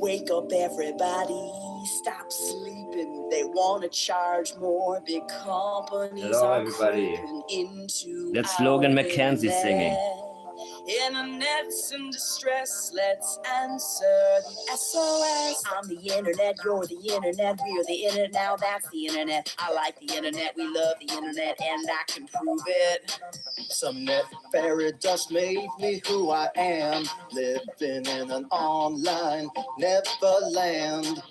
Wake up, everybody. Stop sleeping. They want to charge more. Big companies Hello, are everybody. creeping into That's Logan McKenzie singing. Internet's in distress. Let's answer the SOS. I'm the internet. You're the internet. We're the internet. Now that's the internet. I like the internet. We love the internet, and I can prove it. Some net fairy dust made me who I am, living in an online neverland.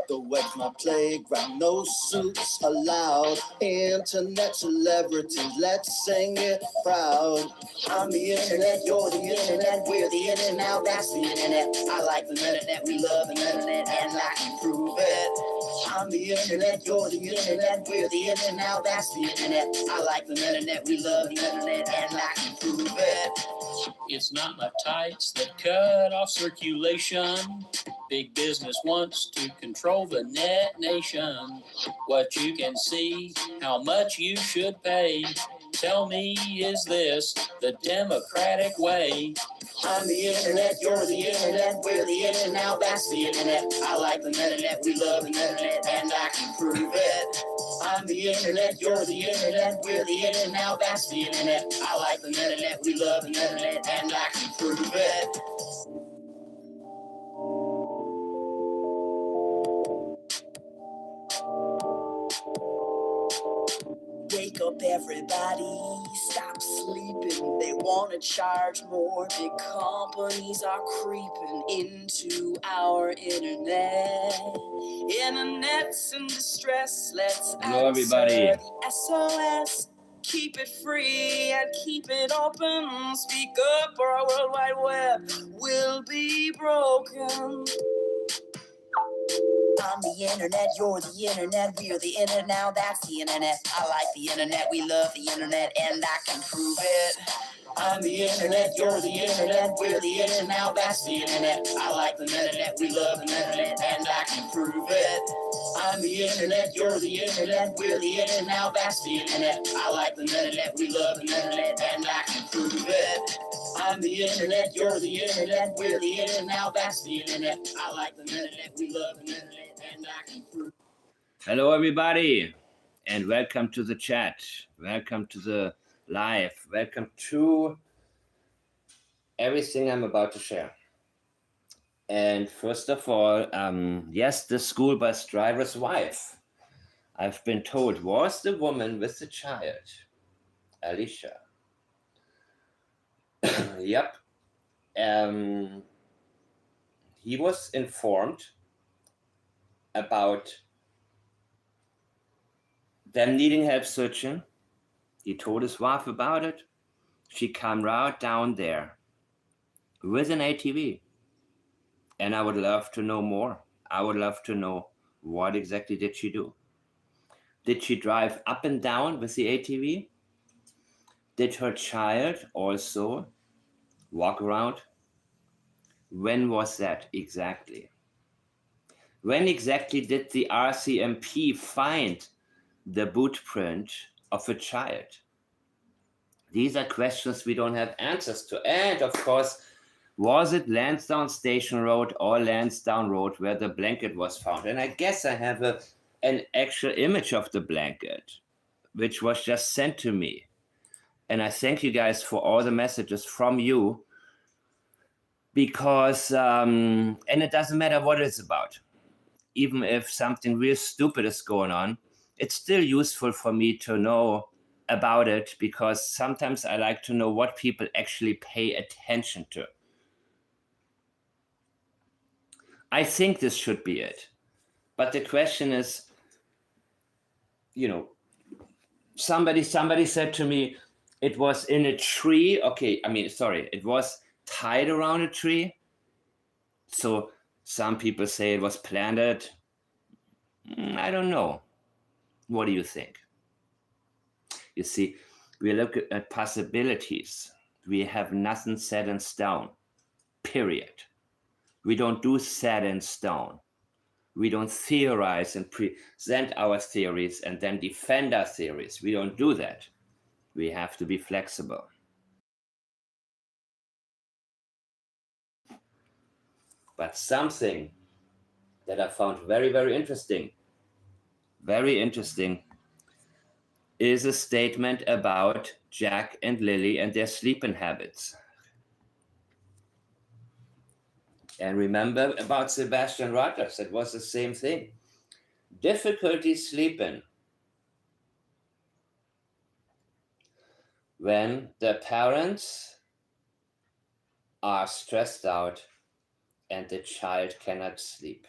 The web's my playground, no suits allowed. Internet celebrities, let's sing it proud. I'm the internet, you're the internet, we're the internet, now that's the internet. I like the internet, we love the internet, and I can prove it. I'm the internet, you're the internet, we're the internet, now that's the internet. I like the internet, we love the internet, and I can prove it. It's not my tights that cut off circulation. Big business wants to control the net nation. What you can see, how much you should pay. Tell me, is this the democratic way? I'm the internet, you're the internet, we're the internet, now that's the internet. I like the internet, we love the internet, and I can prove it. I'm the internet, you're the internet, we're the internet, now that's the internet. I like the internet, we love the internet, and I can prove it. Wake up, everybody, stop sleeping. They want to charge more. Big companies are creeping into our internet. Internet's in distress. Let's Hello, everybody. answer the SOS. Keep it free and keep it open. Speak up or our World Wide Web will be broken. I'm the internet, you're the internet, we're the internet, now that's the internet. I like the internet, we love the internet, and I can prove it. I'm the internet, you're the internet, we're the internet, now that's the internet. I like the internet, we love the internet, and I can prove it. I'm the internet, you're the internet, we're the internet, now that's the internet. I like the internet, we love the internet, and I can prove it. I'm the internet, you're the internet, we're the internet, now that's the internet. I like the internet, we love the internet, and I can prove it. Hello, everybody, and welcome to the chat. Welcome to the live. Welcome to everything I'm about to share. And first of all, yes, the school bus driver's wife, I've been told, was the woman with the child, Alicia. Yep. He was informed about them needing help searching. He told his wife about it. She came right down there with an ATV. And I would love to know more. I would love to know, what exactly did she do? Did she drive up and down with the ATV? Did her child also walk around? When was that exactly? When exactly did the RCMP find the boot print of a child? These are questions we don't have answers to. And of course, was it Lansdowne Station Road or Lansdowne Road where the blanket was found? And I guess I have an actual image of the blanket, which was just sent to me. And I thank you guys for all the messages from you because, and it doesn't matter what it's about. Even if something real stupid is going on, it's still useful for me to know about it, because sometimes I like to know what people actually pay attention to. I think this should be it. But the question is, somebody said to me, it was in a tree. Okay, it was tied around a tree. So some people say it was planted. I don't know. What do you think? You see, we look at possibilities. We have nothing set in stone, period. We don't do set in stone. We don't theorize and present our theories and then defend our theories. We don't do that. We have to be flexible. But something that I found very, very interesting, is a statement about Jack and Lilly and their sleeping habits. And remember about Sebastian Rogers, it was the same thing. Difficulty sleeping when the parents are stressed out and the child cannot sleep.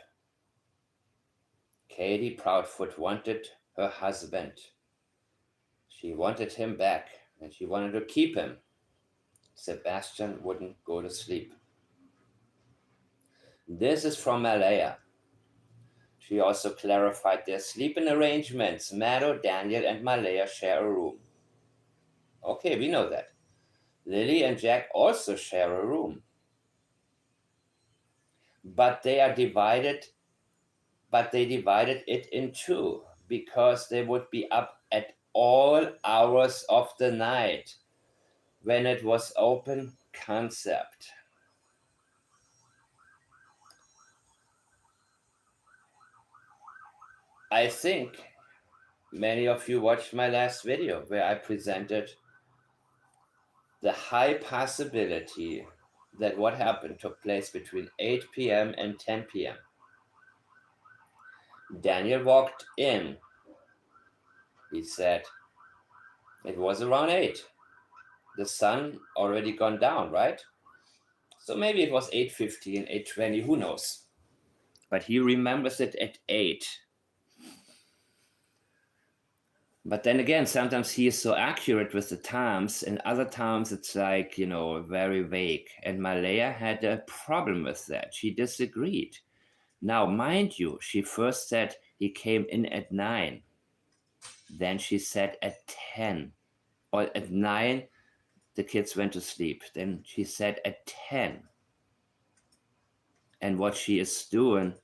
Katie Proudfoot wanted her husband. She wanted him back and she wanted to keep him. Sebastian wouldn't go to sleep. This is from Malaya. She also clarified their sleeping arrangements. Maddo, Daniel, and Malaya share a room. Okay, we know that. Lilly and Jack also share a room. But they divided it in two because they would be up at all hours of the night when it was open concept. I think many of you watched my last video where I presented the high possibility that what happened took place between 8 p.m. and 10 p.m. Daniel walked in. He said it was around 8. The sun already gone down, right? So maybe it was 8:15, 8:20, who knows? But he remembers it at 8. But then again, sometimes he is so accurate with the times, and other times it's like, very vague. And Malaya had a problem with that. She disagreed. Now, mind you, she first said he came in at 9. Then she said at 10. Or at 9, the kids went to sleep. Then she said at 10. And what she is doing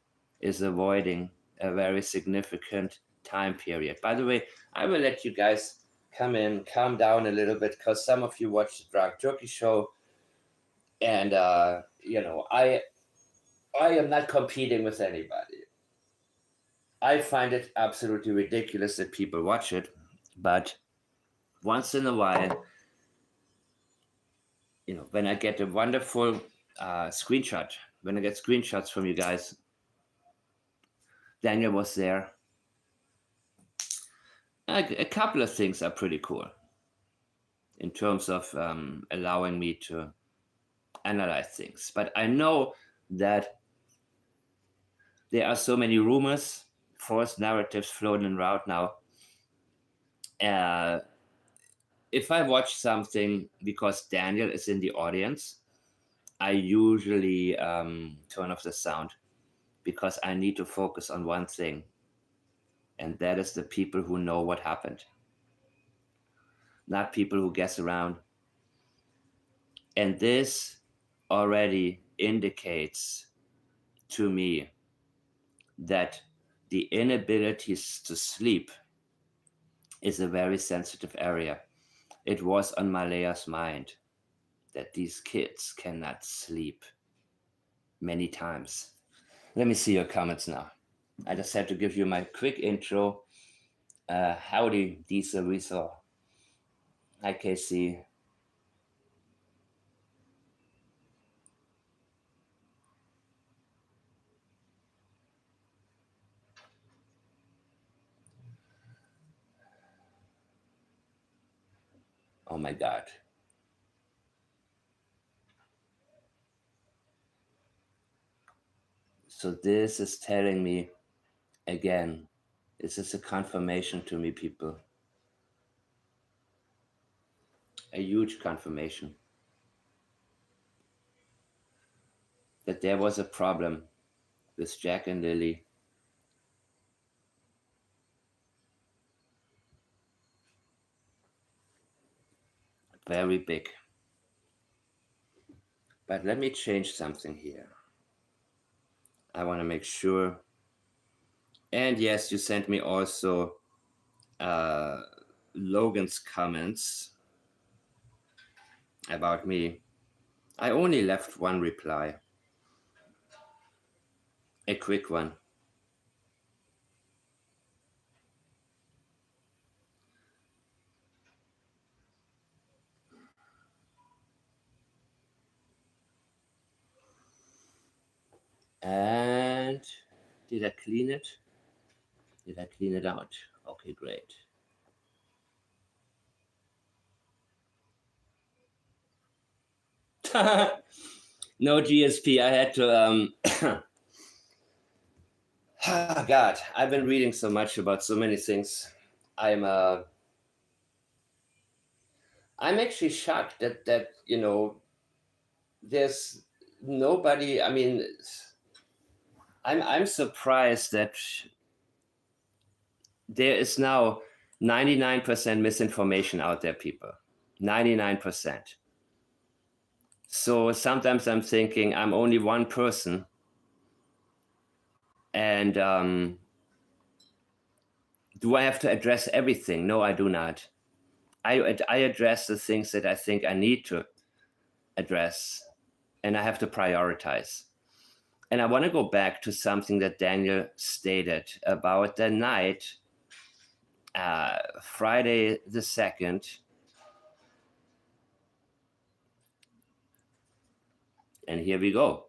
is avoiding a very significant time period. By the way, I will let you guys come in, calm down a little bit, because some of you watch the Drug Jerky Show. And, I am not competing with anybody. I find it absolutely ridiculous that people watch it. But once in a while, when I get a wonderful screenshot, when I get screenshots from you guys, Daniel was there. A couple of things are pretty cool in terms of allowing me to analyze things. But I know that there are so many rumors, false narratives floating around now. If I watch something because Daniel is in the audience, I usually turn off the sound because I need to focus on one thing. And that is the people who know what happened. Not people who guess around. And this already indicates to me that the inability to sleep is a very sensitive area. It was on Malaya's mind that these kids cannot sleep many times. Let me see your comments now. I just had to give you my quick intro. Howdy, Diesel Weasel. Hi, Casey. Oh my God. So this is telling me again, this is a confirmation to me, people. A huge confirmation that there was a problem with Jack and Lilly. Very big. But let me change something here. I want to make sure. And yes, you sent me also Logan's comments about me. I only left one reply, a quick one. And did I clean it? Did I clean it out? Okay, great. No GSP. I had to. God, I've been reading so much about so many things. I'm actually shocked that there's nobody. I mean, I'm surprised that there is now 99% misinformation out there, people. 99%. So sometimes I'm thinking I'm only one person, and do I have to address everything? No, I do not. I address the things that I think I need to address, and I have to prioritize. And I want to go back to something that Daniel stated about the night, Friday the 2nd. And here we go.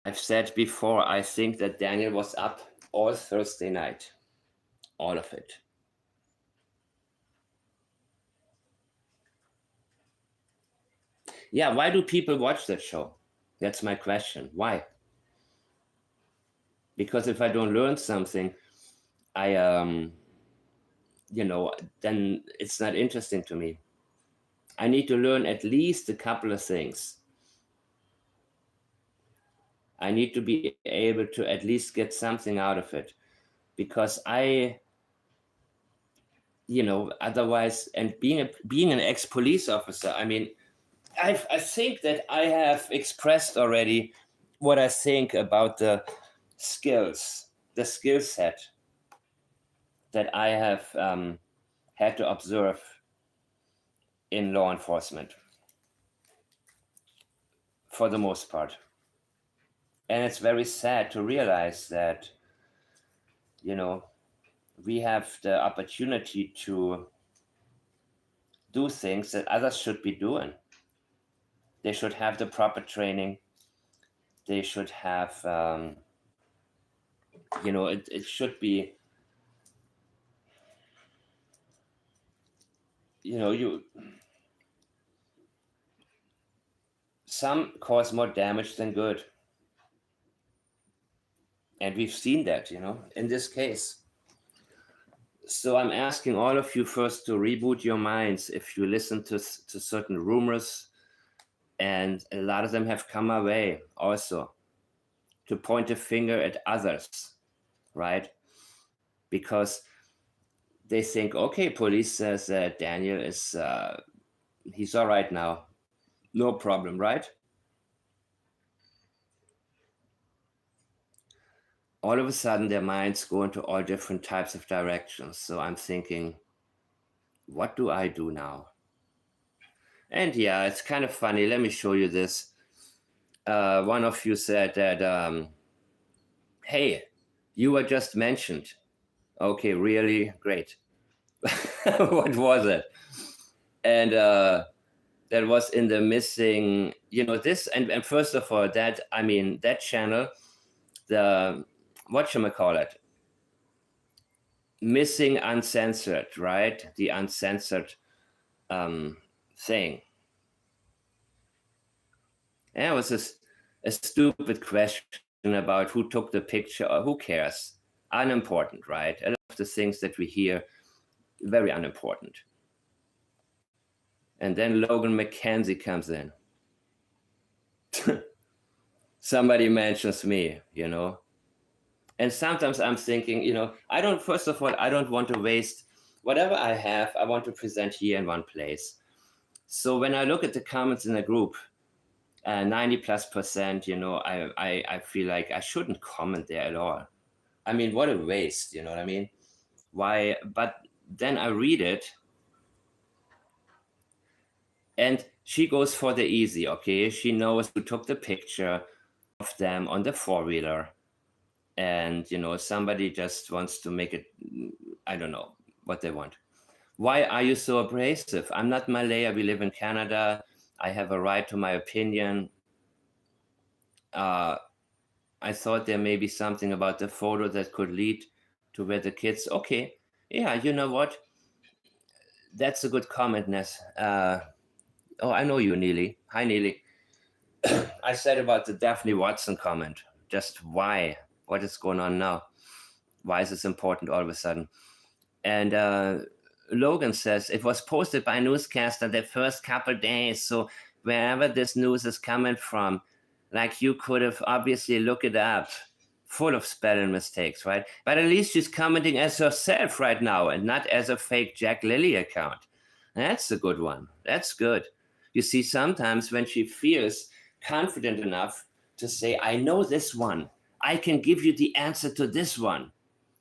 I've said before, I think that Daniel was up all Thursday night. All of it. Yeah, why do people watch that show? That's my question. Why? Because if I don't learn something, I then it's not interesting to me. I need to learn at least a couple of things. I need to be able to at least get something out of it, because otherwise, and being an ex-police officer, I mean, I think that I have expressed already what I think about the skill set that I have had to observe in law enforcement for the most part. And it's very sad to realize that, we have the opportunity to do things that others should be doing. They should have the proper training. They should have, it should be, some cause more damage than good. And we've seen that, in this case. So I'm asking all of you first to reboot your minds if you listen to certain rumors, and a lot of them have come my way also, to point a finger at others, right? Because they think, okay, police says that Daniel is, he's all right now. No problem, right? All of a sudden, their minds go into all different types of directions. So I'm thinking, what do I do now? And yeah, it's kind of funny. Let me show you this. One of you said that, hey, you were just mentioned. Okay, really? Great. What was it? And that was in the missing, this. And first of all, that channel, the, whatchamacallit, missing uncensored, right? The uncensored thing. Yeah, it was a stupid question about who took the picture or who cares. Unimportant, right? A lot of the things that we hear, very unimportant. And then Logan McKenzie comes in. Somebody mentions me, you know. And sometimes I'm thinking, you know, first of all, I don't want to waste whatever I have, I want to present here in one place. So when I look at the comments in a group, 90+%, you know, I feel like I shouldn't comment there at all. I mean, what a waste, you know what I mean? Why? But then I read it, and she goes for the easy, okay? She knows who took the picture of them on the four-wheeler. And, you know, somebody just wants to make it, I don't know what they want. Why are you so abrasive? I'm not Malaya. We live in Canada. I have a right to my opinion. I thought there may be something about the photo that could lead to where the kids, okay, yeah, you know what? That's a good comment, Ness. Oh, I know you, Neely. Hi, Neely. I said about the Daphne Watson comment. Just why? What is going on now? Why is this important all of a sudden? And Logan says it was posted by a newscaster the first couple days. So wherever this news is coming from, like you could have obviously looked it up, full of spelling mistakes, right? But at least she's commenting as herself right now and not as a fake Jack Lilly account. That's a good one. That's good. You see, sometimes when she feels confident enough to say, I know this one, I can give you the answer to this one.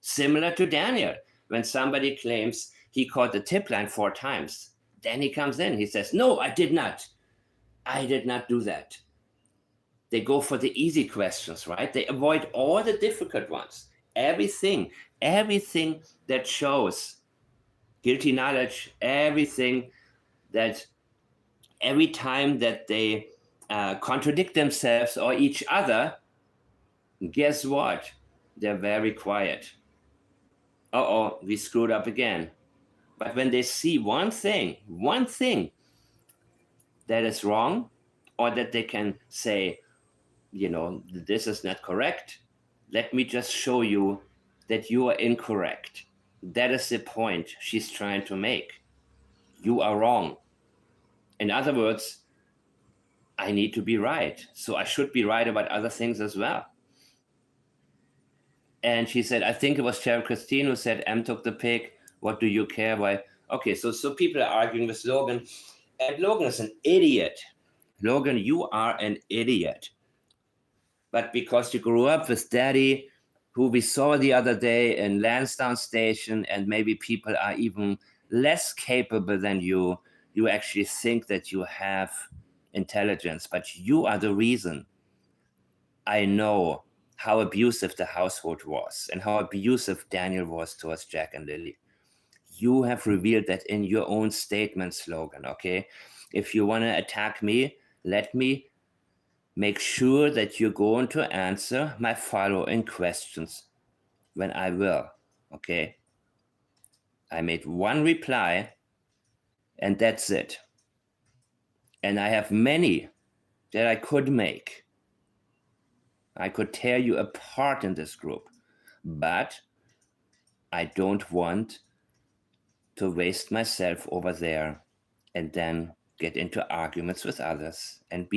Similar to Daniel, when somebody claims he caught the tip line 4 times, then he comes in, he says, no, I did not. I did not do that. They go for the easy questions, right? They avoid all the difficult ones. Everything that shows guilty knowledge, everything that every time that they contradict themselves or each other, guess what? They're very quiet. Uh-oh, we screwed up again. But when they see one thing that is wrong, or that they can say, you know, this is not correct, let me just show you that you are incorrect. That is the point she's trying to make. You are wrong. In other words, I need to be right. So I should be right about other things as well. And she said, I think it was Cheryl Christine who said, M took the pic. What do you care? Why? Okay, so people are arguing with Logan. And Logan is an idiot. Logan, you are an idiot. But because you grew up with Daddy, who we saw the other day in Lansdowne Station, and maybe people are even less capable than you, you actually think that you have intelligence. But you are the reason I know how abusive the household was and how abusive Daniel was towards Jack and Lilly. You have revealed that in your own statement, Slogan, okay? If you want to attack me, let me make sure that you're going to answer my following questions when I will, okay? I made one reply, and that's it. And I have many that I could make. I could tear you apart in this group, but I don't want to waste myself over there and then get into arguments with others and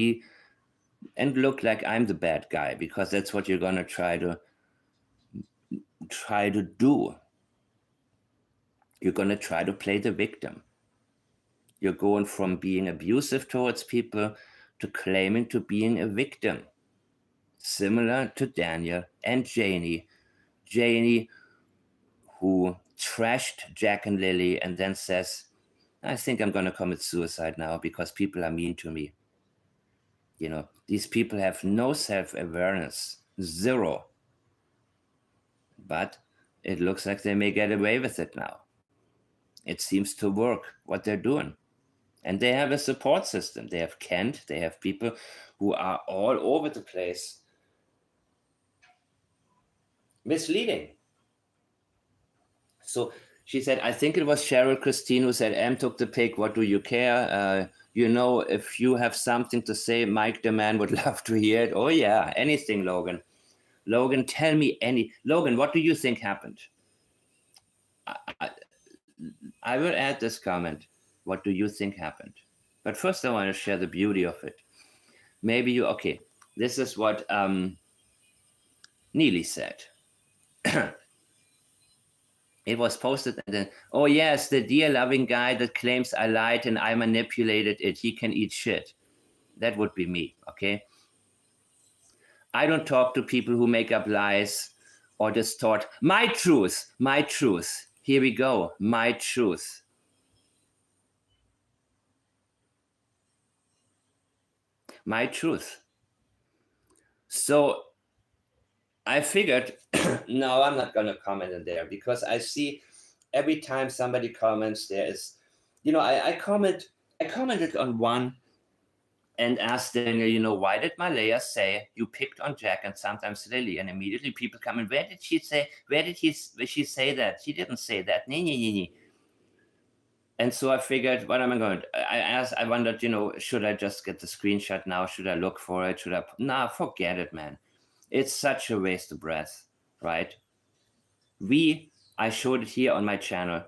look like I'm the bad guy, because that's what you're gonna try to do. You're gonna try to play the victim. You're going from being abusive towards people to claiming to being a victim. Similar to Daniel and Janie. Janie, who trashed Jack and Lilly and then says, I think I'm going to commit suicide now because people are mean to me. You know, these people have no self-awareness, zero. But it looks like they may get away with it now. It seems to work, what they're doing. And they have a support system. They have Kent, they have people who are all over the place misleading. So she said, I think it was Cheryl Christine who said, M took the pick. What do you care? If you have something to say, Mike the man would love to hear it. Oh, yeah, anything, Logan. Logan, tell me Logan, what do you think happened? I will add this comment. What do you think happened? But first, I want to share the beauty of it. Maybe this is what Neely said. It was posted and then, oh yes, the dear loving guy that claims I lied and I manipulated it, he can eat shit. That would be me, okay? I don't talk to people who make up lies or distort my truth. Here we go, my truth. My truth. So I figured, no, I'm not going to comment in there because I see every time somebody comments, there is, I commented on one and asked Daniel, why did Malaya say you picked on Jack and sometimes Lilly? And immediately people come in, where did she say that? She didn't say that. Nee. And so I figured, what am I going to, I wondered, should I just get the screenshot now? Should I look for it? Nah, forget it, man. It's such a waste of breath, right? I showed it here on my channel.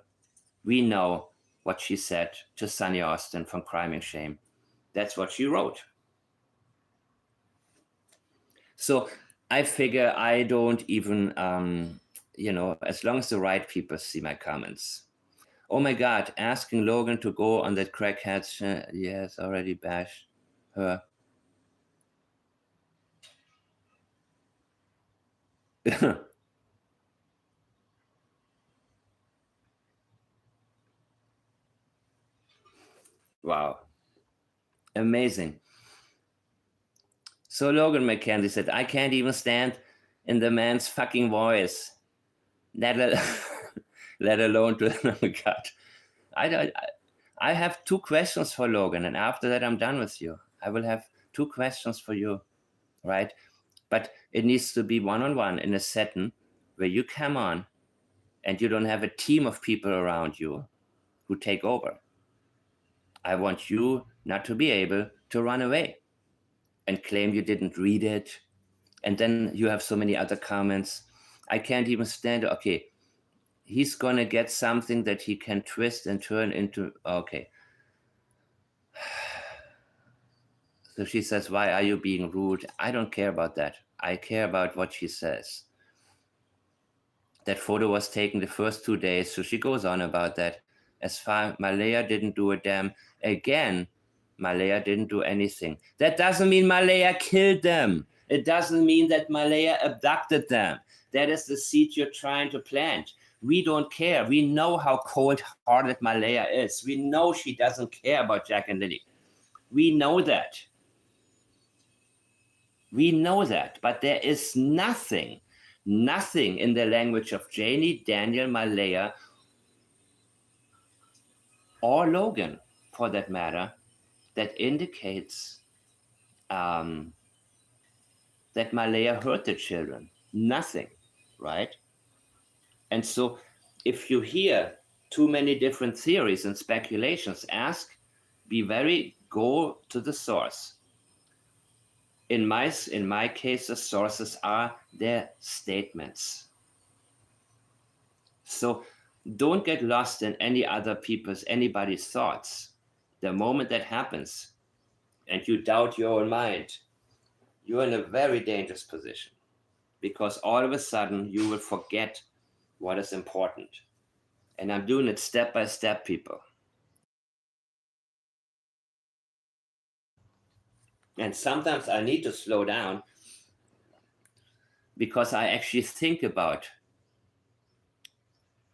We know what she said to Sonny Austin from Crime and Shame. That's what she wrote. So I figure I don't even, as long as the right people see my comments. Oh my God, asking Logan to go on that crackhead's, yes, already bashed her. Wow. Amazing. So Logan McKenzie said, I can't even stand in the man's fucking voice. Let alone to God. I have 2 questions for Logan, and after that I'm done with you. I will have 2 questions for you, right? But it needs to be one-on-one in a setting where you come on and you don't have a team of people around you who take over. I want you not to be able to run away and claim you didn't read it. And then you have so many other comments. I can't even stand, okay, he's going to get something that he can twist and turn into, okay. So she says, why are you being rude? I don't care about that. I care about what she says. That photo was taken the first 2 days, so she goes on about that. As far Malaya didn't do a damn, again, Malaya didn't do anything. That doesn't mean Malaya killed them. It doesn't mean that Malaya abducted them. That is the seed you're trying to plant. We don't care. We know how cold-hearted Malaya is. We know she doesn't care about Jack and Lilly. We know that. We know that. But there is nothing in the language of Janie, Daniel, Malaya, or Logan, for that matter, that indicates that Malaya hurt the children. Nothing, right? And so if you hear too many different theories and speculations, go to the source. In my case, the sources are their statements. So don't get lost in anybody's thoughts. The moment that happens and you doubt your own mind, you're in a very dangerous position because all of a sudden you will forget what is important. And I'm doing it step by step, people. And sometimes I need to slow down because I actually think about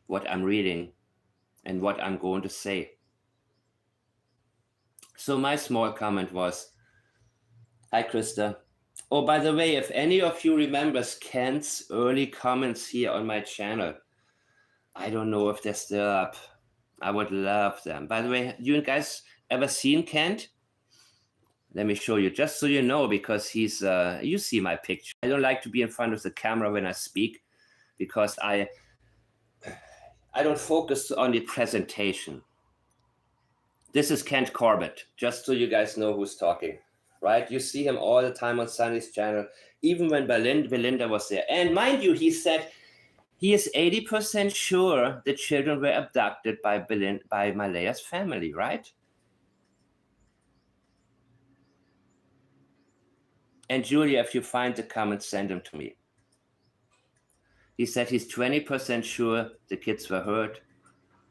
what I'm reading and what I'm going to say. So my small comment was, hi, Krista. Oh, by the way, if any of you remembers Kent's early comments here on my channel, I don't know if they're still up. I would love them. By the way, you guys ever seen Kent? Let me show you, just so you know, because he's, you see my picture. I don't like to be in front of the camera when I speak because I I don't focus on the presentation. This is Kent Corbett, just so you guys know who's talking, right? You see him all the time on Sunny's channel, even when Belinda was there. And mind you, he said he is 80% sure the children were abducted by Malaya's family, right? And Julia, if you find the comments, send them to me. He said he's 20% sure the kids were hurt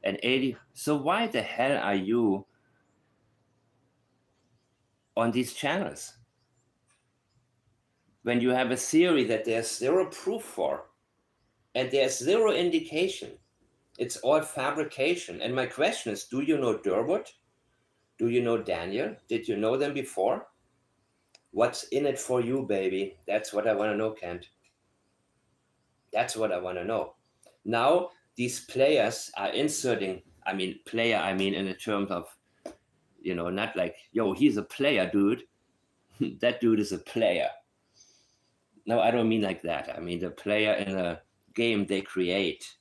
and 80. So why the hell are you on these channels when you have a theory that there's zero proof for and there's zero indication? It's all fabrication. And my question is, do you know Durwood? Do you know Daniel? Did you know them before? What's in it for you, baby? That's what I want to know, Kent. That's what I want to know. Now, these players are inserting, I mean in the terms of, not like, yo, he's a player, dude. That dude is a player. No, I don't mean like that. I mean the player in a game they create.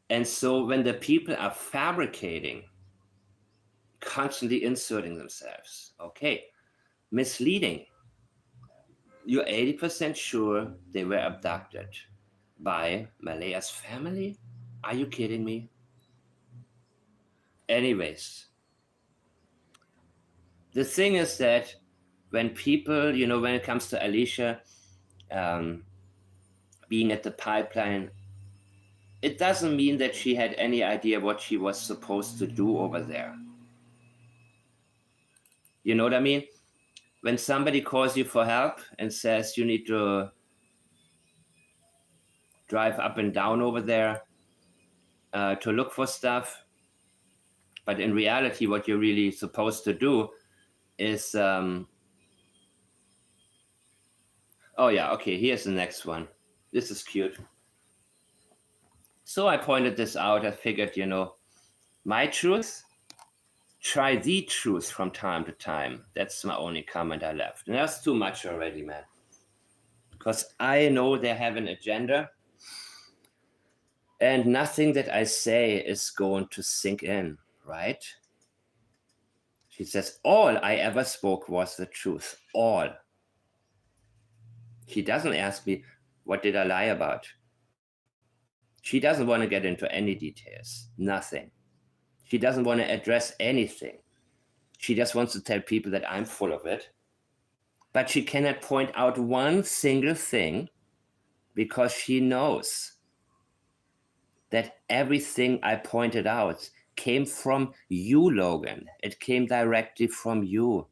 And so when the people are fabricating, constantly inserting themselves, okay, misleading, you're 80% sure they were abducted by Malaya's family? Are you kidding me? Anyways, the thing is that when people, when it comes to Alicia being at the pipeline, it doesn't mean that she had any idea what she was supposed to do over there. You know what I mean? When somebody calls you for help and says you need to drive up and down over there to look for stuff, but in reality, what you're really supposed to do is, oh yeah, okay, here's the next one. This is cute. So I pointed this out. I figured, my truth, try the truth from time to time. That's my only comment I left. And that's too much already, man. Because I know they have an agenda. And nothing that I say is going to sink in, right? She says, all I ever spoke was the truth. All. She doesn't ask me, what did I lie about? She doesn't want to get into any details. Nothing. She doesn't want to address anything. She just wants to tell people that I'm full of it. But she cannot point out one single thing because she knows that everything I pointed out came from you, Logan. It came directly from you.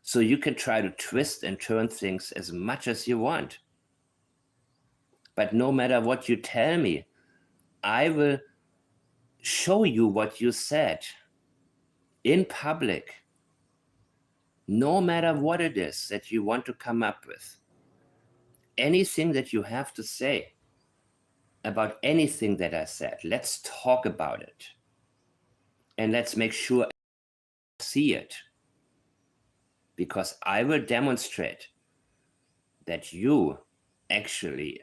So you can try to twist and turn things as much as you want. But no matter what you tell me, I will show you what you said in public, no matter what it is that you want to come up with. Anything that you have to say about anything that I said, let's talk about it. And let's make sure I see it. Because I will demonstrate that you actually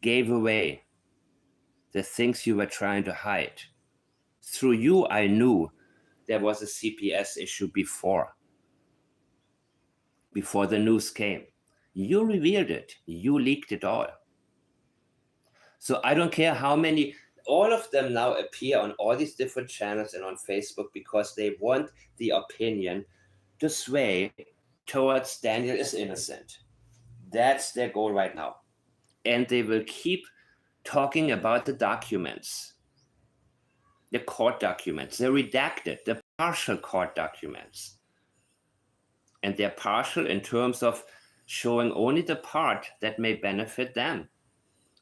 gave away the things you were trying to hide. Through you, I knew there was a CPS issue before the news came. You revealed it. You leaked it all. So I don't care how many, all of them now appear on all these different channels and on Facebook because they want the opinion to sway towards Daniel is innocent. That's their goal right now. And they will keep talking about the documents, the court documents, the redacted, the partial court documents. And they're partial in terms of showing only the part that may benefit them.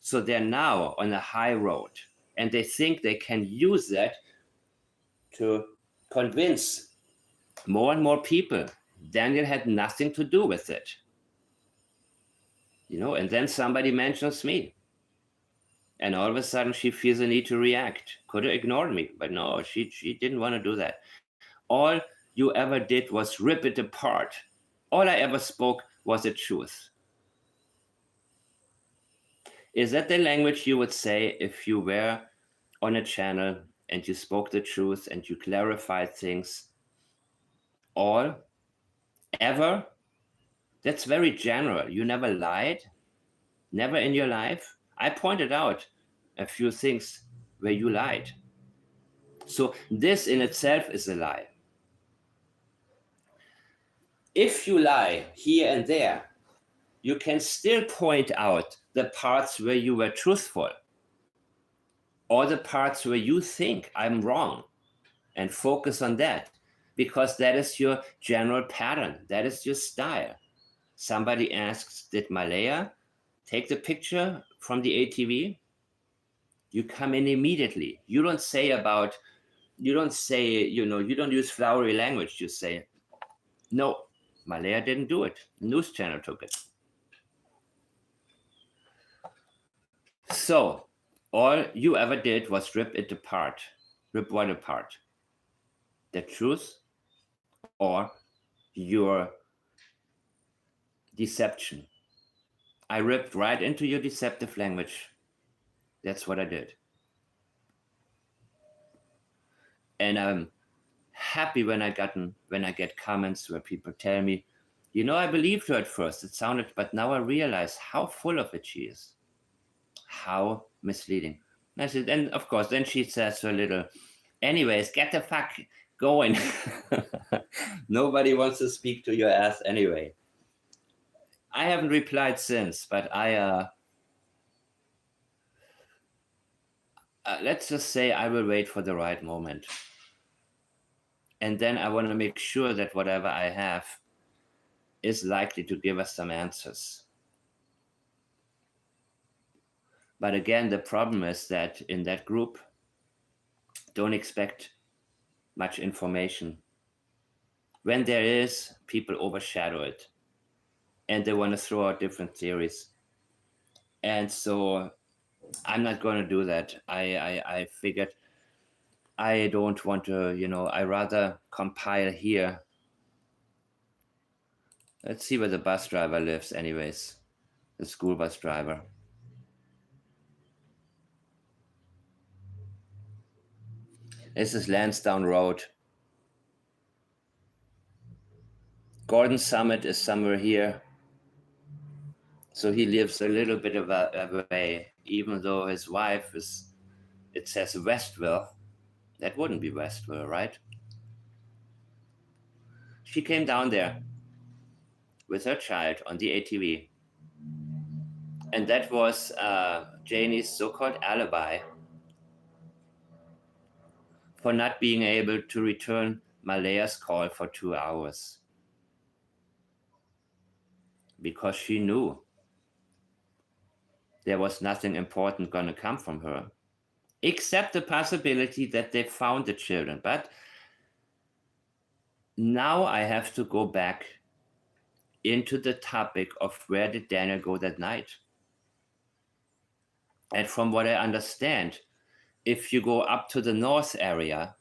So they're now on a high road and they think they can use that to convince more and more people Daniel had nothing to do with it. And then somebody mentions me. And all of a sudden she feels a need to react. Could have ignored me, but no, she didn't want to do that. All you ever did was rip it apart. All I ever spoke was the truth. Is that the language you would say if you were on a channel and you spoke the truth and you clarified things all ever? That's very general. You never lied, never in your life. I pointed out a few things where you lied. So this in itself is a lie. If you lie here and there, you can still point out the parts where you were truthful or the parts where you think I'm wrong and focus on that because that is your general pattern. That is your style. Somebody asks, did Malaya take the picture from the ATV? You come in immediately. You don't say, you don't use flowery language. You say, no, Malaya didn't do it. News channel took it. So all you ever did was rip it apart. Rip what apart? The truth or your deception? I ripped right into your deceptive language. That's what I did. And I'm happy when I get comments where people tell me, I believed her at first. It sounded, but now I realize how full of it she is. How misleading. I said, and of course, then she says her little, anyways, get the fuck going. Nobody wants to speak to your ass anyway. I haven't replied since, but let's just say I will wait for the right moment. And then I want to make sure that whatever I have is likely to give us some answers. But again, the problem is that in that group, don't expect much information. When there is, people overshadow it. And they want to throw out different theories. And so I'm not going to do that. I figured I don't want to, I rather compile here. Let's see where the bus driver lives anyways. The school bus driver. This is Lansdowne Road. Gordon Summit is somewhere here. So he lives a little bit of a way, even though his wife it says Westville. That wouldn't be Westville, right? She came down there with her child on the ATV. And that was Janie's so-called alibi for not being able to return Malaya's call for 2 hours. Because she knew there was nothing important going to come from her, except the possibility that they found the children. But now I have to go back into the topic of where did Daniel go that night? And from what I understand, if you go up to the north area,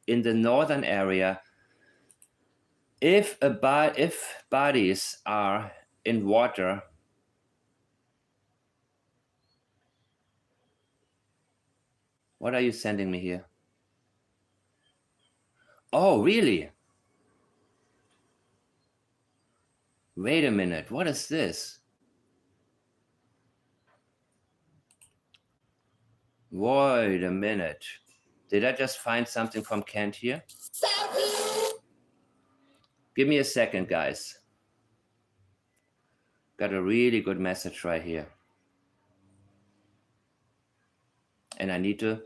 in the northern area, if bodies are in water, what are you sending me here? Oh, really? Wait a minute, what is this? Wait a minute. Did I just find something from Kent here? Give me a second, guys. Got a really good message right here. And I need to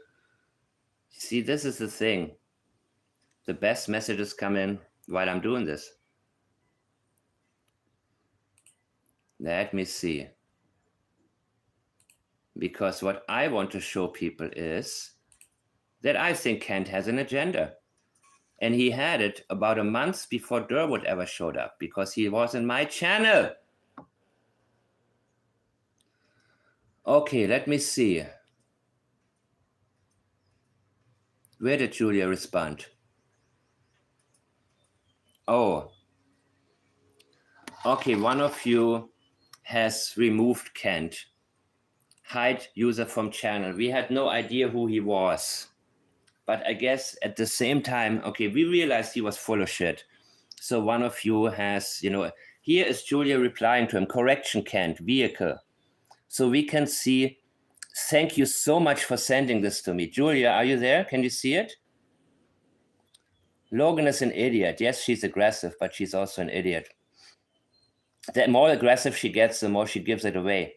see, this is the thing. The best messages come in while I'm doing this. Let me see. Because what I want to show people is that I think Kent has an agenda. And he had it about a month before Durwood ever showed up, because he was in my channel. Okay, let me see. Where did Julia respond? Oh. Okay, one of you has removed Kent hide user from channel. We had no idea who he was. But I guess at the same time, okay, we realized he was full of shit. So one of you has, here is Julia replying to him, correction, Kent, vehicle. So we can see, thank you so much for sending this to me. Julia, are you there? Can you see it? Logan is an idiot. Yes, she's aggressive, but she's also an idiot. The more aggressive she gets, the more she gives it away.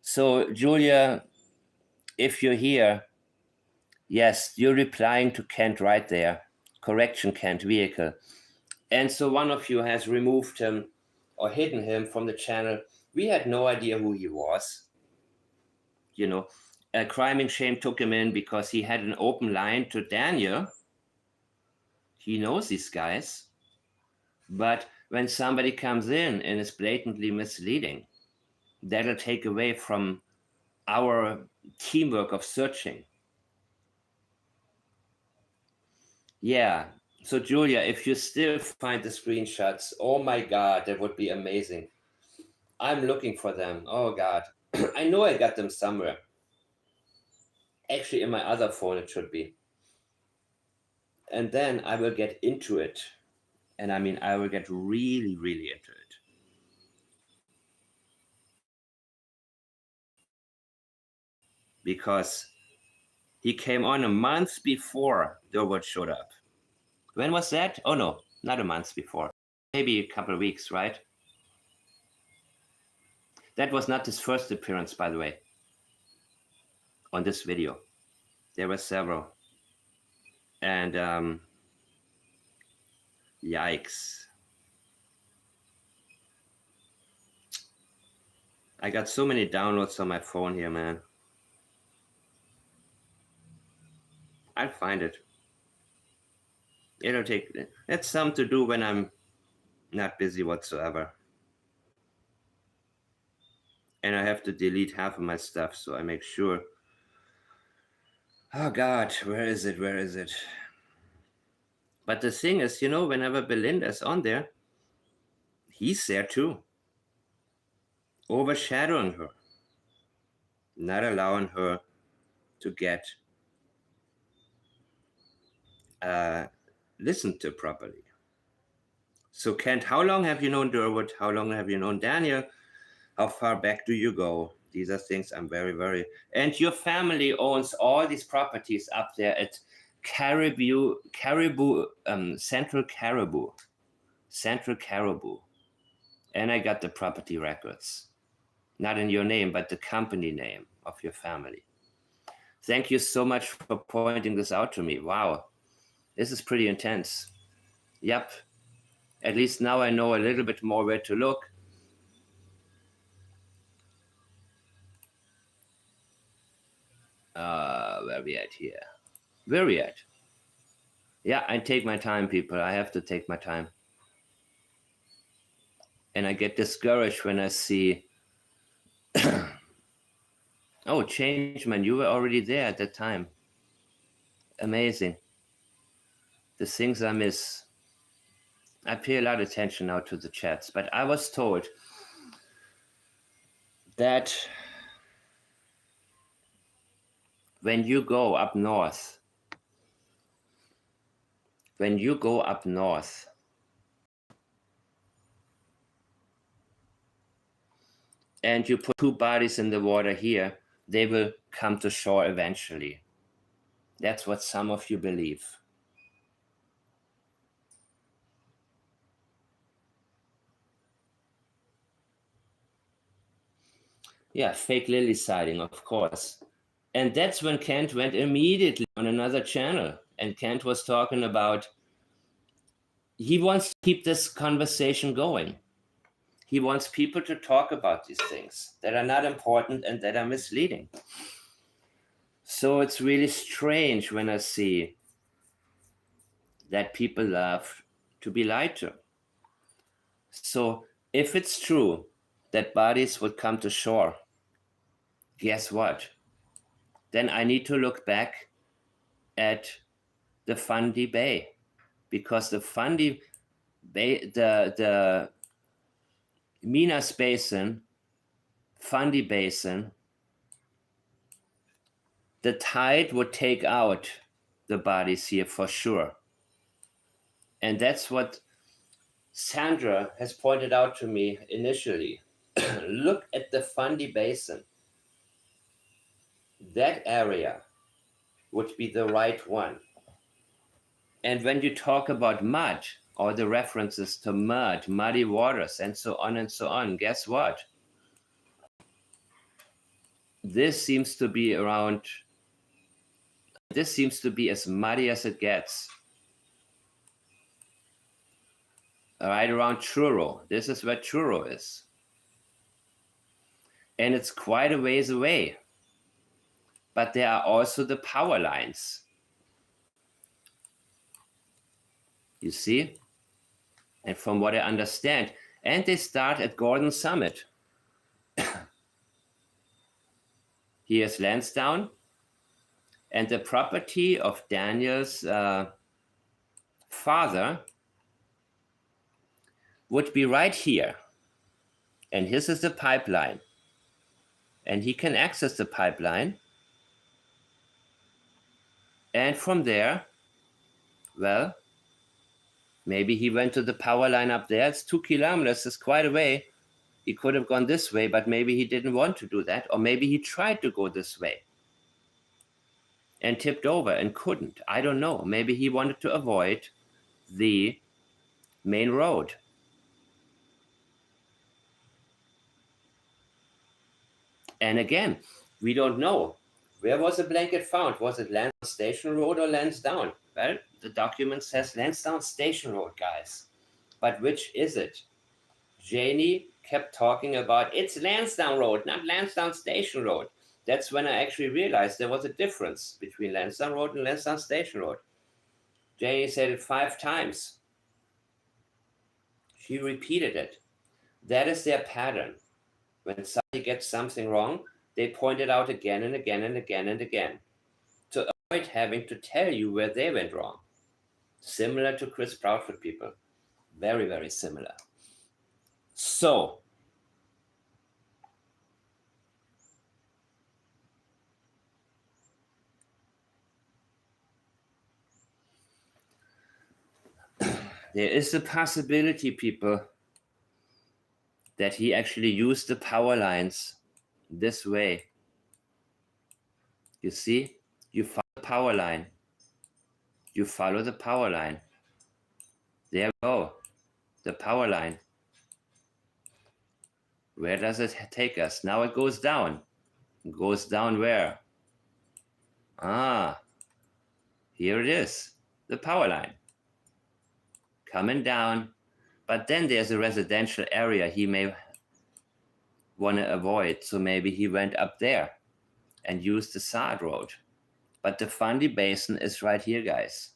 So Julia, if you're here, yes, you're replying to Kent right there. Correction, Kent, vehicle. And so one of you has removed him or hidden him from the channel. We had no idea who he was. Crime and Shame took him in because he had an open line to Daniel. He knows these guys. But when somebody comes in and is blatantly misleading, that'll take away from our teamwork of searching. Yeah. So Julia, if you still find the screenshots, oh my God, that would be amazing. I'm looking for them. Oh God. I know I got them somewhere. Actually, in my other phone, it should be. And then I will get into it. And I mean, I will get really, really into it. Because he came on a month before Durwood showed up. When was that? Oh no, not a month before. Maybe a couple of weeks, right? That was not his first appearance, by the way, on this video. There were several. And yikes. I got so many downloads on my phone here, man. I'll find it. It'll take, it's something to do when I'm not busy whatsoever. And I have to delete half of my stuff, so I make sure. Oh God, where is it? Where is it? But the thing is, whenever Belinda's on there, he's there too. Overshadowing her. Not allowing her to get listened to properly. So Kent, how long have you known Durwood? How long have you known Daniel? How far back do you go? These are things I'm very, very... And your family owns all these properties up there at Central Caribou. And I got the property records. Not in your name, but the company name of your family. Thank you so much for pointing this out to me. Wow, this is pretty intense. Yep, at least now I know a little bit more where to look. Where we at here? Where we at? Yeah, I take my time, people. I have to take my time. And I get discouraged when I see, oh, Changeman, you were already there at that time. Amazing. The things I miss. I pay a lot of attention now to the chats, but I was told that when you go up north, and you put two bodies in the water here, they will come to shore eventually. That's what some of you believe. Yeah, fake Lilly sighting, of course. And that's when Kent went immediately on another channel. And Kent was talking about, he wants to keep this conversation going. He wants people to talk about these things that are not important and that are misleading. So it's really strange when I see that people love to be lied to. So if it's true that bodies would come to shore, guess what? Then I need to look back at the Fundy Bay, because the Fundy Bay, the Minas Basin, Fundy Basin, the tide would take out the bodies here for sure. And that's what Sandra has pointed out to me initially. Look at the Fundy Basin. That area would be the right one. And when you talk about mud, or the references to mud, muddy waters, and so on, guess what? This seems to be as muddy as it gets. Right around Truro. This is where Truro is. And it's quite a ways away. But there are also the power lines. You see? And from what I understand, and they start at Gordon Summit. Here's Lansdowne, and the property of Daniel's father would be right here. And this is the pipeline. And he can access the pipeline. And from there, well, maybe he went to the power line up there. It's 2 kilometers, it's quite a way. He could have gone this way, but maybe he didn't want to do that. Or maybe he tried to go this way and tipped over and couldn't. I don't know. Maybe he wanted to avoid the main road. And again, we don't know. Where was the blanket found? Was it Lansdowne Station Road or Lansdowne? Well, the document says Lansdowne Station Road, guys. But which is it? Janie kept talking about, it's Lansdowne Road, not Lansdowne Station Road. That's when I actually realized there was a difference between Lansdowne Road and Lansdowne Station Road. Janie said it 5 times. She repeated it. That is their pattern. When somebody gets something wrong, they point it out again and again and again and again to avoid having to tell you where they went wrong. Similar to Chris Proudfoot people. Very, very similar. So, there is a possibility, people, that he actually used the power lines this way. You see, you follow the power line. You follow the power line. There we go, the power line. Where does it take us? Now it goes down. It goes down where? Ah, here it is, the power line. Coming down. But then there's a residential area he may want to avoid. So maybe he went up there and used the side road. But the Fundy Basin is right here, guys.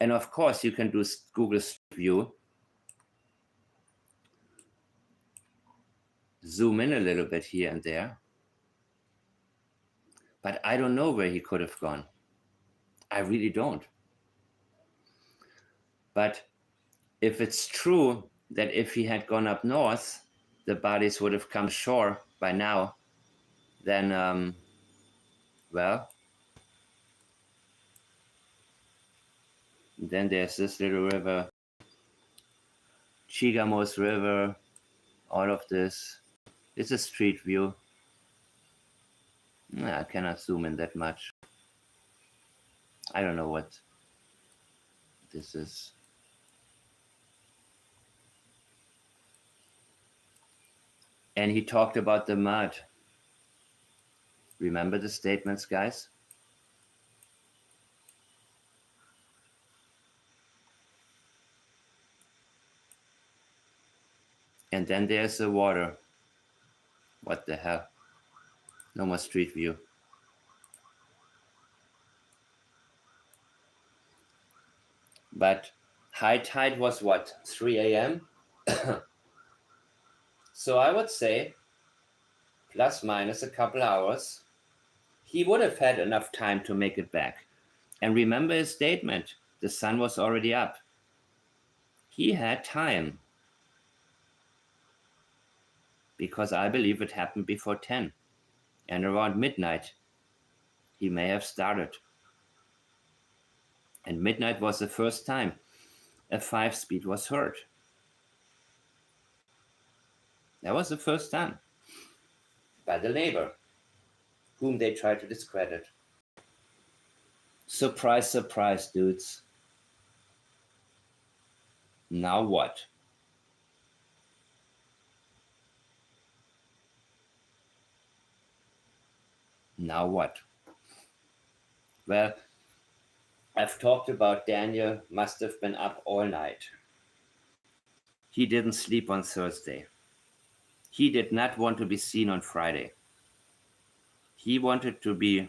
And of course, you can do Google Street View. Zoom in a little bit here and there. But I don't know where he could have gone. I really don't. But if it's true that if he had gone up north, the bodies would have come ashore by now, then, well, then there's this little river, Chigamos River, all of this. It's a street view. I cannot zoom in that much. I don't know what this is. And he talked about the mud. Remember the statements, guys? And then there's the water. What the hell? No more street view. But high tide was what? 3 a.m.? So I would say, plus minus a couple hours, he would have had enough time to make it back. And remember his statement, the sun was already up. He had time. Because I believe it happened before 10. And around midnight, he may have started. And midnight was the first time a 5-speed was heard. That was the first time by the neighbor, whom they tried to discredit. Surprise, surprise, dudes. Now what? Now what? Well, I've talked about Daniel must have been up all night. He didn't sleep on Thursday. He did not want to be seen on Friday. He wanted to be...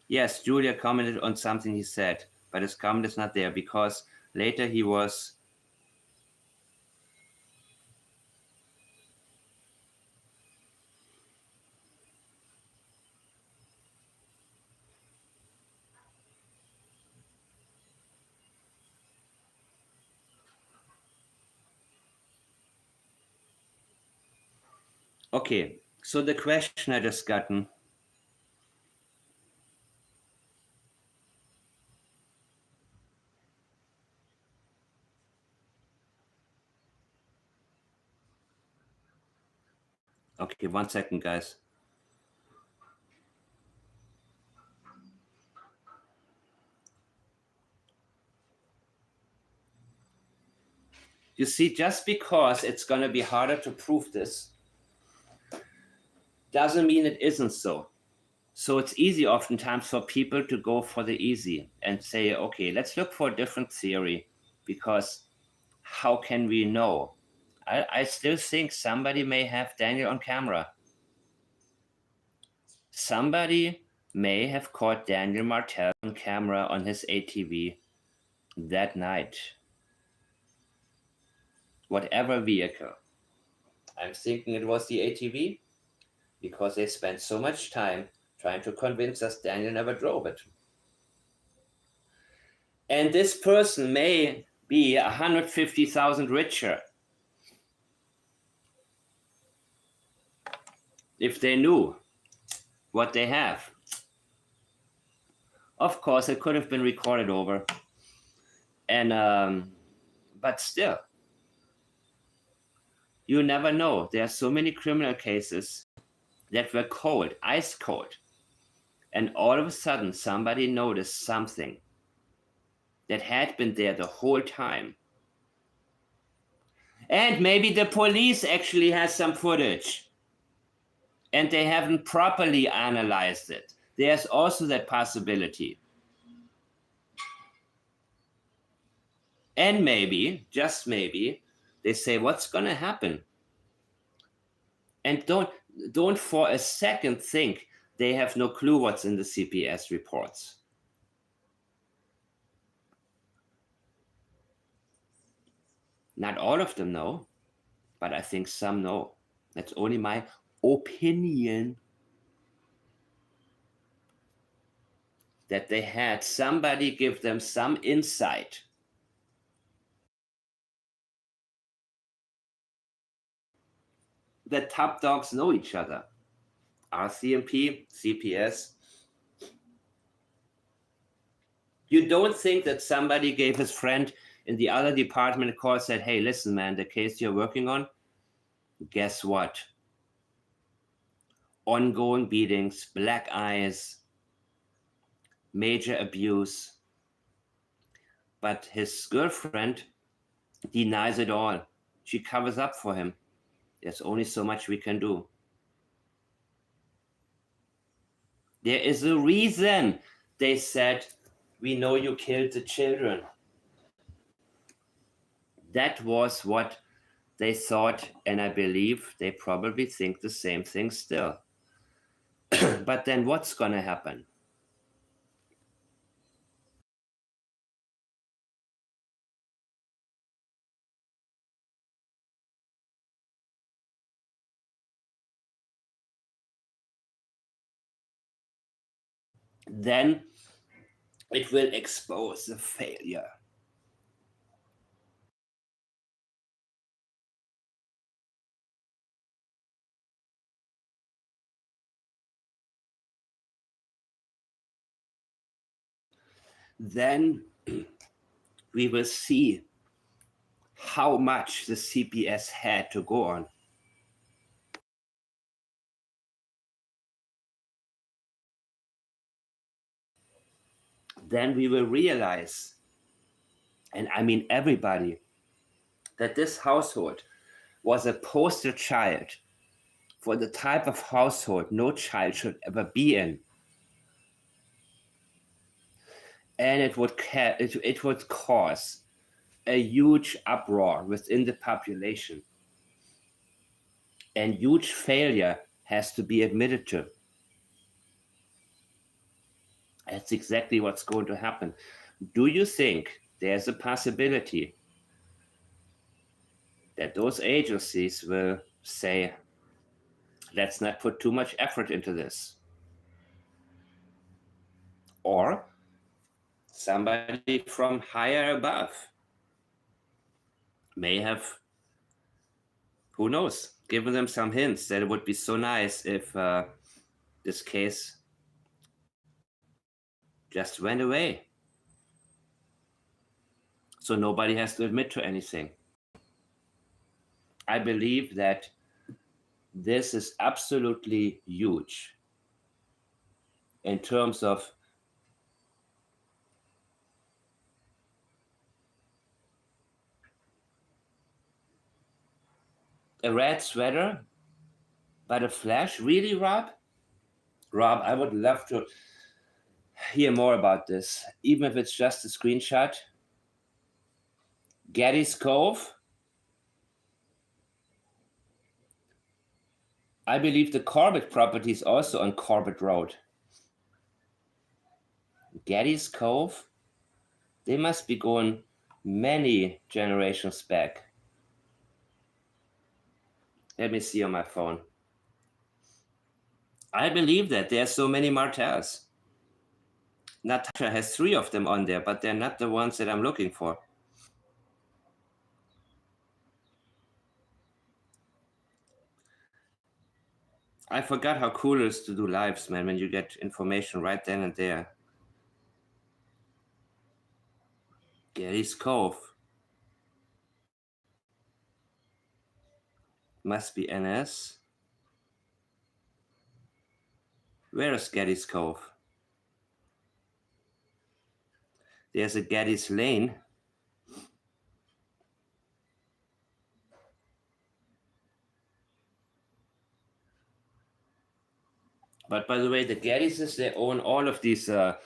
Yes, Julia commented on something he said, but his comment is not there because later he was... Okay, so the question I just gotten. Okay, 1 second, guys. You see, just because it's going to be harder to prove this doesn't mean it isn't so. So it's easy oftentimes for people to go for the easy and say, okay, let's look for a different theory, because how can we know? I still think somebody may have Daniel on camera. Somebody may have caught Daniel Martel on camera on his ATV that night. Whatever vehicle. I'm thinking it was the ATV because they spent so much time trying to convince us Daniel never drove it. And this person may be 150,000 richer if they knew what they have. Of course, it could have been recorded over. And but still, you never know. There are so many criminal cases that were cold, ice cold. And all of a sudden, somebody noticed something that had been there the whole time. And maybe the police actually has some footage and they haven't properly analyzed it. There's also that possibility. And maybe, just maybe, they say, what's going to happen? And don't for a second think they have no clue what's in the CPS reports. Not all of them know, but I think some know. That's only my opinion. That they had somebody give them some insight. The top dogs know each other. RCMP, CPS. You don't think that somebody gave his friend in the other department a call and said, hey, listen, man, the case you're working on, guess what? Ongoing beatings, black eyes, major abuse. But his girlfriend denies it all. She covers up for him. There's only so much we can do. There is a reason they said, we know you killed the children. That was what they thought, and I believe they probably think the same thing still. But then what's going to happen? Then it will expose the failure. then we will see how much the CPS had to go on. Then we will realize, and I mean everybody, that this household was a poster child for the type of household no child should ever be in. And it would cause a huge uproar within the population. And huge failure has to be admitted to. That's exactly what's going to happen. Do you think there's a possibility that those agencies will say, let's not put too much effort into this? Or somebody from higher above may have, who knows, given them some hints that it would be so nice if this case just went away. So nobody has to admit to anything. I believe that this is absolutely huge in terms of a red sweater, but a flash? Really, Rob? Rob, I would love to hear more about this, even if it's just a screenshot. Getty's Cove? I believe the Corbett property is also on Corbett Road. Getty's Cove? They must be going many generations back. Let me see on my phone. I believe that there are so many Martells. Natasha has 3 of them on there, but they're not the ones that I'm looking for. I forgot how cool it is to do lives, man, when you get information right then and there. Getty's Cove. Must be NS. Where is Getty's Cove? There's a Getty's Lane. But by the way, the Gettys, they own all of these. Let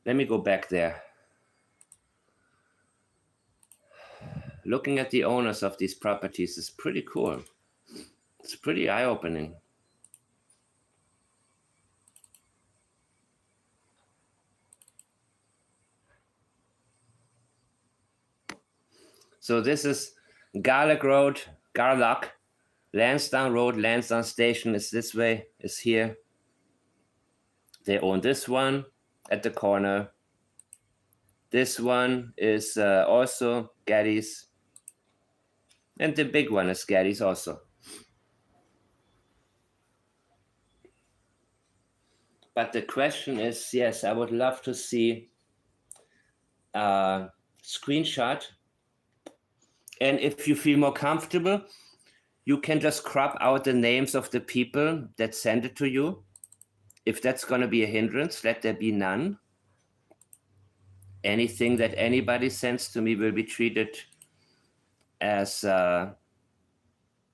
me go back there. Looking at the owners of these properties is pretty cool. It's pretty eye-opening. So this is Garlock Road, Garlock. Lansdowne Road, Lansdowne Station is this way, is here. They own this one at the corner. This one is also Getty's. And the big one is Getty's also. But the question is, yes, I would love to see a screenshot. And if you feel more comfortable, you can just crop out the names of the people that send it to you. If that's going to be a hindrance, let there be none. Anything that anybody sends to me will be treated as I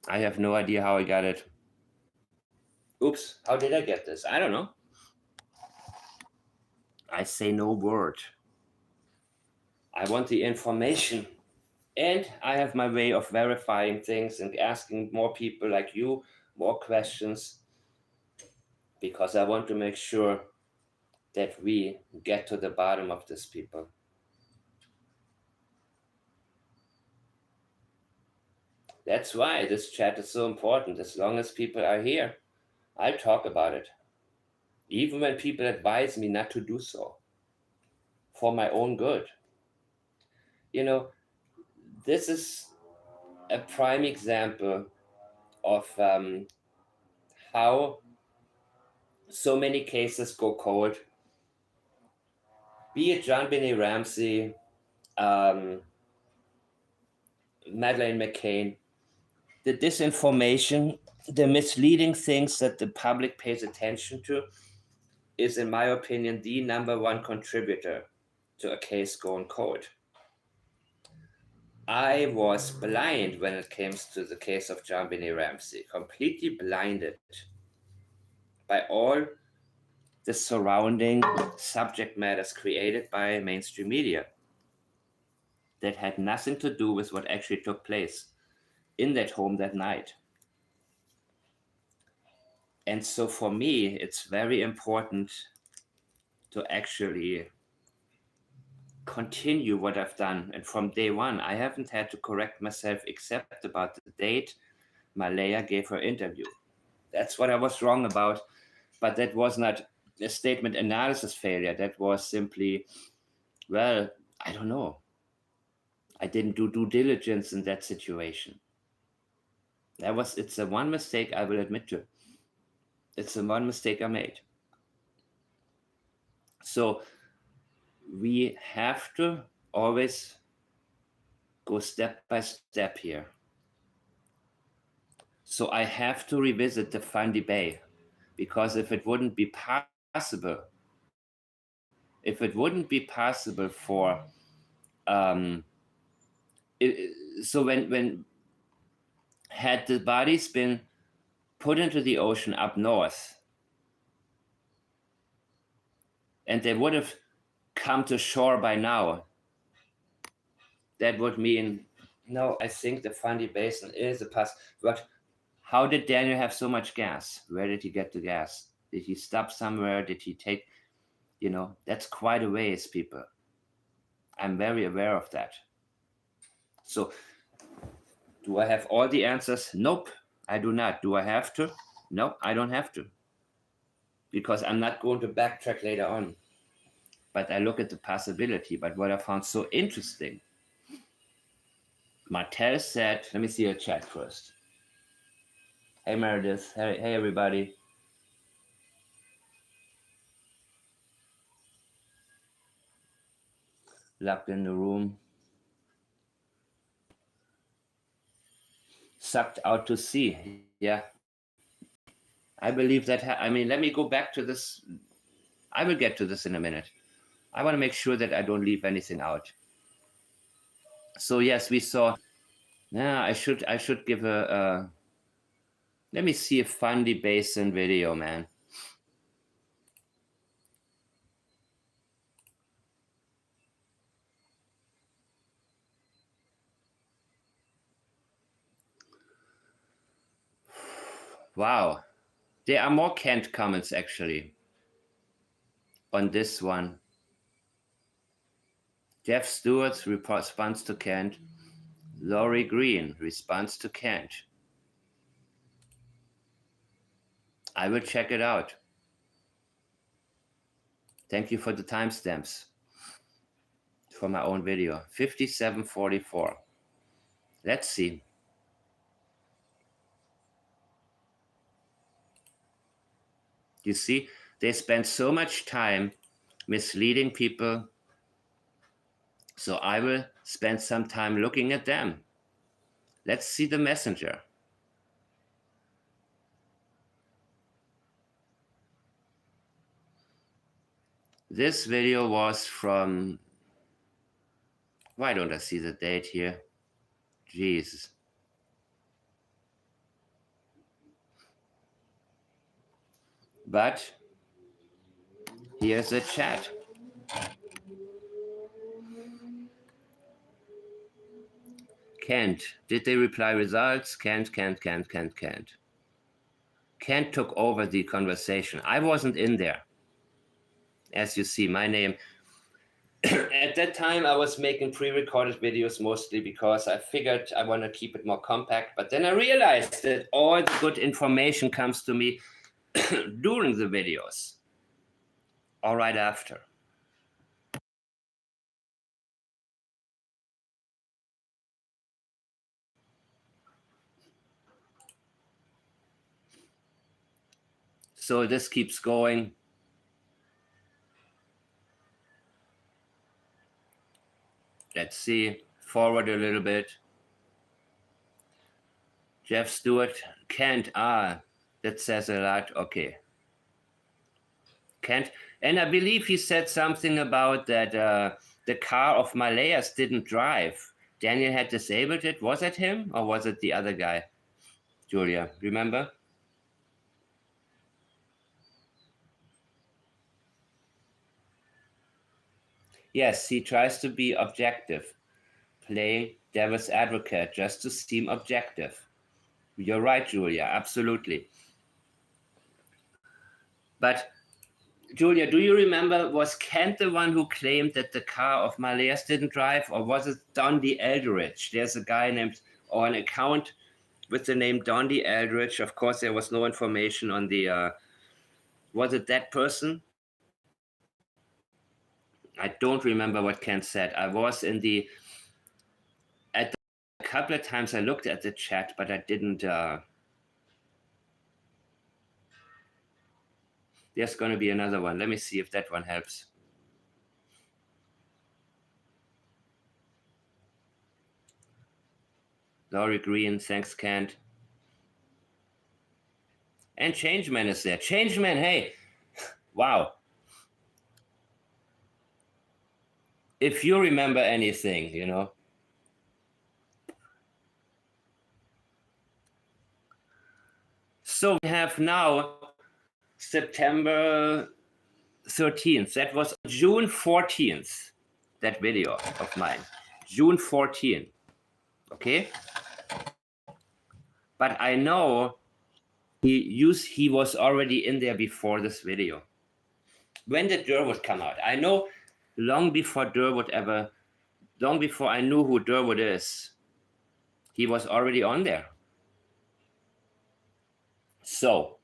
have no idea how I got it. Oops, how did I get this? I don't know. I say no word. I want the information. And I have my way of verifying things and asking more people like you more questions, because I want to make sure that we get to the bottom of this, people. That's why this chat is so important. As long as people are here, I talk about it. Even when people advise me not to do so, for my own good. You know, this is a prime example of how so many cases go cold be it JonBenet Ramsey, Madeleine McCain, the disinformation, the misleading things that the public pays attention to is, in my opinion, the number one contributor to a case going cold. I was blind when it came to the case of JonBenet Ramsey, completely blinded by all the surrounding subject matters created by mainstream media that had nothing to do with what actually took place in that home that night. And so for me, it's very important to actually continue what I've done. And from day one, I haven't had to correct myself except about the date Malaya gave her interview. That's what I was wrong about. But that was not a statement analysis failure. That was simply, well, I don't know. I didn't do due diligence in that situation. It's the one mistake I will admit to. It's the one mistake I made. So we have to always go step by step here. So I have to revisit the Fundy Bay, because if it wouldn't be possible for so when had the bodies been put into the ocean up north and they would have come to shore by now, that would mean, no, I think the Fundy Basin is a pass. But how did Daniel have so much gas? Where did he get the gas? Did he stop somewhere? Did he take, that's quite a ways, people. I'm very aware of that. So do I have all the answers? Nope, I do not. Do I have to? No, I don't have to. Because I'm not going to backtrack later on. But I look at the possibility. But what I found so interesting, Martel said, let me see your chat first. Hey, Meredith. Hey, everybody. Locked in the room. Sucked out to sea. Yeah. I believe that. Let me go back to this. I will get to this in a minute. I want to make sure that I don't leave anything out. So yes, we saw. Yeah, I should give a. Let me see a Fundy Basin video, man. Wow, there are more canned comments actually on this one. Jeff Stewart's response to Kent. Laurie Green response to Kent. I will check it out. Thank you for the timestamps for my own video. 5744. Let's see. You see, they spend so much time misleading people. So I will spend some time looking at them. Let's see the messenger. This video was from, why don't I see the date here? Jeez. But here's the chat. Kent, did they reply results? Kent. Kent took over the conversation. I wasn't in there. As you see, my name. At that time, I was making pre-recorded videos mostly because I figured I want to keep it more compact. But then I realized that all the good information comes to me during the videos or right after. So this keeps going. Let's see. Forward a little bit. Jeff Stewart, Kent. That says a lot. Okay. Kent. And I believe he said something about that the car of Malayas didn't drive. Daniel had disabled it. Was it him or was it the other guy? Julia, remember? Yes, he tries to be objective, playing devil's advocate just to seem objective. You're right, Julia, absolutely. But Julia, do you remember, was Kent the one who claimed that the car of Malayas didn't drive, or was it Dondi Eldridge? There's a guy named, or an account with the name Dondi Eldridge. Of course, there was no information on the, was it that person? I don't remember what Kent said. I was in the, a couple of times I looked at the chat, but I didn't, there's going to be another one. Let me see if that one helps. Laurie Green, thanks, Kent. And Changeman is there. Changeman, hey, wow. If you remember anything, you know. So we have now September 13th. That was June 14th, that video of mine. June 14th. Okay? But I know he was already in there before this video. When did Durwood come out? I know long before I knew who Durwood is, he was already on there. So,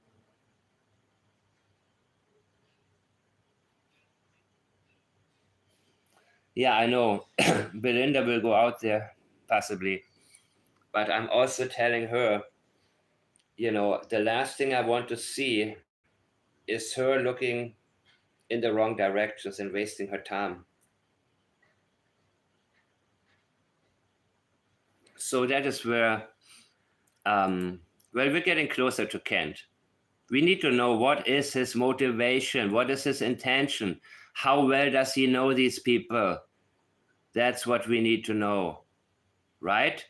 yeah, I know Belinda will go out there, possibly. But I'm also telling her, you know, the last thing I want to see is her looking in the wrong directions and wasting her time. So that is where, well, we're getting closer to Kent. We need to know what is his motivation, what is his intention, how well does he know these people? That's what we need to know, right?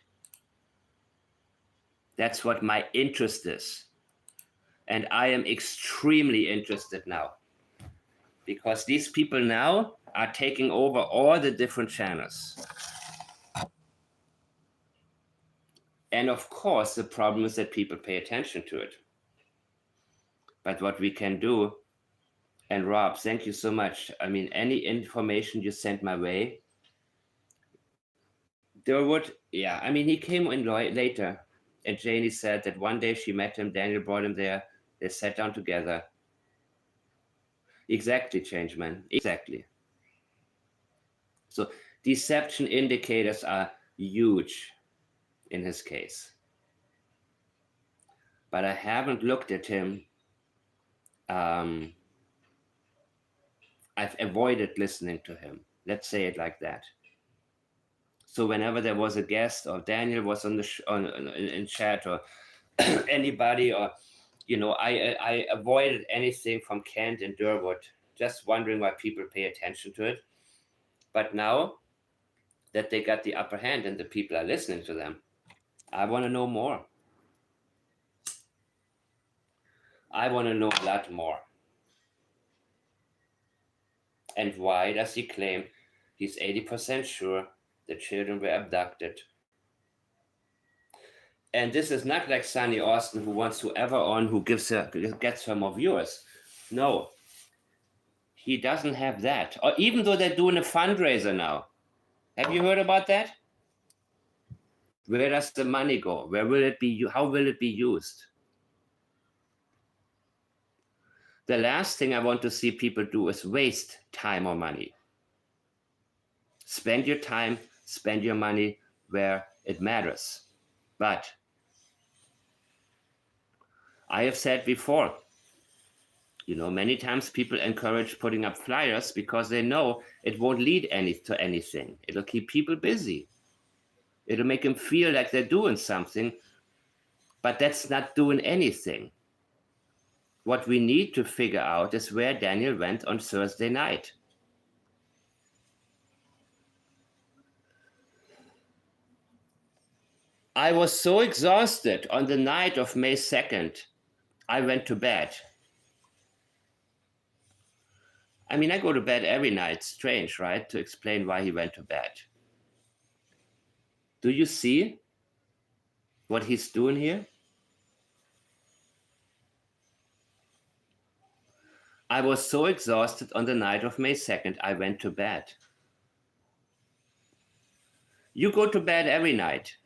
That's what my interest is. And I am extremely interested now because these people now are taking over all the different channels. And of course, the problem is that people pay attention to it. But what we can do, and Rob, thank you so much. I mean, any information you sent my way, Durwood, yeah, I mean, he came in later. And Janie said that one day she met him, Daniel brought him there, they sat down together. Exactly, Changeman, exactly. So deception indicators are huge in his case. But I haven't looked at him. I've avoided listening to him. Let's say it like that. So whenever there was a guest or Daniel was on the in chat or anybody, or you know, I avoided anything from Kent and Durwood, just wondering why people pay attention to it. But now that they got the upper hand and the people are listening to them, I want to know more. I want to know a lot more. And why does he claim he's 80% sure the children were abducted? And this is not like Sunny Austin, who wants whoever on who gets her more viewers. No, he doesn't have that. Or even though they're doing a fundraiser now. Have you heard about that? Where does the money go? Where will it be? How will it be used? The last thing I want to see people do is waste time or money. Spend your time, spend your money where it matters. But I have said before, Many times people encourage putting up flyers because they know it won't lead to anything. It'll keep people busy. It'll make them feel like they're doing something, but that's not doing anything. What we need to figure out is where Daniel went on Thursday night. I was so exhausted on the night of May 2nd, I went to bed. I mean, I go to bed every night. Strange, right? To explain why he went to bed. Do you see what he's doing here? I was so exhausted on the night of May 2nd, I went to bed. You go to bed every night.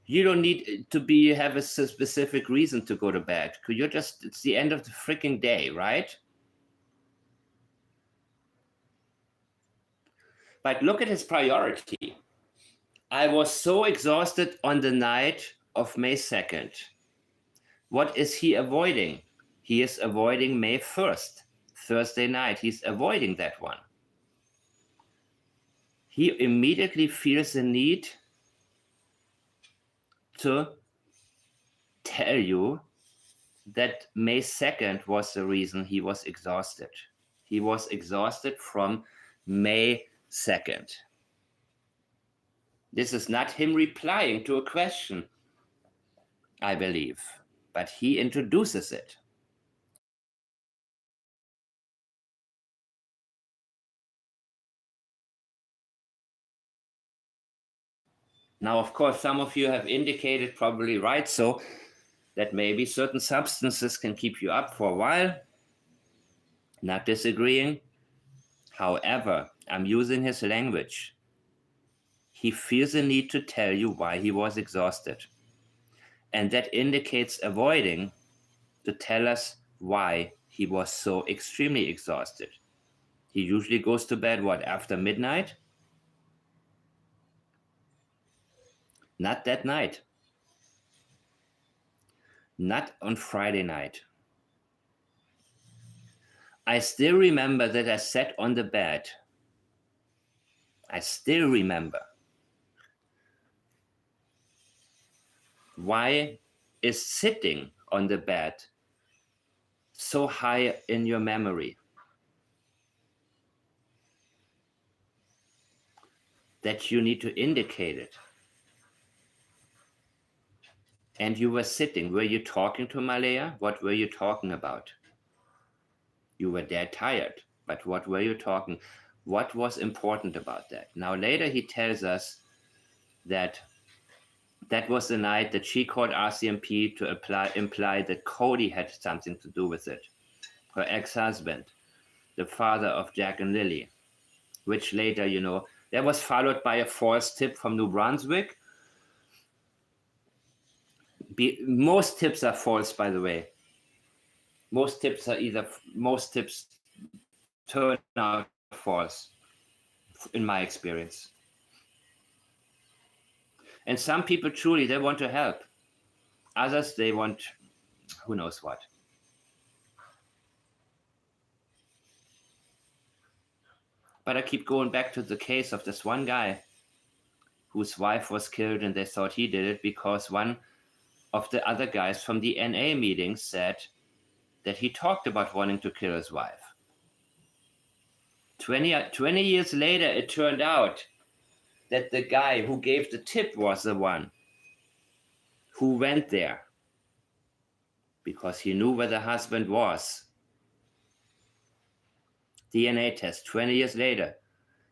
You don't need to have a specific reason to go to bed. It's the end of the freaking day, right? But look at his priority. I was so exhausted on the night of May 2nd. What is he avoiding? He is avoiding May 1st, Thursday night. He's avoiding that one. He immediately feels the need to tell you that May 2nd was the reason he was exhausted. He was exhausted from May 2nd. This is not him replying to a question, I believe, but he introduces it. Now, of course, some of you have indicated, probably right so, that maybe certain substances can keep you up for a while. Not disagreeing. However, I'm using his language. He feels the need to tell you why he was exhausted. And that indicates avoiding to tell us why he was so extremely exhausted. He usually goes to bed, after midnight? Not that night. Not on Friday night. I still remember that I sat on the bed. I still remember. Why is sitting on the bed so high in your memory that you need to indicate it? And you were sitting. Were you talking to Malaya? What were you talking about? You were dead tired, but what were you talking? What was important about that? Now later he tells us that was the night that she called RCMP to imply that Cody had something to do with it. Her ex-husband, the father of Jack and Lilly, which later, that was followed by a false tip from New Brunswick. Most tips are false, by the way. Most tips turn out false, in my experience. And some people truly, they want to help. Others, they want who knows what. But I keep going back to the case of this one guy whose wife was killed and they thought he did it because one of the other guys from the NA meeting said that he talked about wanting to kill his wife. 20 years later, it turned out that the guy who gave the tip was the one who went there because he knew where the husband was. DNA test 20 years later,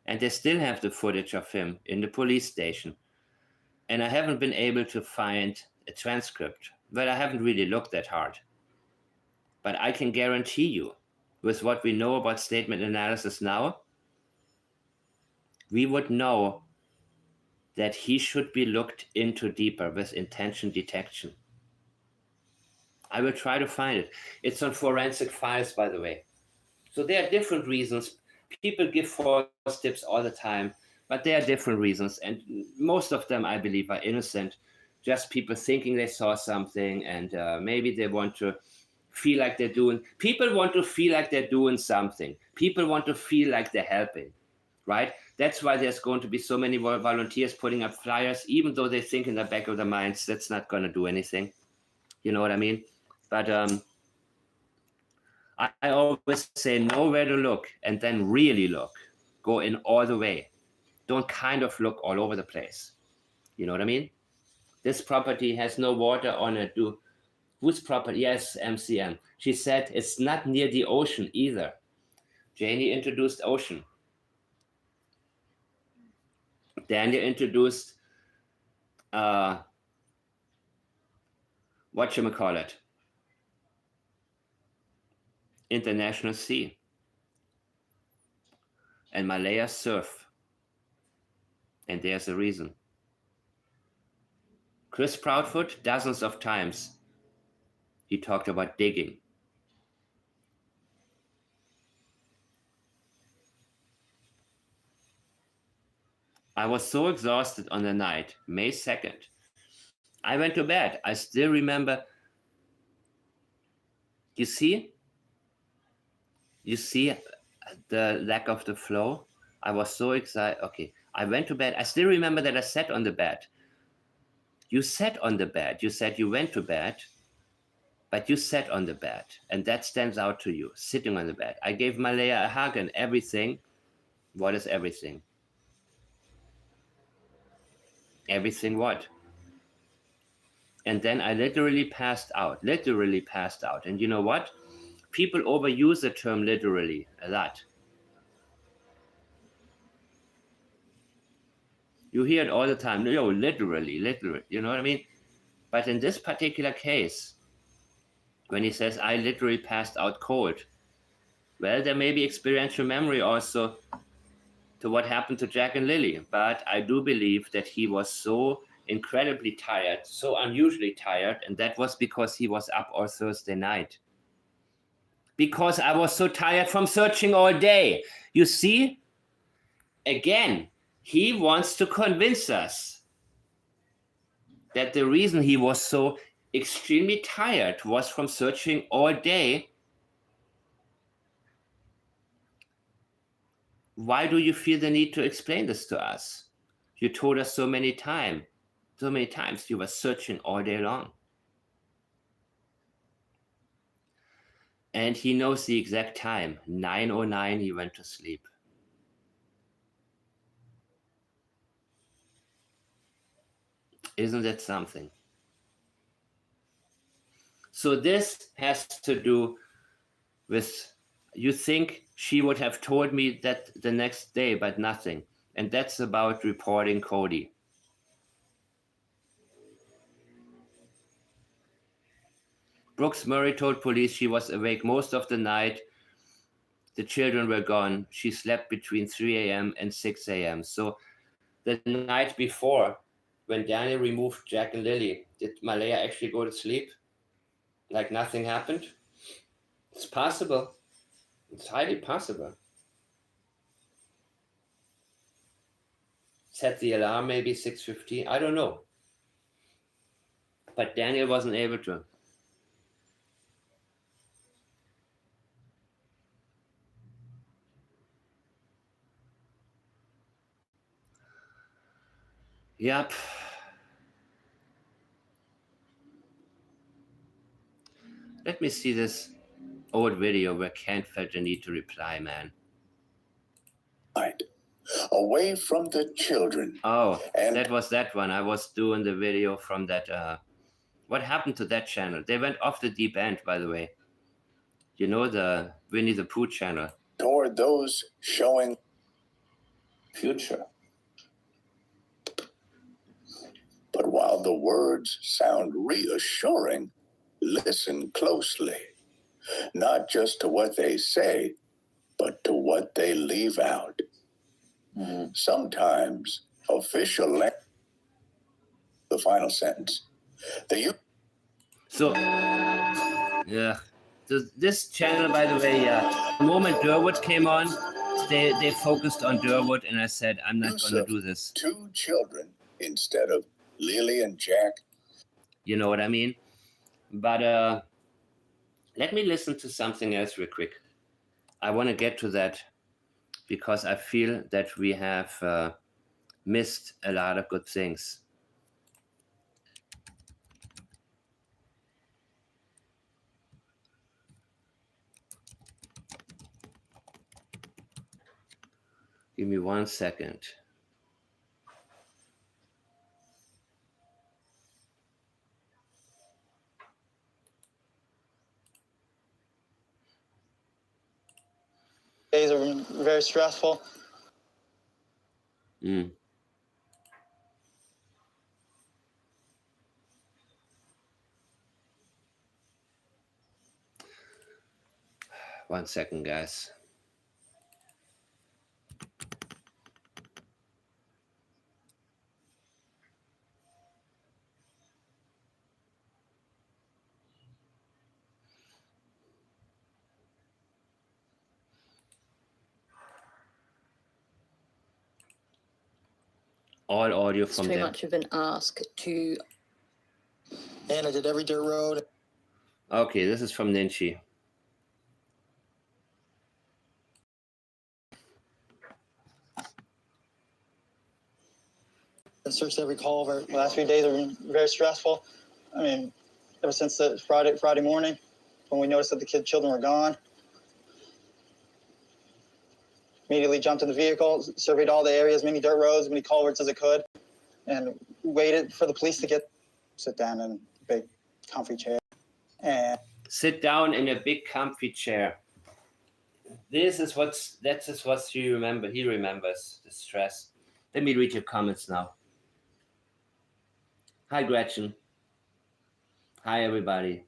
and they still have the footage of him in the police station. And I haven't been able to find a transcript. Well, I haven't really looked that hard. But I can guarantee you, with what we know about statement analysis now, we would know that he should be looked into deeper with intention detection. I will try to find it. It's on Forensic Files, by the way. So there are different reasons. People give false tips all the time, but there are different reasons. And most of them, I believe, are innocent. Just people thinking they saw something and maybe they want to feel like they're doing. People want to feel like they're doing something. People want to feel like they're helping, right? That's why there's going to be so many volunteers putting up flyers, even though they think in the back of their minds that's not going to do anything. You know what I mean? But I always say know where to look and then really look. Go in all the way. Don't kind of look all over the place. You know what I mean? This property has no water on it. Whose property? Yes, MCM. She said it's not near the ocean either. Janie introduced ocean. Daniel introduced whatchamacallit, international sea. And Malaya surf. And there's a reason. Chris Proudfoot, dozens of times, he talked about digging. I was so exhausted on the night, May 2nd. I went to bed. I still remember. You see the lack of the flow? I was so excited. Okay, I went to bed. I still remember that I sat on the bed. You sat on the bed. You said you went to bed, but you sat on the bed. And that stands out to you, sitting on the bed. I gave Malaya a hug and everything. What is everything? Everything what? And then I literally passed out. And you know what? People overuse the term literally a lot. You hear it all the time. No, literally. You know what I mean? But in this particular case, when he says, I literally passed out cold, well, there may be experiential memory also to what happened to Jack and Lilly. But I do believe that he was so incredibly tired, so unusually tired, and that was because he was up all Thursday night. Because I was so tired from searching all day. You see? Again, he wants to convince us that the reason he was so extremely tired was from searching all day. Why do you feel the need to explain this to us? You told us so many times you were searching all day long. And he knows the exact time, 9:09, he went to sleep. Isn't that something? So this has to do with, you think she would have told me that the next day, but nothing. And that's about reporting Cody. Brooks Murray told police she was awake most of the night. The children were gone. She slept between 3 a.m. and 6 a.m. So the night before, when Daniel removed Jack and Lilly, did Malaya actually go to sleep? Like nothing happened? It's possible. It's highly possible. Set the alarm maybe 6:15. I don't know. But Daniel wasn't able to. Yep. Let me see this old video where Kent felt the need to reply, man. Right. Away from the children. Oh, and that was that one. I was doing the video from that. What happened to that channel? They went off the deep end, by the way. You know, the Winnie the Pooh channel. Toward those showing future. But while the words sound reassuring, listen closely. Not just to what they say, but to what they leave out. Sometimes official the final sentence. So, yeah. So this channel, by the way, the moment Durwood came on, they focused on Durwood, and I said, I'm not going to do this. 2 children instead of Lily and Jack. You know what I mean? But Let me listen to something else real quick. I want to get to that because I feel that we have missed a lot of good things. Give me 1 second. Days are very stressful. Mm. One second, guys. All audio It's from too them. much of an ask to. And I did every dirt road. Okay, this is from Ninchi. And searched every culvert. The last few days have been very stressful. I mean, ever since the Friday morning, when we noticed that the children were gone, immediately jumped in the vehicle, surveyed all the areas, many dirt roads, many culverts as I could, and waited for the police to sit down in a big, comfy chair. And Sit down in a big comfy chair. That is what you remember. He remembers the stress. Let me read your comments now. Hi, Gretchen. Hi, everybody.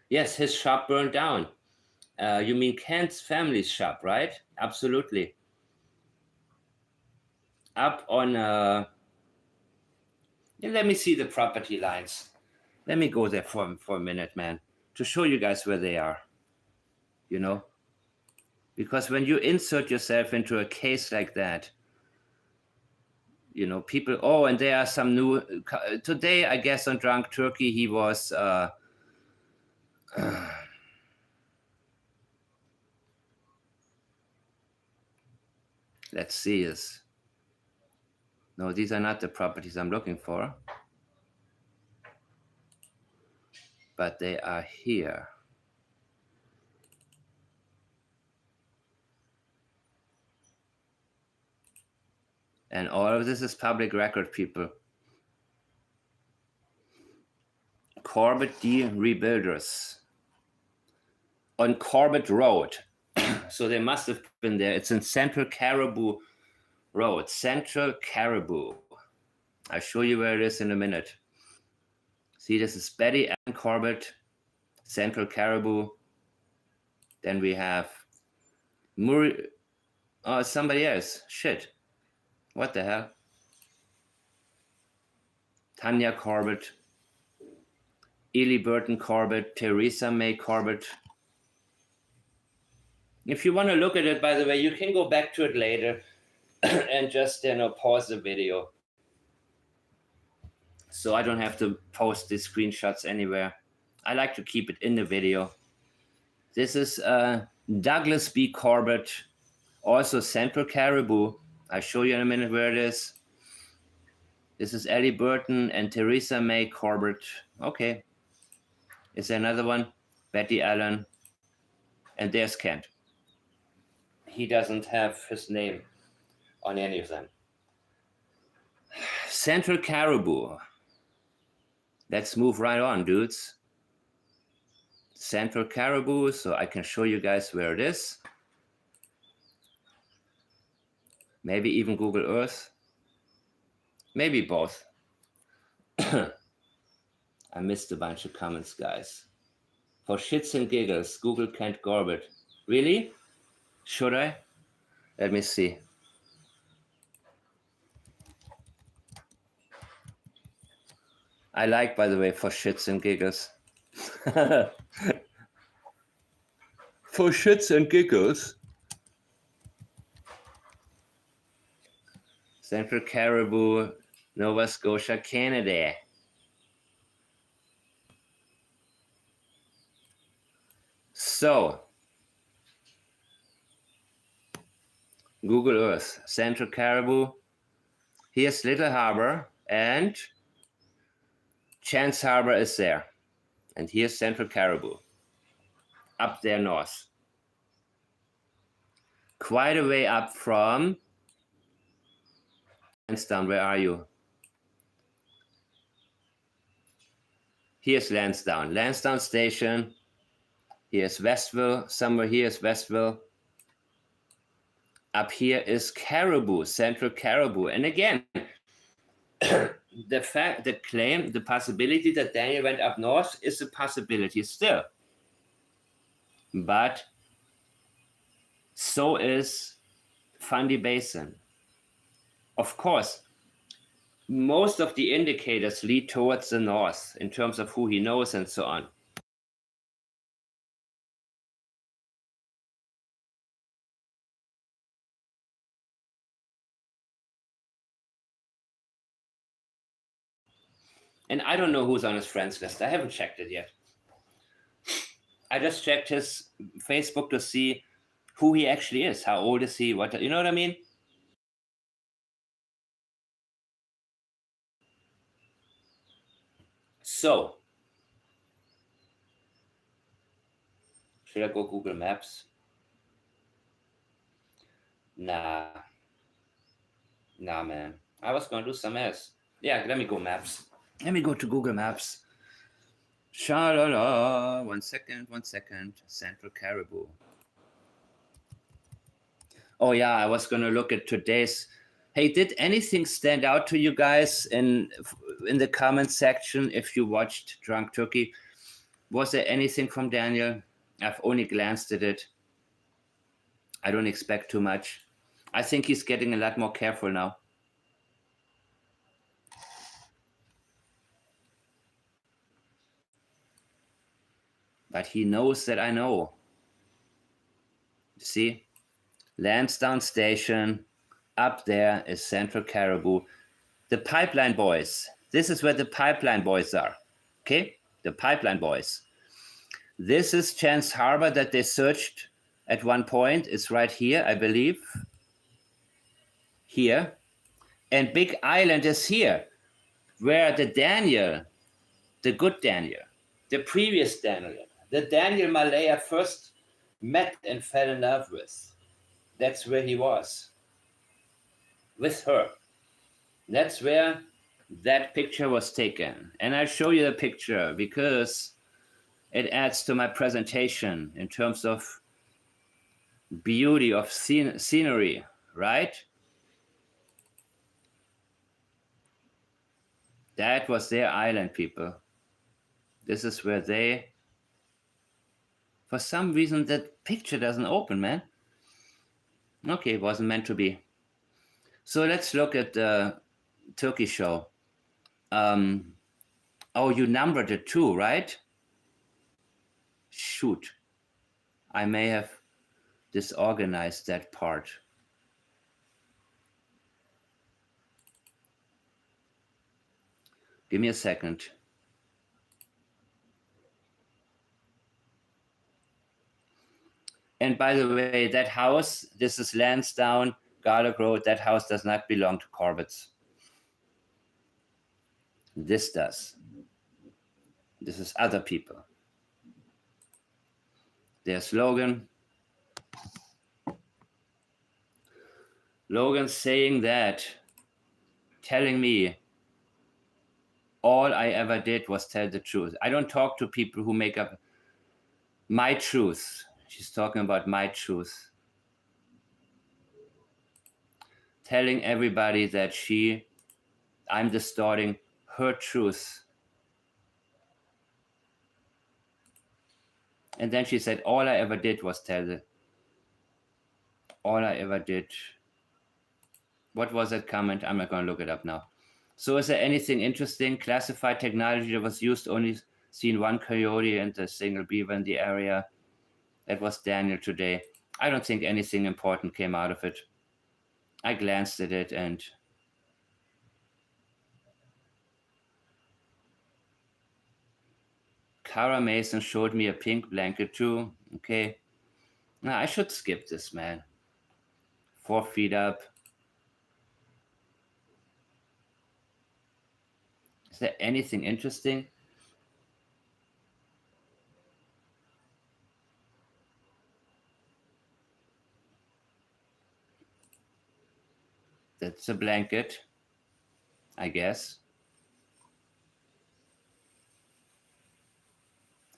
Yes, his shop burned down. You mean Kent's family's shop, right? Absolutely. Up on, let me see the property lines. Let me go there for a minute, man, to show you guys where they are, you know? Because when you insert yourself into a case like that, you know, people, oh, and there are some new, today, I guess on Drunk Turkey, he was, let's see this. No, these are not the properties I'm looking for. But they are here. And all of this is public record, people. Corbett D. Rebuilders. On Corbett Road. So they must have been there. It's in Central Caribou Road. Central Caribou. I'll show you where it is in a minute. See, this is Betty and Corbett, Central Caribou. Then we have Murray. Oh, it's somebody else. Shit. What the hell? Tanya Corbett. Ely Burton Corbett. Teresa May Corbett. If you want to look at it, by the way, you can go back to it later and just pause the video. So I don't have to post these screenshots anywhere. I like to keep it in the video. This is Douglas B. Corbett, also Central Caribou. I'll show you in a minute where it is. This is Ellie Burton and Teresa May Corbett. Okay. Is there another one? Betty Allen. And there's Kent. He doesn't have his name on any of them. Central Caribou. Let's move right on, dudes. Central Caribou, so I can show you guys where it is. Maybe even Google Earth. Maybe both. I missed a bunch of comments, guys. For shits and giggles, Google Kent Corbett. Really? Should I? Let me see. I like, by the way, for shits and giggles. For shits and giggles. Central Caribou. Nova Scotia, Canada. So, Google Earth, Central Caribou. Here's Little Harbor, and Chance Harbor is there. And here's Central Caribou, up there north. Quite a way up from Lansdowne. Where are you? Here's Lansdowne. Lansdowne Station. Here's Westville. Somewhere here is Westville. Up here is Caribou, Central Caribou. And again, the claim, the possibility that Daniel went up north is a possibility still. But so is Fundy Basin. Of course, most of the indicators lead towards the north in terms of who he knows and so on. And I don't know who's on his friends list. I haven't checked it yet. I just checked his Facebook to see who he actually is. How old is he? What, you know what I mean? So, should I go Google Maps? Nah, man. I was going to do some else. Yeah, let me go Maps. Let me go to Google Maps. Sha-la-la. One second. Central Caribou. Oh yeah, I was going to look at today's. Hey, did anything stand out to you guys in the comment section if you watched Drunk Turkey? Was there anything from Daniel? I've only glanced at it. I don't expect too much. I think he's getting a lot more careful now. But he knows that I know. See? Lansdowne Station. Up there is Central Caribou. The Pipeline Boys. This is where the Pipeline Boys are. Okay? The Pipeline Boys. This is Chance Harbor that they searched at one point. It's right here, I believe. Here. And Big Island is here, where the Daniel, the good Daniel, the previous Daniel, the Daniel Malaya first met and fell in love with. That's where he was. With her. That's where that picture was taken. And I'll show you the picture because it adds to my presentation in terms of beauty of scenery, right? That was their island, people. This is where they, for some reason, that picture doesn't open, man. Okay, it wasn't meant to be. So let's look at the Turkey show. Oh, you numbered it too, right? Shoot. I may have disorganized that part. Give me a second. And by the way, that house, this is Lansdowne, Garlic Road. That house does not belong to Corbett's. This does. This is other people. There's Logan. Logan saying that, telling me all I ever did was tell the truth. I don't talk to people who make up my truth. She's talking about my truth. Telling everybody that I'm distorting her truth. And then she said, all I ever did was all I ever did. What was that comment? I'm not going to look it up now. So is there anything interesting? Classified technology that was used, only seen one coyote and a single beaver in the area. That was Daniel today. I don't think anything important came out of it. I glanced at it and Tara Mason showed me a pink blanket too. Okay. Now I should skip this, man. 4 feet up. Is there anything interesting? That's a blanket, I guess.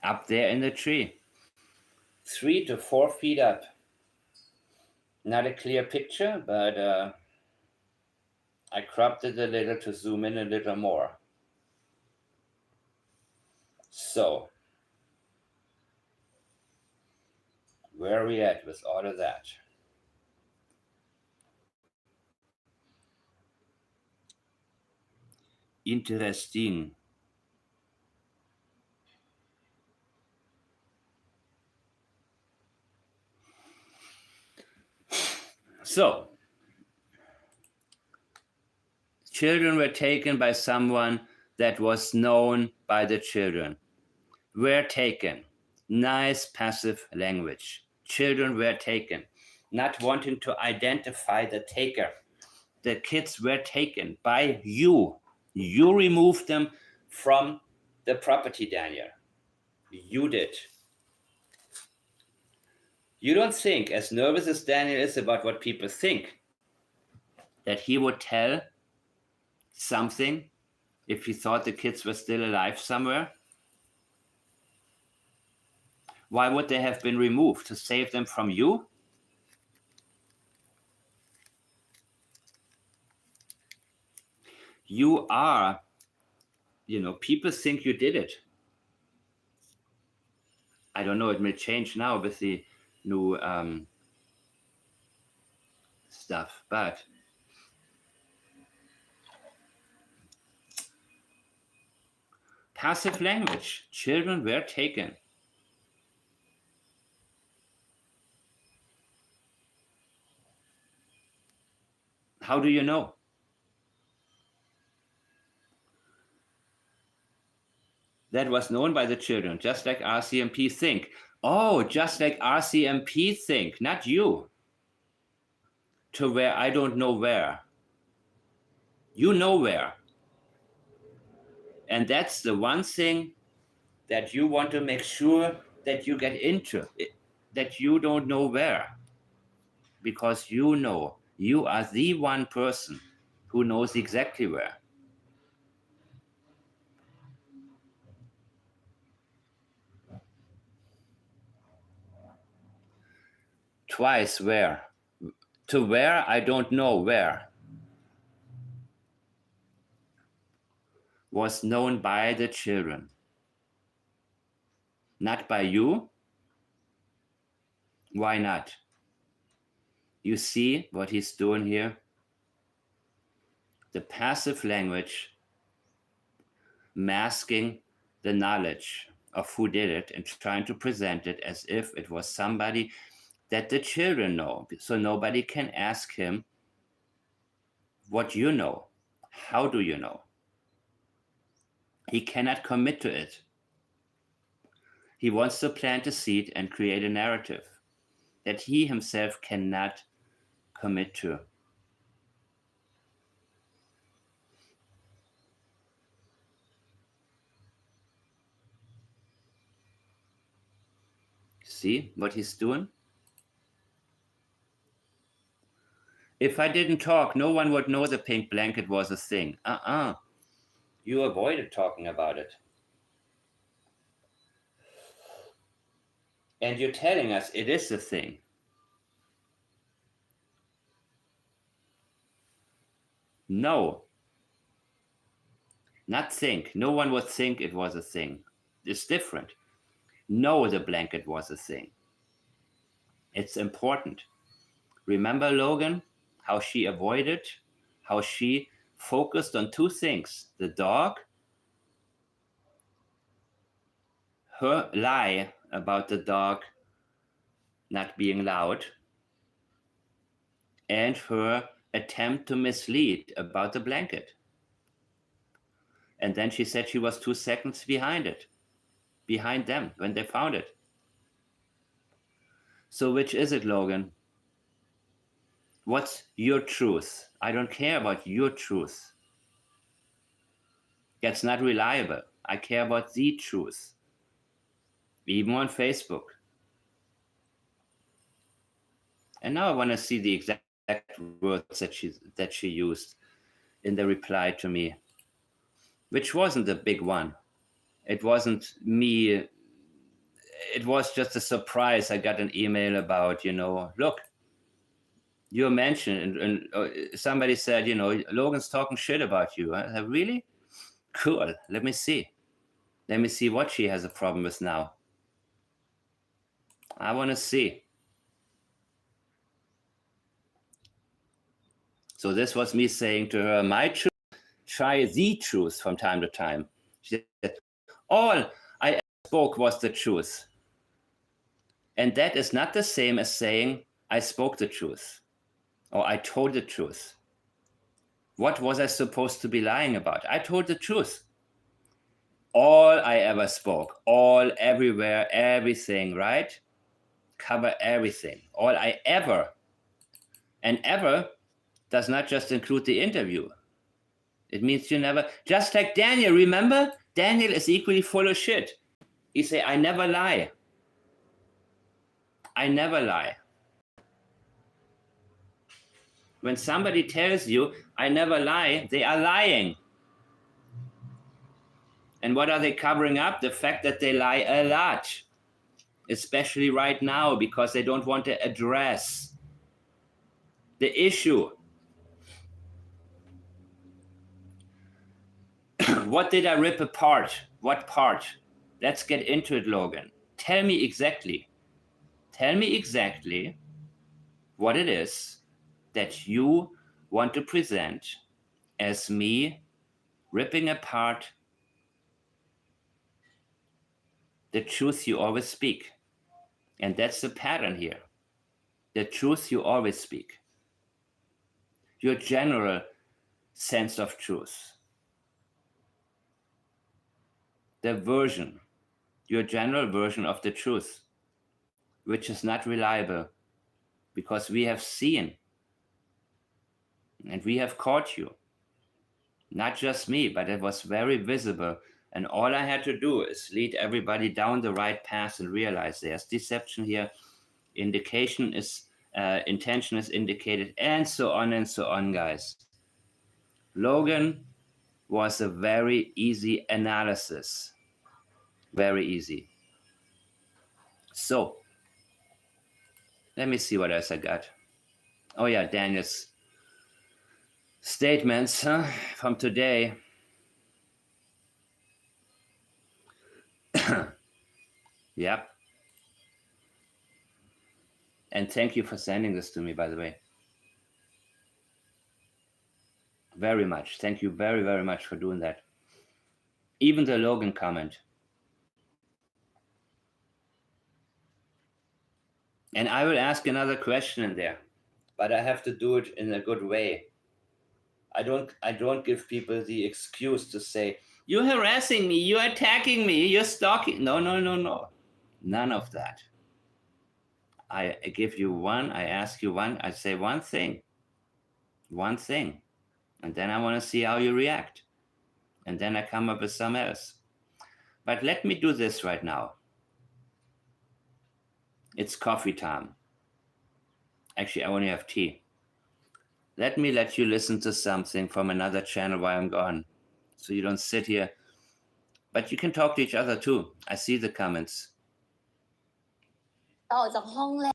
Up there in the tree. 3 to 4 feet up. Not a clear picture, but I cropped it a little to zoom in a little more. So, where are we at with all of that? Interesting. So, children were taken by someone that was known by the children. Were taken. Nice passive language. Children were taken. Not wanting to identify the taker. The kids were taken by you. You removed them from the property, Daniel. You did. You don't think, as nervous as Daniel is about what people think, that he would tell something if he thought the kids were still alive somewhere? Why would they have been removed? To save them from you? You are, people think you did it. I don't know, it may change now with the new stuff, but passive language. Children were taken. How do you know? That was known by the children, just like RCMP think. Oh, just like RCMP think, not you. To where I don't know where. You know where. And that's the one thing that you want to make sure that you get into, that you don't know where. Because you know, you are the one person who knows exactly where. Twice where. To where I don't know where. Was known by the children. Not by you. Why not? You see what he's doing here? The passive language masking the knowledge of who did it and trying to present it as if it was somebody that the children know. So nobody can ask him, what you know? How do you know? He cannot commit to it. He wants to plant a seed and create a narrative that he himself cannot commit to. See what he's doing? If I didn't talk, no one would know the pink blanket was a thing. You avoided talking about it. And you're telling us it is a thing. No. Not think. No one would think it was a thing. It's different. No, the blanket was a thing. It's important. Remember, Logan, how she avoided, how she focused on two things: the dog, her lie about the dog not being loud, and her attempt to mislead about the blanket. And then she said she was 2 seconds behind it. behind them when they found it. So which is it, Logan? What's your truth? I don't care about your truth. That's not reliable. I care about the truth. Even on Facebook. And now I want to see the exact words that she used in the reply to me, which wasn't a big one. It wasn't me. It was just a surprise. I got an email about, look, you mentioned, and somebody said, Logan's talking shit about you. I said, really? Cool. Let me see. Let me see what she has a problem with now. I want to see. So this was me saying to her, my truth, try the truth from time to time. She said, all I spoke was the truth. And that is not the same as saying I spoke the truth or I told the truth. What was I supposed to be lying about? I told the truth. All I ever spoke, all, everywhere, everything, right? Cover everything. All I ever. And ever does not just include the interview. It means you never, just like Daniel, remember? Daniel is equally full of shit. He say, I never lie. I never lie. When somebody tells you, I never lie, they are lying. And what are they covering up? The fact that they lie a lot, especially right now, because they don't want to address the issue. What did I rip apart? What part? Let's get into it, Logan. Tell me exactly. Tell me exactly what it is that you want to present as me ripping apart the truth you always speak. And that's the pattern here. The truth you always speak. Your general sense of truth. The version, your general version of the truth, which is not reliable because we have seen and we have caught you. Not just me, but it was very visible. And all I had to do is lead everybody down the right path and realize there's deception here. Intention is indicated, and so on, guys. Logan was a very easy analysis. Very easy. So, let me see what else I got. Oh yeah, Daniel's statements from today. Yep. And thank you for sending this to me, by the way. Very much. Thank you very, very much for doing that. Even the Logan comment. And I will ask another question in there, but I have to do it in a good way. I don't give people the excuse to say, you're harassing me, you're attacking me, you're stalking. No. None of that. I give you one, I ask you one, I say one thing. And then I want to see how you react. And then I come up with some else. But let me do this right now. It's coffee time. Actually, I only have tea. Let me let you listen to something from another channel while I'm gone. So you don't sit here. But you can talk to each other too. I see the comments. ออกจากห้องแล้ว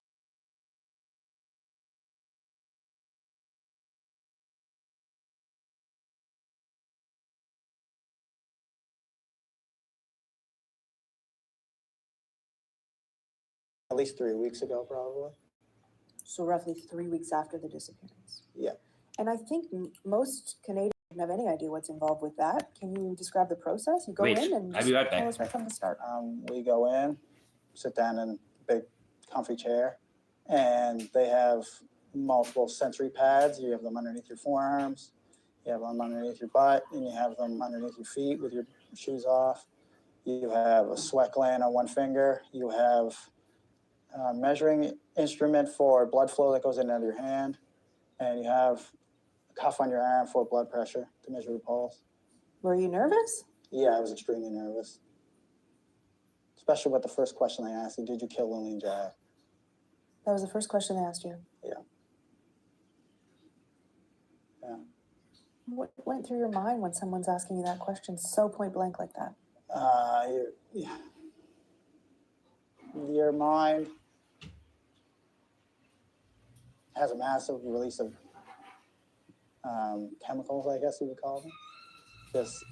At least 3 weeks ago, probably. So roughly 3 weeks after the disappearance. Yeah. And I think most Canadians don't have any idea what's involved with that. Can you describe the process? You go Wait, in and I'll be right back. tell us right from the start. We go in, sit down in a big comfy chair, and they have multiple sensory pads. You have them underneath your forearms, you have them underneath your butt, and you have them underneath your feet with your shoes off. You have a sweat gland on one finger. You have a measuring instrument for blood flow that goes in and out of your hand. And you have a cuff on your arm for blood pressure to measure your pulse. Were you nervous? Yeah, I was extremely nervous. Especially with the first question they asked you, did you kill Lilly and Jack? That was the first question they asked you. Yeah. Yeah. What went through your mind when someone's asking you that question so point blank like that? Your mind has a massive release of chemicals, I guess you would call them. Just,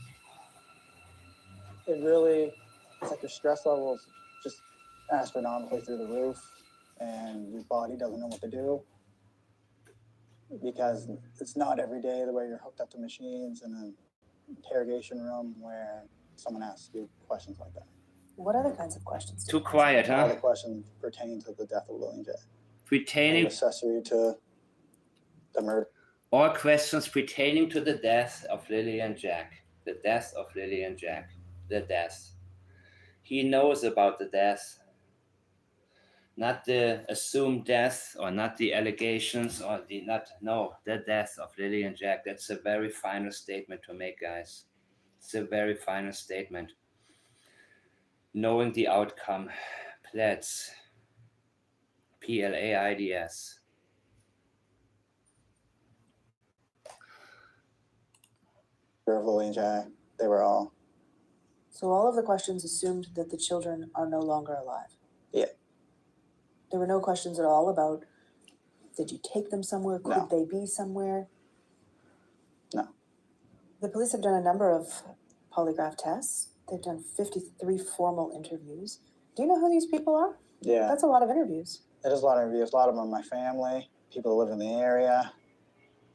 it's like your stress levels just astronomically through the roof, and your body doesn't know what to do because it's not every day the way you're hooked up to machines in an interrogation room where someone asks you questions like that. What other kinds of questions? Too quiet, All the huh? questions pertain to the death of Lilly and Jack. Pertaining, Accessory to the murder. all questions pertaining to the death of Lilly and Jack. The death of Lilly and Jack. The death. He knows about the death. Not the assumed death or not the allegations or the death of Lilly and Jack. That's a very final statement to make, guys. It's a very final statement. Knowing the outcome, plaids, PLAIDS. Of Lilly and Jack, they were all. So all of the questions assumed that the children are no longer alive. Yeah. There were no questions at all about, did you take them somewhere? Could No. they be somewhere? No. The police have done a number of polygraph tests. They've done 53 formal interviews. Do you know who these people are? Yeah. That's a lot of interviews. It is a lot of interviews. A lot of them are my family, people who live in the area.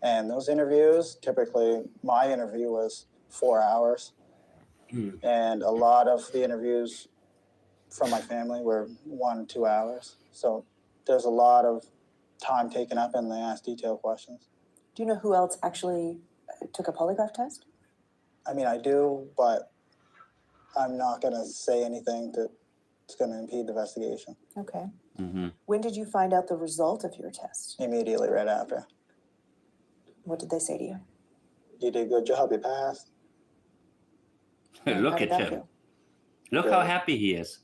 And those interviews, typically my interview was 4 hours. And a lot of the interviews from my family were 1, 2 hours. So there's a lot of time taken up and they ask detailed questions. Do you know who else actually took a polygraph test? I mean, I do, but I'm not going to say anything that's going to impede the investigation. Okay. Mm-hmm. When did you find out the result of your test? Immediately right after. What did they say to you? You did a good job, you passed. And Look how did at that him. feel? Look how happy he is.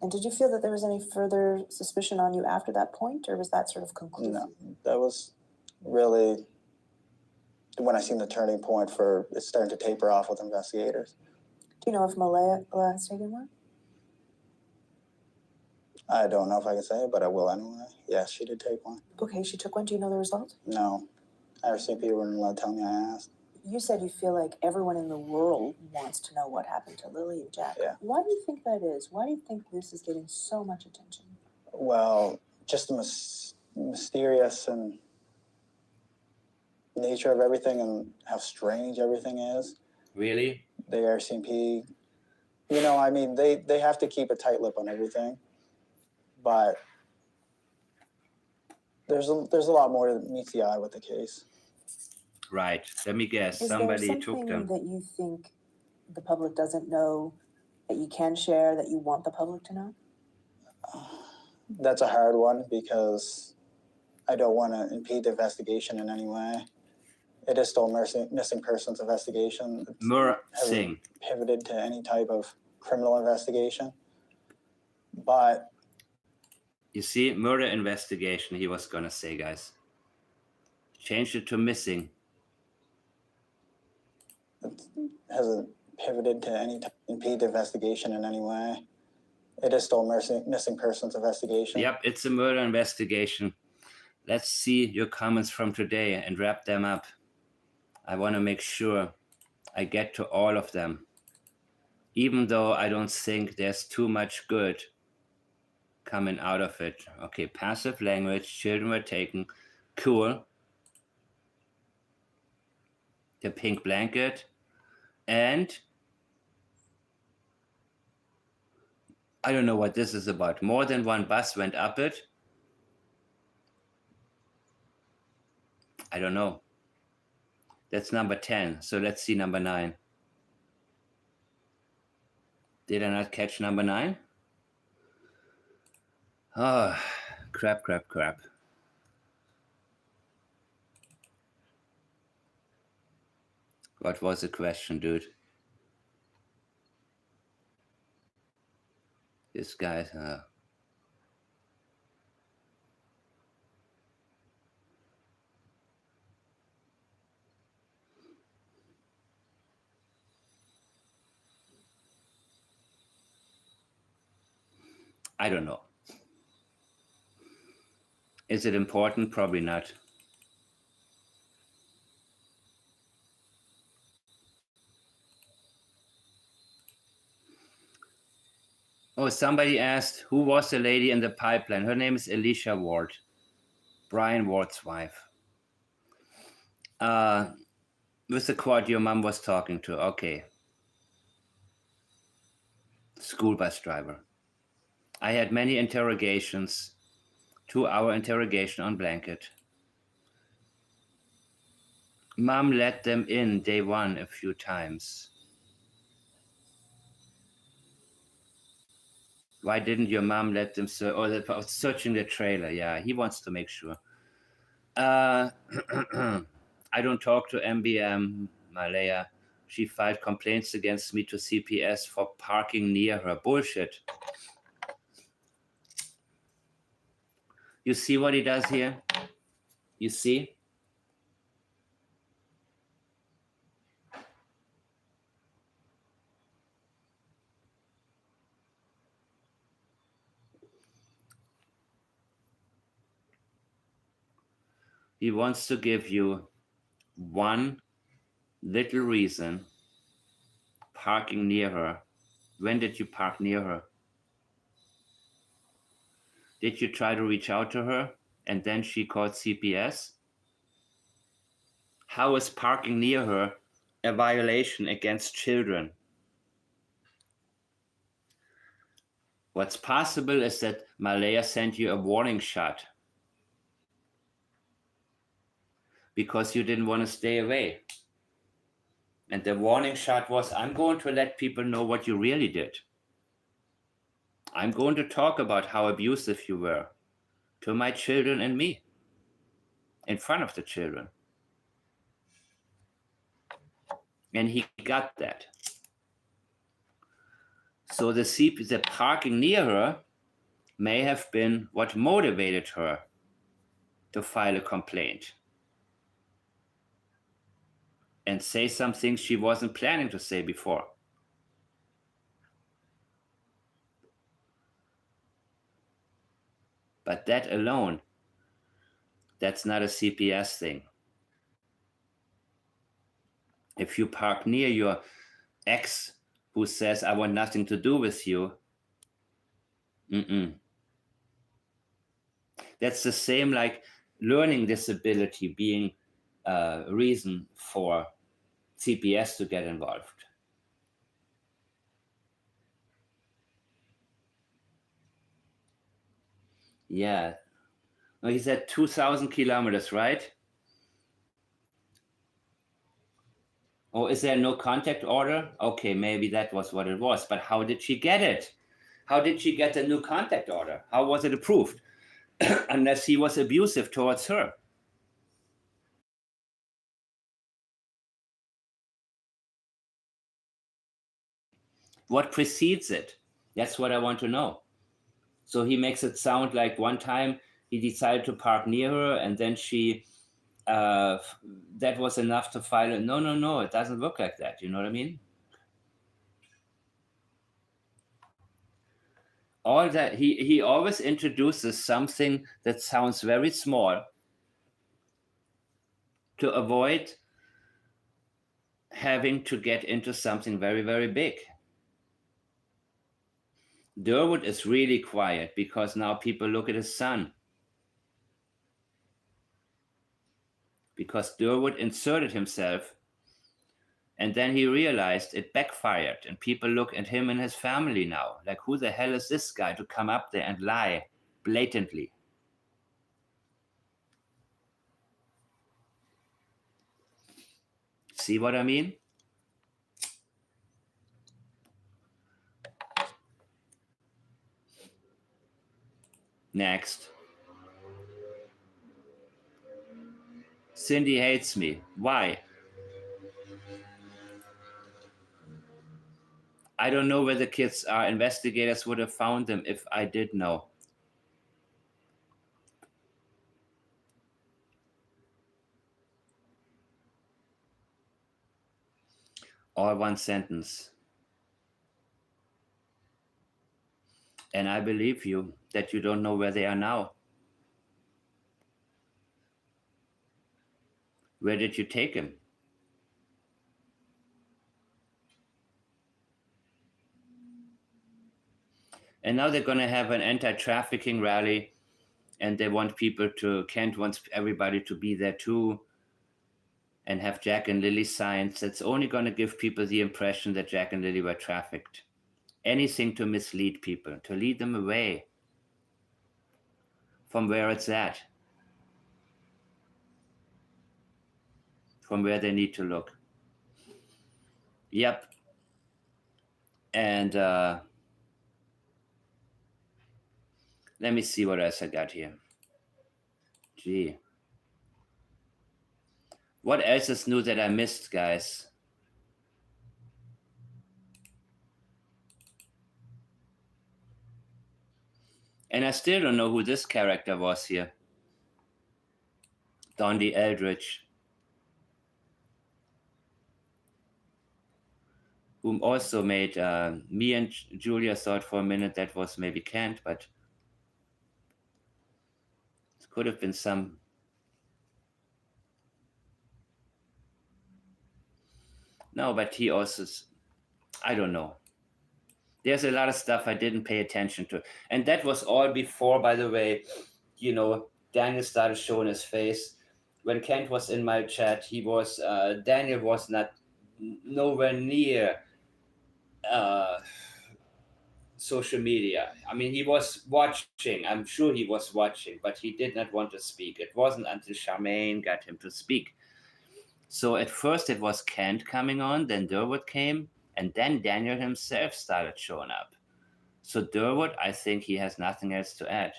And did you feel that there was any further suspicion on you after that point, or was that sort of conclusive? No, that was really when I seen the turning point for it's starting to taper off with investigators. Do you know if Malaya has taken one? I don't know if I can say it, but I will anyway. Yes, she did take one. Okay, she took one. Do you know the result? No, RCMP wouldn't let tell me I asked. You said you feel like everyone in the world wants to know what happened to Lilly and Jack. Yeah. Why do you think that is? Why do you think this is getting so much attention? Well, just the mysterious and nature of everything and how strange everything is. Really? The RCMP, you know, I mean, they have to keep a tight lip on everything, but there's a lot more that meets the eye with the case. Right. Let me guess. Is Somebody there took something them. that you think the public doesn't know, that you can share, that you want the public to know? That's a hard one because I don't want to impede the investigation in any way. It is still a missing persons investigation. It Singh. pivoted to any type of criminal investigation. But You see, murder investigation, he was going to say, guys. Changed it to missing. it hasn't pivoted to impede the investigation in any way. It is still a missing persons investigation. Yep, it's a murder investigation. Let's see your comments from today and wrap them up. I want to make sure I get to all of them. Even though I don't think there's too much good coming out of it. Okay, passive language, children were taken. Cool. The pink blanket. And I don't know what this is about. More than one bus went up it. I don't know. That's number 10. So let's see number 9. Did I not catch number 9? Oh, crap. What was the question, dude? This guy's... I don't know. Is it important? Probably not. Oh, somebody asked, who was the lady in the pipeline? Her name is Alicia Ward, Brian Ward's wife. With the quad your mom was talking to. Okay. School bus driver. I had many interrogations, 2-hour interrogation on blanket. Mom let them in day 1 a few times. Why didn't your mom let them searching the trailer? Yeah, he wants to make sure. I don't talk to MBM, Malaya. She filed complaints against me to CPS for parking near her. Bullshit. You see what he does here? You see? He wants to give you one little reason parking near her. When did you park near her? Did you try to reach out to her and then she called CPS? How is parking near her a violation against children? What's possible is that Malaya sent you a warning shot because you didn't want to stay away. And the warning shot was, I'm going to let people know what you really did. I'm going to talk about how abusive you were to my children and me in front of the children. And he got that. So the parking near her may have been what motivated her to file a complaint and say some things she wasn't planning to say before. But that alone, that's not a CPS thing. If you park near your ex who says, I want nothing to do with you, that's the same like learning disability being a reason for CPS to get involved. Yeah. No, he said 2,000 kilometers, right? Oh, is there no contact order? Okay, maybe that was what it was. But how did she get it? How did she get a new contact order? How was it approved? Unless he was abusive towards her. What precedes it? That's what I want to know. So he makes it sound like one time he decided to park near her and then she, that was enough to file it. No, it doesn't look like that. You know what I mean? All that, he always introduces something that sounds very small to avoid having to get into something very, very big. Durwood is really quiet because now people look at his son. Because Durwood inserted himself and then he realized it backfired and people look at him and his family now. Like, who the hell is this guy to come up there and lie blatantly? See what I mean? Next. Cindy hates me. Why? I don't know where the kids are. Investigators would have found them if I did know. All one sentence. And I believe you that you don't know where they are now. Where did you take him? And now they're going to have an anti-trafficking rally, and they want people to, Kent wants everybody to be there too, and have Jack and Lilly signs. That's only going to give people the impression that Jack and Lilly were trafficked. Anything to mislead people, to lead them away from where it's at, from where they need to look. Yep. And let me see what else I got here. Gee. What else is new that I missed, guys? And I still don't know who this character was here. Dondi Eldridge. Whom also made, me and Julia thought for a minute that was maybe Kent, but it could have been some. No, but he also, I don't know. There's a lot of stuff I didn't pay attention to. And that was all before, by the way, you know, Daniel started showing his face. When Kent was in my chat, he was, Daniel was nowhere near social media. I mean, he was watching. I'm sure he was watching, but he did not want to speak. It wasn't until Charmaine got him to speak. So at first it was Kent coming on, then Durwood came, and then Daniel himself started showing up. So Durwood, I think he has nothing else to add.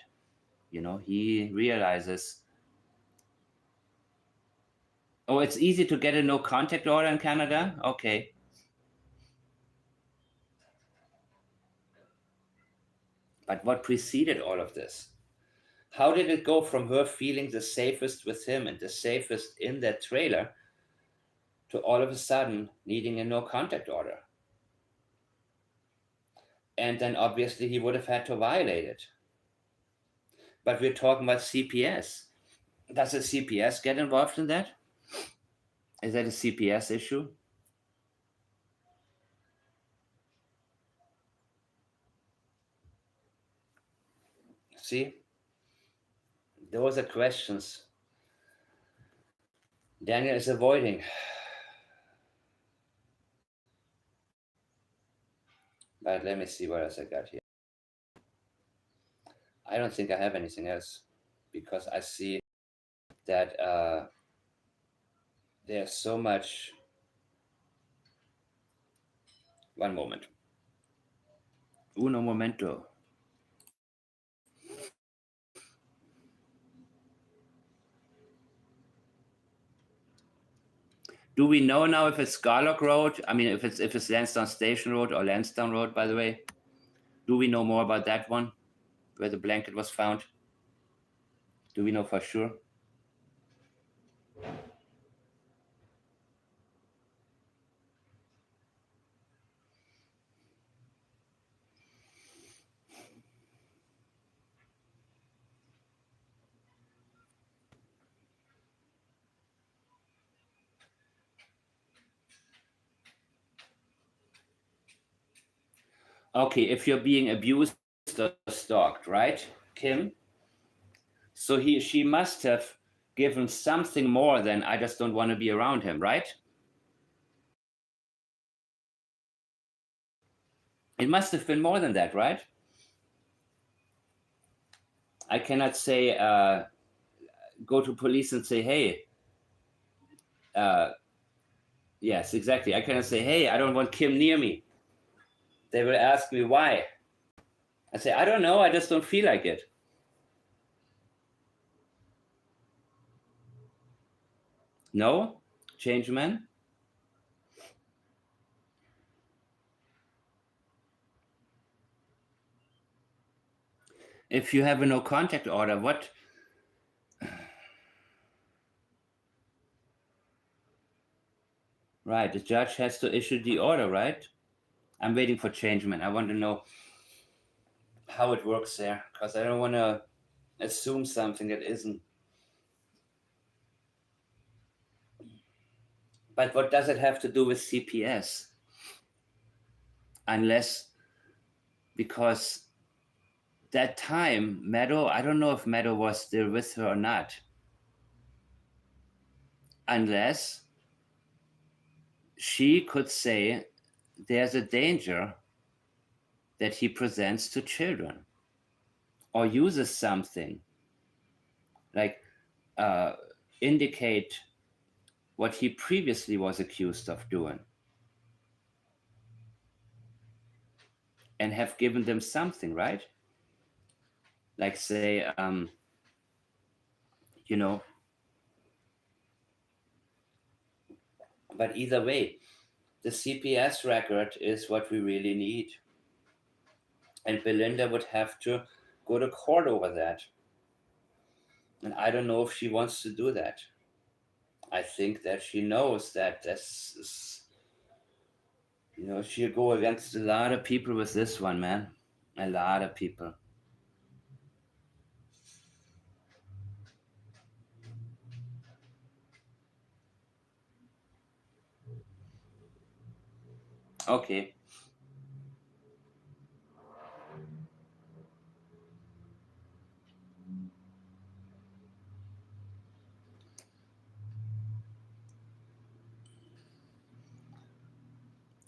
You know, he realizes, oh, it's easy to get a no contact order in Canada? Okay. But what preceded all of this? How did it go from her feeling the safest with him and the safest in that trailer to all of a sudden needing a no contact order? And then obviously he would have had to violate it. But we're talking about CPS. Does the CPS get involved in that? Is that a CPS issue? See, those are questions Daniel is avoiding. But let me see what else I got here. I don't think I have anything else because I see that there's so much. One moment. Uno momento. Do we know now if it's Scarlock Road? I mean, if it's Lansdowne Station Road or Lansdowne Road, by the way? Do we know more about that one, where the blanket was found? Do we know for sure? Okay, if you're being abused or stalked, right, Kim? So she must have given something more than I just don't want to be around him, right? It must have been more than that, right? I cannot say, go to police and say, hey, yes, exactly. I cannot say, hey, I don't want Kim near me. They will ask me why. I say, I don't know, I just don't feel like it. No? Changeman? If you have a no contact order, what? Right, the judge has to issue the order, right? I'm waiting for changeman. I want to know how it works there, because I don't want to assume something that isn't. But what does it have to do with CPS? Unless, because that time, Meadow, I don't know if Meadow was still with her or not. Unless she could say there's a danger that he presents to children or uses something like indicate what he previously was accused of doing and have given them something, right? Like say, you know, but either way, the CPS record is what we really need. And Belinda would have to go to court over that. And I don't know if she wants to do that. I think that she knows that this is, she'll go against a lot of people with this one, man. A lot of people. Okay.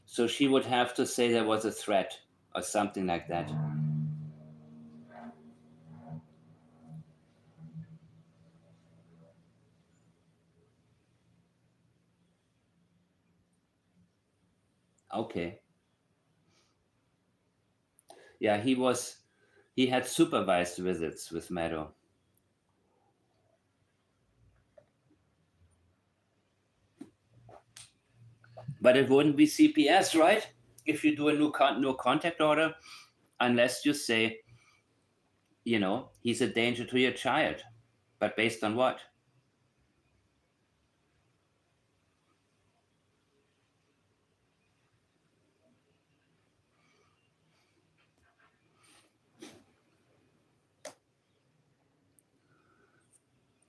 So she would have to say there was a threat or something like that. Okay. Yeah, he had supervised visits with Meadow. But it wouldn't be CPS, right? If you do a no contact order, unless you say, he's a danger to your child. But based on what?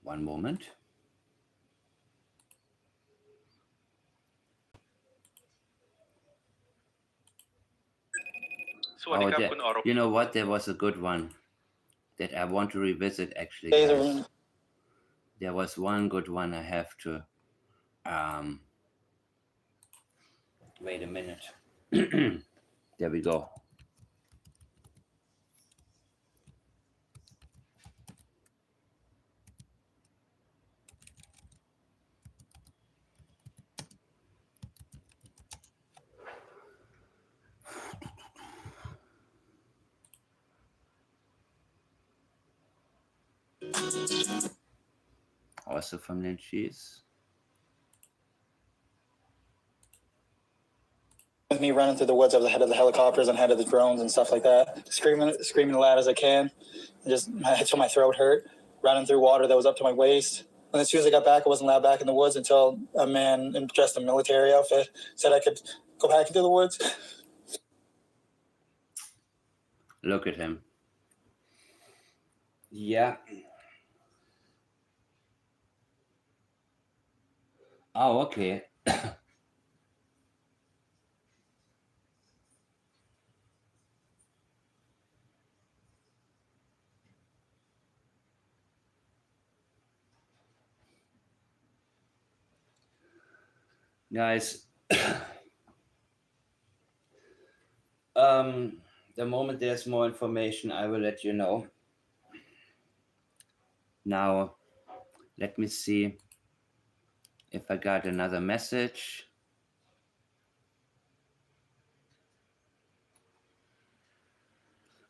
One moment. You know what? There was a good one that I want to revisit actually. Guys. There was one good one I have to wait a minute. There we go. Also from Lynch's. With me running through the woods, I was ahead of the helicopters and ahead of the drones and stuff like that, screaming as loud as I can. Until my throat hurt, running through water that was up to my waist. And as soon as I got back, I wasn't allowed back in the woods until a man dressed in a military outfit said I could go back into the woods. Look at him. Yeah. Oh, okay. Guys, the moment there's more information, I will let you know. Now, let me see if I got another message.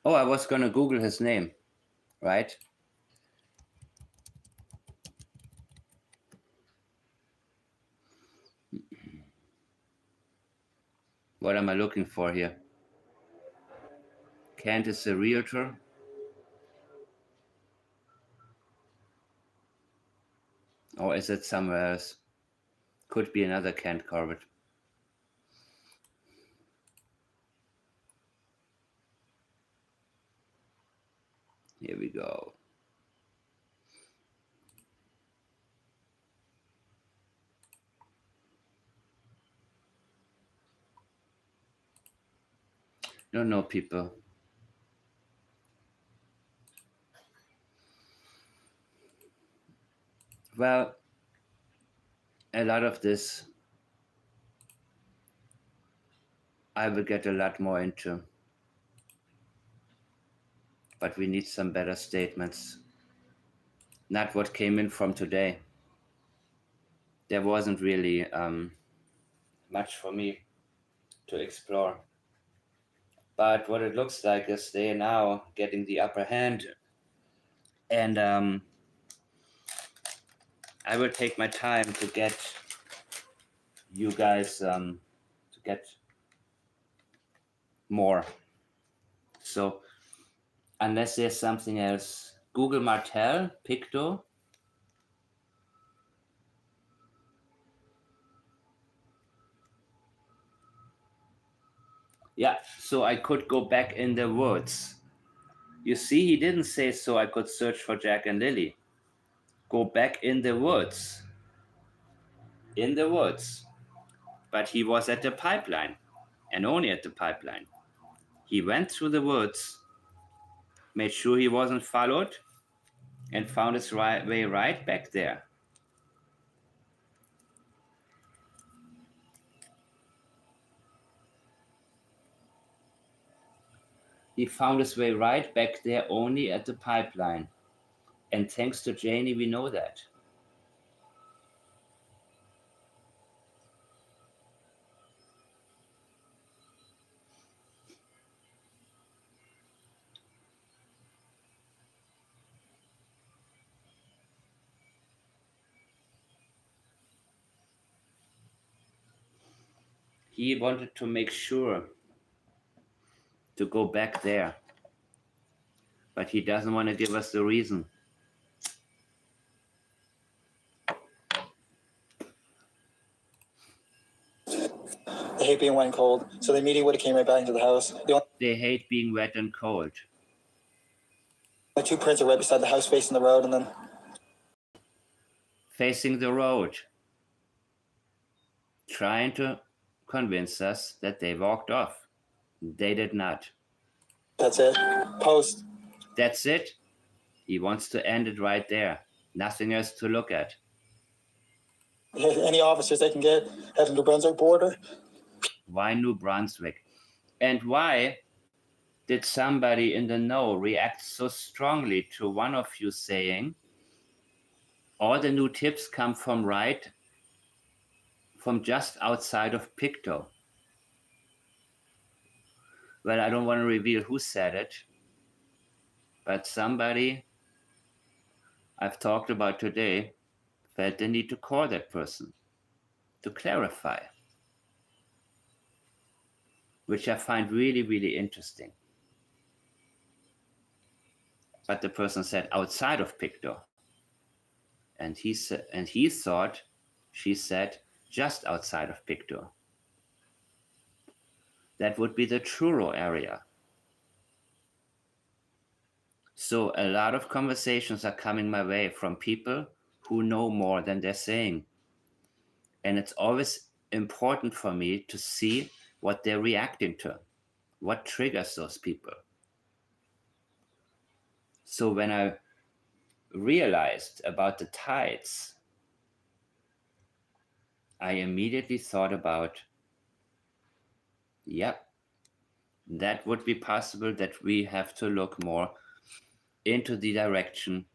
Oh, I was going to Google his name, right? What am I looking for here? Kent is a realtor. Or is it somewhere else? Could be another Kent Corbett. Here we go. No, people. Well, a lot of this I will get a lot more into. But we need some better statements. Not what came in from today. There wasn't really much for me to explore. But what it looks like is they are now getting the upper hand. And I will take my time to get you guys to get more. So unless there's something else, Google Martel, Picto. Yeah, so I could go back in the woods. You see, he didn't say so I could search for Jack and Lilly. Go back in the woods. In the woods. But he was at the pipeline, and only at the pipeline. He went through the woods, made sure he wasn't followed, and found his way right back there. He found his way right back there only at the pipeline. And thanks to Janie, we know that. He wanted to make sure to go back there. But he doesn't want to give us the reason. They hate being wet and cold, so they immediately would have came right back into the house. They hate being wet and cold. The two prints are right beside the house facing the road, and then Facing the road. Trying to convince us that they walked off. They did not. that's it. Post. That's it. He wants to end it right there. Nothing else to look at. Any officers they can get at the New Brunswick border. Why New Brunswick? And why did somebody in the know react so strongly to one of you saying, all the new tips come from just outside of Pictou? Well, I don't want to reveal who said it, but somebody I've talked about today felt the need to call that person to clarify, which I find really, really interesting. But the person said outside of Pictou, and he thought she said just outside of Pictou. That would be the Truro area. So a lot of conversations are coming my way from people who know more than they're saying. And it's always important for me to see what they're reacting to, what triggers those people. So when I realized about the tides, I immediately thought about, yep, that would be possible, that we have to look more into the direction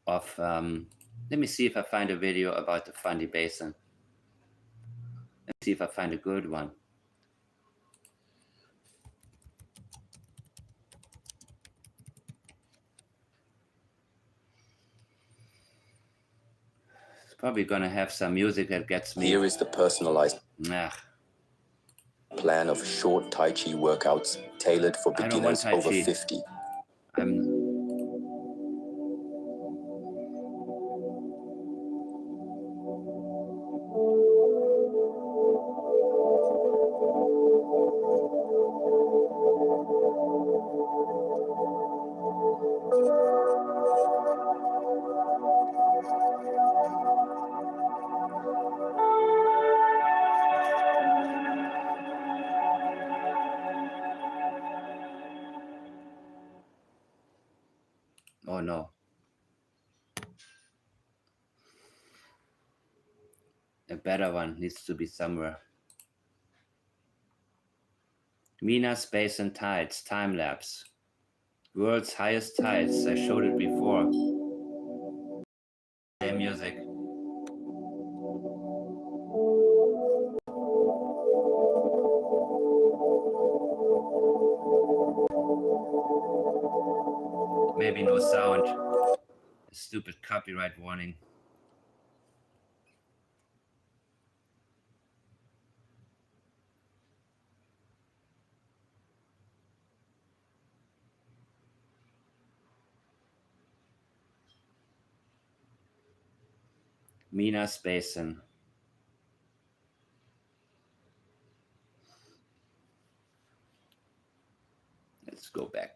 of, let me see if I find a video about the Fundy Basin. Let's see if I find a good one. probably gonna have some music that gets me. Here is the personalized Nah, plan of short Tai Chi workouts tailored for I don't want beginners Tai over Chi. 50. I'm. Oh no. A better one needs to be somewhere. Mina, Space and Tides, time lapse. World's highest tides. I showed it before. Same music. Maybe no sound. A stupid copyright warning. Mina Spacen. Let's go back.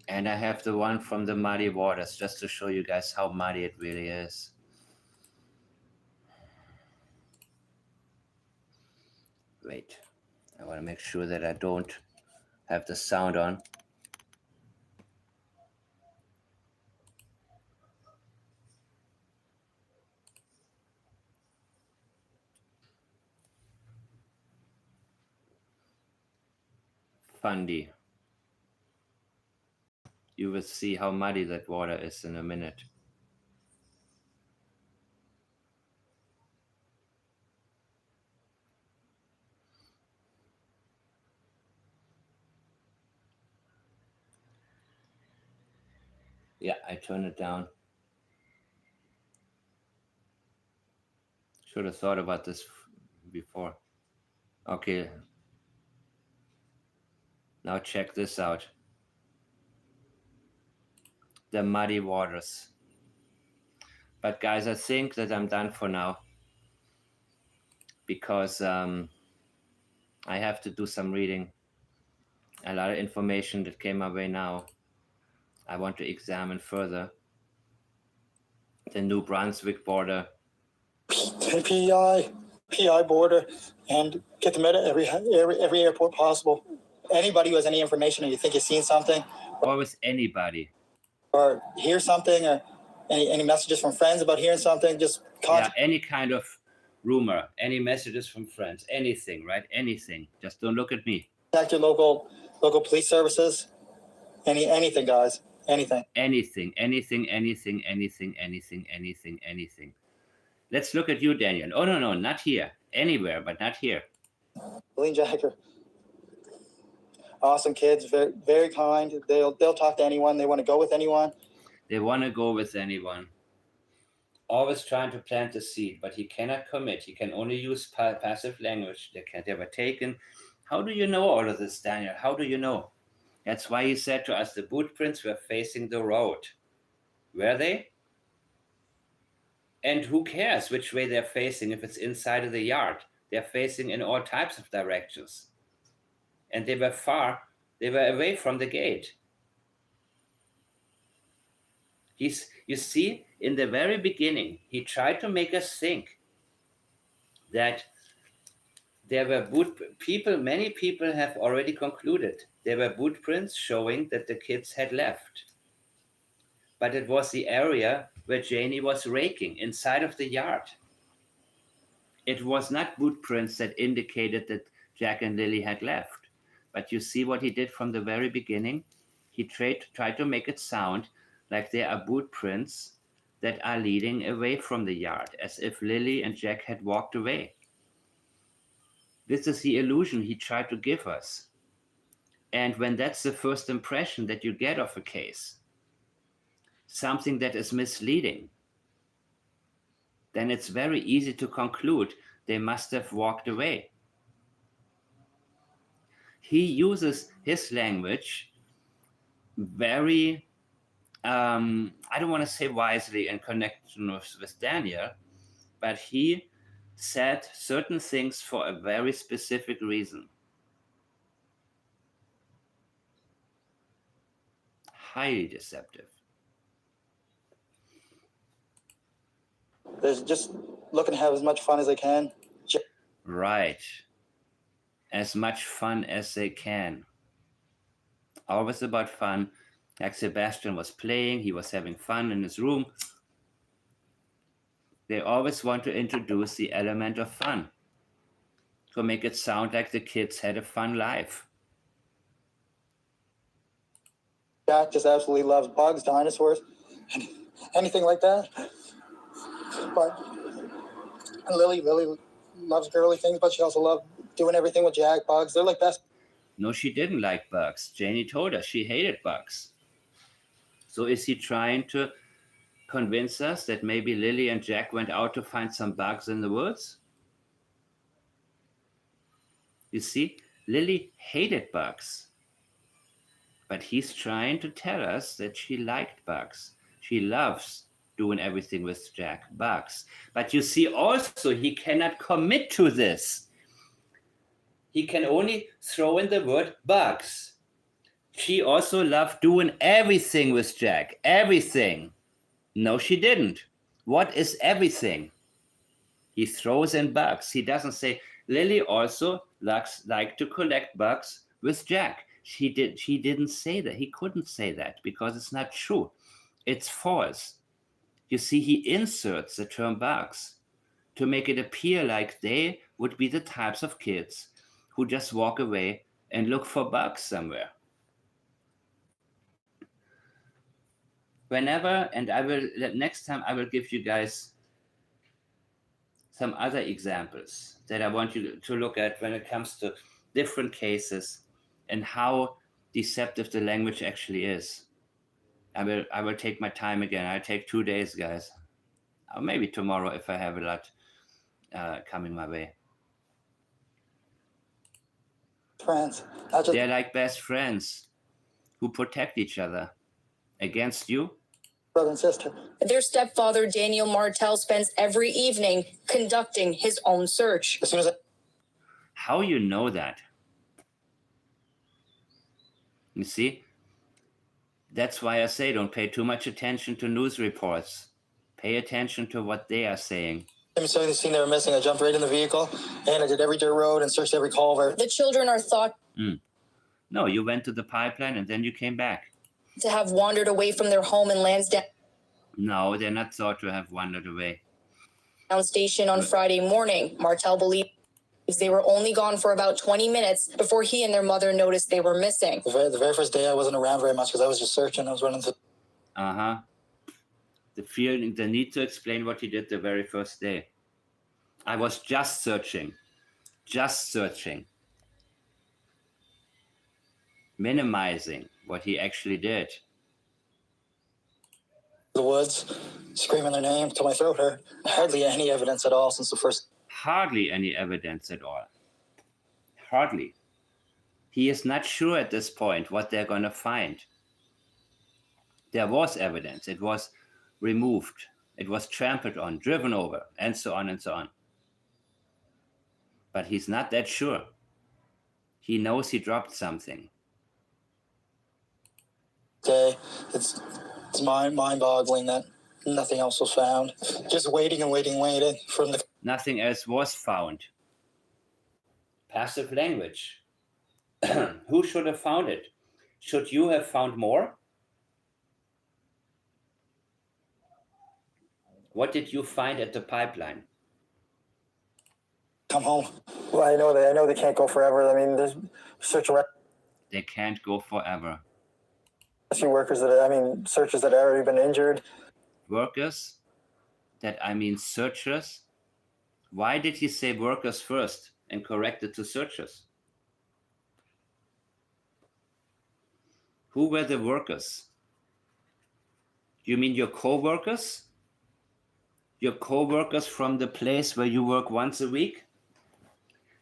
And I have the one from the Muddy Waters, just to show you guys how muddy it really is. Wait, I want to make sure that I don't have the sound on. Fundy. You will see how muddy that water is in a minute. Yeah, I turn it down. Should have thought about this before. Okay. Now check this out. The Muddy Waters. But guys, I think that I'm done for now. Because I have to do some reading. A lot of information that came my way now. I want to examine further the New Brunswick border. PI border, and get them at every airport possible. Anybody who has any information, or you think you've seen something, Or with anybody. or hear something, or any messages from friends about hearing something, just contact. Yeah, any kind of rumor, any messages from friends, anything, right? Anything. Just don't look at me. Contact your local police services. Anything, guys. Anything. Anything. Let's look at you, Daniel. Oh, no, not here. Anywhere, but not here. Lean Jacker. Awesome kids, very, very kind. They'll talk to anyone. They want to go with anyone. They want to go with anyone. Always trying to plant the seed, but he cannot commit. He can only use passive language. They were taken. How do you know all of this, Daniel? How do you know? That's why he said to us, the boot prints were facing the road. Were they? And who cares which way they're facing if it's inside of the yard? They're facing in all types of directions. And they were away from the gate. You see, in the very beginning, he tried to make us think that there were many people have already concluded there were boot prints showing that the kids had left. But it was the area where Janie was raking inside of the yard. It was not boot prints that indicated that Jack and Lily had left. But you see what he did from the very beginning? He tried to make it sound like there are boot prints that are leading away from the yard, as if Lilly and Jack had walked away. This is the illusion he tried to give us. And when that's the first impression that you get of a case, something that is misleading, then it's very easy to conclude they must have walked away. He uses his language very, I don't want to say wisely in connection with Daniel, but he said certain things for a very specific reason. Highly deceptive. They're just looking to have as much fun as they can. Right. As much fun as they can. Always about fun. Like Sebastian was playing, he was having fun in his room. They always want to introduce the element of fun to make it sound like the kids had a fun life. Jack just absolutely loves bugs, dinosaurs, anything like that. But Lily loves girly things, but she also loves doing everything with Jack. Bugs, they're like best. No, she didn't like bugs. Janie told us she hated bugs. So is he trying to convince us that maybe Lily and Jack went out to find some bugs in the woods? You see, Lily hated bugs. But he's trying to tell us that she liked bugs. She loves doing everything with Jack, bugs. But you see also, he cannot commit to this. He can only throw in the word bugs. She also loved doing everything with Jack, everything. No, she didn't. What is everything? He throws in bugs. He doesn't say, Lily also liked to collect bugs with Jack. She didn't say that. He couldn't say that because it's not true. It's false. You see, he inserts the term bugs to make it appear like they would be the types of kids who just walk away and look for bugs somewhere. Whenever, and next time I will give you guys some other examples that I want you to look at when it comes to different cases and how deceptive the language actually is. I will take my time again. I'll take 2 days, guys. Or maybe tomorrow if I have a lot coming my way. Friends. They're like best friends who protect each other against you. Brother and sister. Their stepfather, Daniel Martel, spends every evening conducting his own search. As soon as How you know that? You see? That's why I say don't pay too much attention to news reports. Pay attention to what they are saying. I'm saying the scene they were missing. I jumped right in the vehicle and I did every dirt road and searched every culvert. The children are thought No, you went to the pipeline and then you came back. to have wandered away from their home in Lansdowne No, they're not thought to have wandered away. Station on Friday morning. Martel believes they were only gone for about 20 minutes before he and their mother noticed they were missing. The very first day I wasn't around very much because I was just searching. I was running to... The feeling, the need to explain what he did the very first day. I was just searching. Minimizing what he actually did. the woods, screaming their name till my throat hurt. Hardly any evidence at all since the first... Hardly any evidence at all. Hardly. He is not sure at this point what they're going to find. There was evidence. It was removed. It was trampled on, driven over, and so on and so on. But he's not that sure. He knows he dropped something. Okay, it's mind-boggling that nothing else was found. Just waiting and waiting from the... Nothing else was found. Passive language. Who should have found it? Should you have found more? What did you find at the pipeline? Come home. Well, I know they can't go forever. I mean, there's search and They can't go forever. rescue workers searchers that have already been injured. workers, that I mean searchers, why did he say workers first and correct it to searchers? Who were the workers? You mean your co-workers? Your co-workers from the place where you work once a week?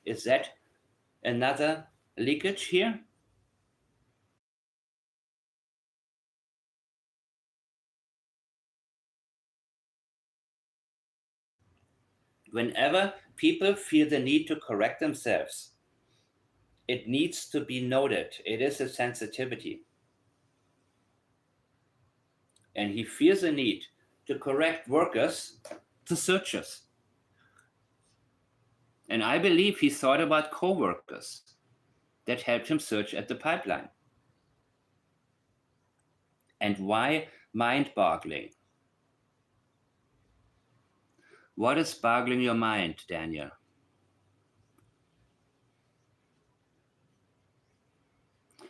Is that another leakage here? Whenever people feel the need to correct themselves, it needs to be noted. It is a sensitivity. And he feels a need to correct workers to searchers. And I believe he thought about co-workers that helped him search at the pipeline. And why mind-boggling? What is boggling your mind, Daniel?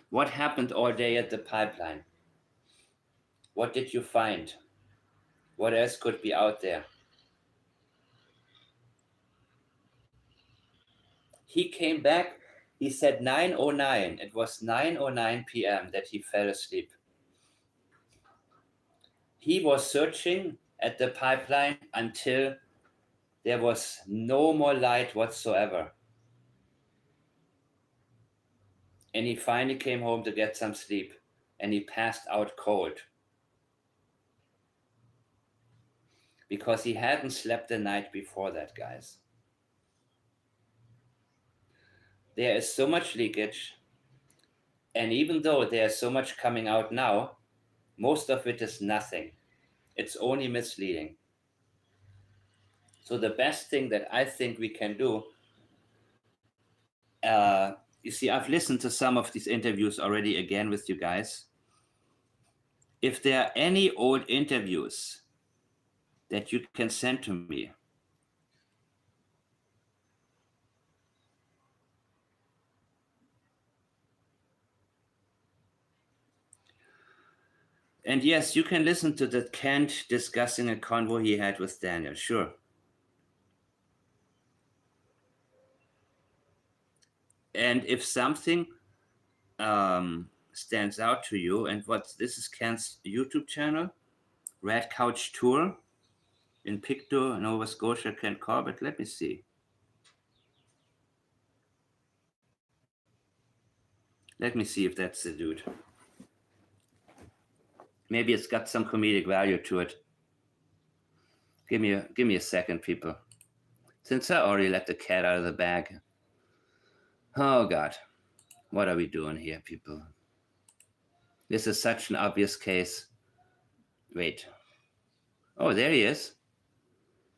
What happened all day at the pipeline? What did you find? What else could be out there? He came back, he said 9:09. It was 9:09 p.m. that he fell asleep. He was searching at the pipeline until there was no more light whatsoever. And he finally came home to get some sleep, and he passed out cold because he hadn't slept the night before that, guys. There is so much leakage, and even though there's so much coming out now, most of it is nothing. It's only misleading. So the best thing that I think we can do, you see, I've listened to some of these interviews already again with you guys. If there are any old interviews that you can send to me, and yes, you can listen to the Kent discussing a convo he had with Daniel, sure. And if something stands out to you, and this is Kent's YouTube channel, Red Couch Tour in Pictou, Nova Scotia, Kent Corbett. Let me see. Let me see if that's the dude. Maybe it's got some comedic value to it. Give me a second, people. Since I already let the cat out of the bag. Oh God, what are we doing here, people? This is such an obvious case. Wait. Oh, there he is.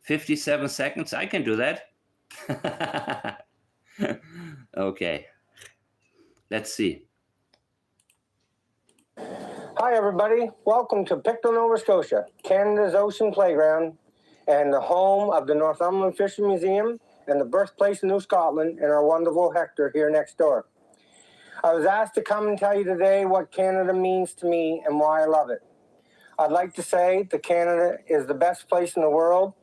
57 seconds. I can do that. Okay. Let's see. Hi, everybody. Welcome to Pictou, Nova Scotia, Canada's ocean playground and the home of the Northumberland Fishing Museum and the birthplace of New Scotland and our wonderful Hector here next door. I was asked to come and tell you today what Canada means to me and why I love it. I'd like to say that Canada is the best place in the world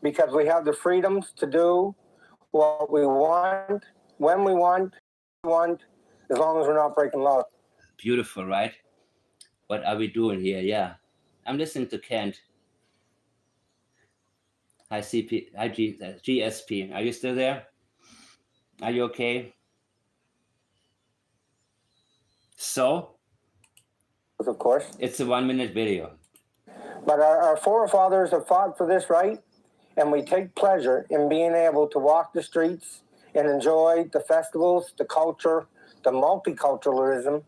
because we have the freedoms to do what we want, when we want, as long as we're not breaking laws. Beautiful, right? What are we doing here? Yeah. I'm listening to Kent. Hi, CP. Hi, GSP. Are you still there? Are you okay? So? Of course. It's a 1-minute video. But our forefathers have fought for this right, and we take pleasure in being able to walk the streets and enjoy the festivals, the culture, the multiculturalism,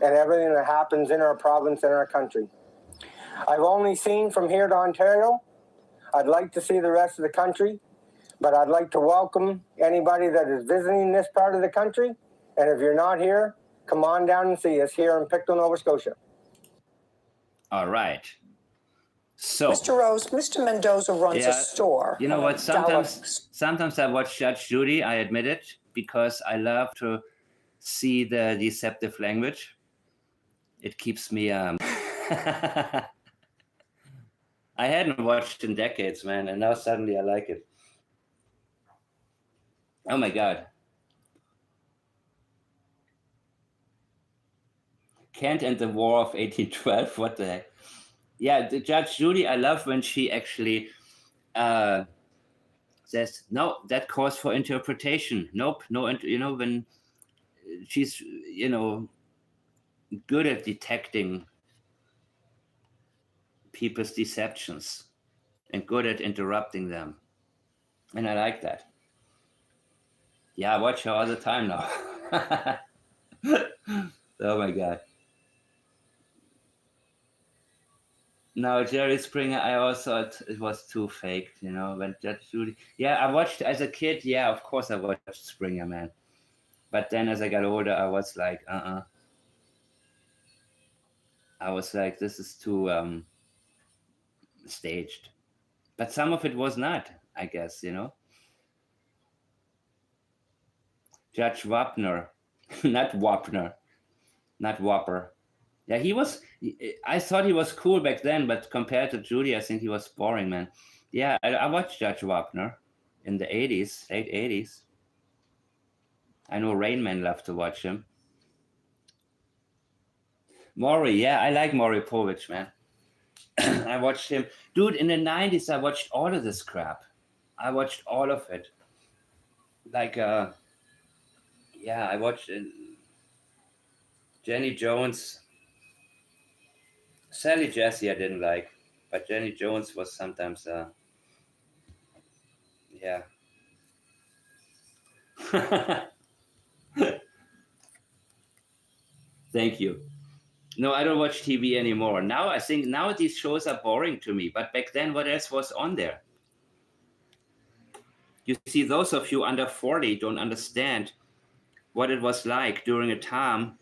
and everything that happens in our province and our country. I've only seen from here to Ontario. I'd like to see the rest of the country, but I'd like to welcome anybody that is visiting this part of the country. And if you're not here, come on down and see us here in Pictou, Nova Scotia. All right. So, Mr. Rose, Mr. Mendoza runs a store. You know what? Sometimes I watch Judge Judy, I admit it, because I love to see the deceptive language. It keeps me I hadn't watched in decades, man, and now suddenly I like it. Oh my God. Kent and the War of 1812. What the heck? Yeah, the Judge Judy, I love when she actually says, no, that calls for interpretation. Nope, no, when she's, good at detecting people's deceptions and good at interrupting them. And I like that. Yeah, I watch her all the time now. Oh my God. No, Jerry Springer, I also thought it was too fake, when Judge Judy. Yeah, I watched as a kid. Yeah, of course I watched Springer, man. But then as I got older, I was like, I was like, this is too staged. But some of it was not, I guess, Judge Wapner, not Wapner, not Whopper. Yeah, I thought he was cool back then, but compared to Judy, I think he was boring, man. Yeah, I watched Judge Wapner in the 80s, late 80s. I know Rain Man loved to watch him. Maury, yeah, I like Maury Povich, man. I watched him. Dude, in the 90s, I watched all of this crap. I watched all of it. Like, I watched Jenny Jones. Sally Jesse I didn't like, but Jenny Jones was sometimes, yeah. Thank you. No, I don't watch TV anymore. Now I think these shows are boring to me, but back then, what else was on there? You see, those of you under 40 don't understand what it was like during a time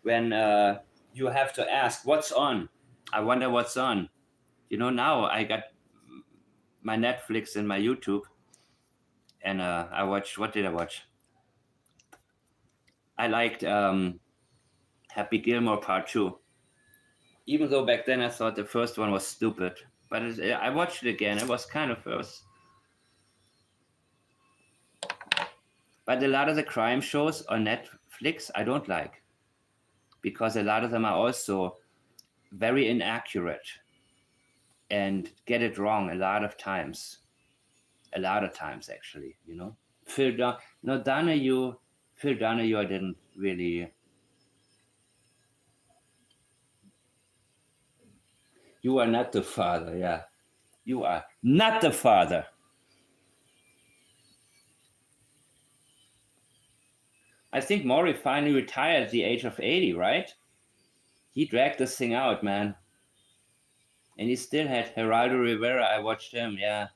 when you have to ask, what's on? I wonder what's on. Now I got my Netflix and my YouTube, and I watched, what did I watch? I liked Happy Gilmore Part 2. Even though back then I thought the first one was stupid. But I watched it again. It was kind of first. But a lot of the crime shows on Netflix I don't like. Because a lot of them are also very inaccurate and get it wrong a lot of times. A lot of times, actually, Phil Donahue, I didn't really... You are not the father, yeah. You are not the father. I think Maury finally retired at the age of 80, right? He dragged this thing out, man. And he still had Geraldo Rivera. I watched him, yeah.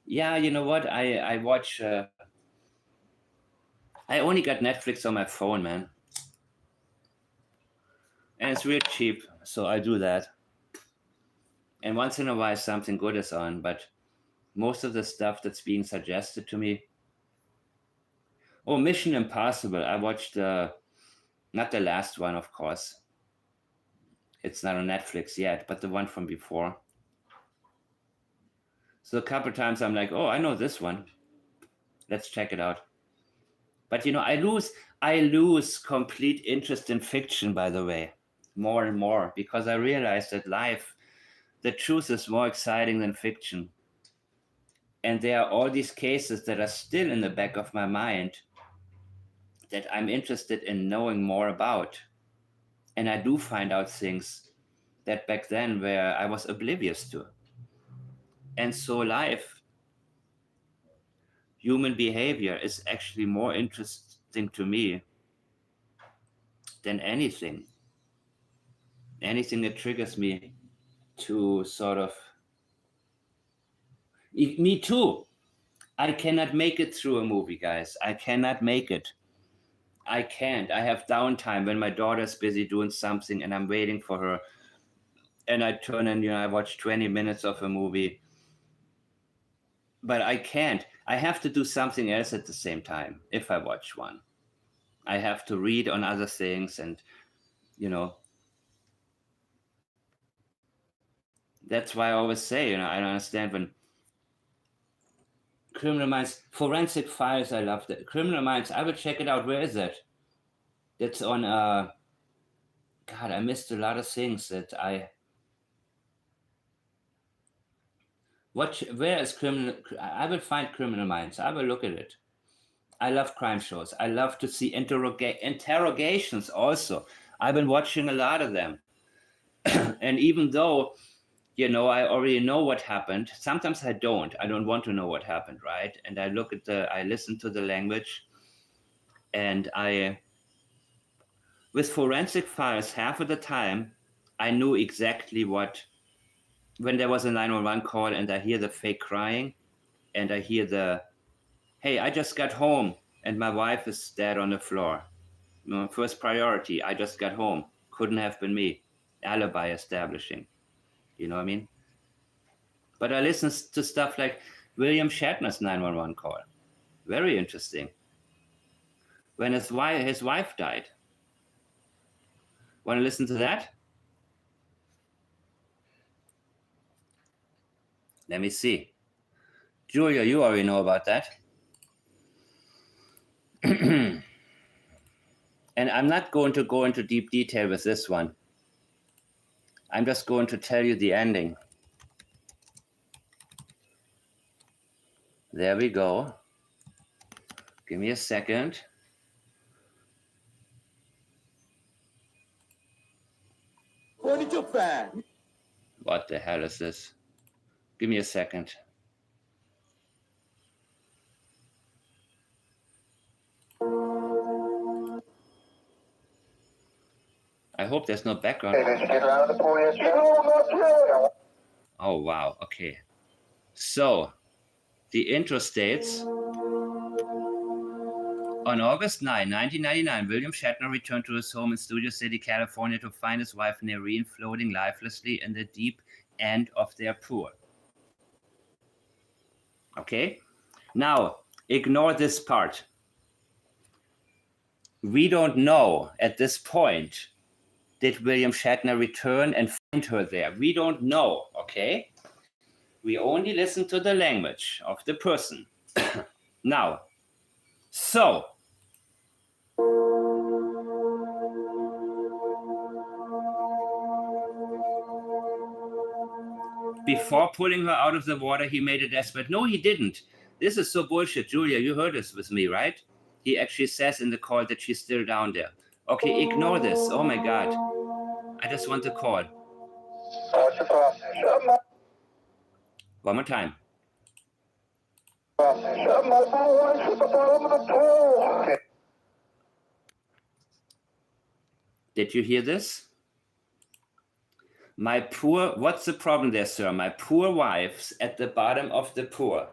Yeah, you know what? I watch... I only got Netflix on my phone, man. And it's real cheap, so I do that. And once in a while, something good is on, but most of the stuff that's being suggested to me... Oh, Mission Impossible. I watched, not the last one, of course. It's not on Netflix yet, but the one from before. So a couple times I'm like, oh, I know this one. Let's check it out. But I lose complete interest in fiction, by the way, more and more, because I realize that life, the truth is more exciting than fiction. And there are all these cases that are still in the back of my mind that I'm interested in knowing more about. And I do find out things that back then where I was oblivious to. And so life, human behavior is actually more interesting to me than anything that triggers me to sort of... Me too. I cannot make it through a movie, guys. I cannot make it. I can't. I have downtime when my daughter's busy doing something and I'm waiting for her. And I turn and, I watch 20 minutes of a movie. But I can't. I have to do something else at the same time if I watch one. I have to read on other things and, you know, that's why I always say, you know, I don't understand when Criminal Minds, Forensic Files, I love that. Criminal Minds, I will check it out. Where is it? It's on, God, I missed a lot of things that where is Criminal, I will find Criminal Minds. I will look at it. I love crime shows. I love to see interrogations also. I've been watching a lot of them. And even though, you know, I already know what happened, sometimes I don't. I don't want to know what happened, right? And I listen to the language, and with Forensic Files, half of the time, I knew exactly when there was a 911 call and I hear the fake crying and I hear hey, I just got home and my wife is dead on the floor. You know, first priority, I just got home. Couldn't have been me. Alibi establishing. You know what I mean? But I listen to stuff like William Shatner's 911 call. Very interesting. When his wife died. Want to listen to that? Let me see. Julia, you already know about that. And I'm not going to go into deep detail with this one. I'm just going to tell you the ending. There we go. Give me a second. What did you find? What the hell is this? Give me a second. I hope there's no background. Oh, wow. Okay. So, the intro states, on August 9, 1999, William Shatner returned to his home in Studio City, California to find his wife Nerine floating lifelessly in the deep end of their pool. Okay? Now, ignore this part. We don't know at this point, did William Shatner return and find her there? We don't know, okay? We only listen to the language of the person. Now, so, before pulling her out of the water, he made a desperate, no, he didn't. This is so bullshit. Julia, you heard this with me, right? He actually says in the call that she's still down there. Okay, ignore this. Oh my God. I just want the call. One more time. Did you hear this? What's the problem there, sir? My poor wife's at the bottom of the pool.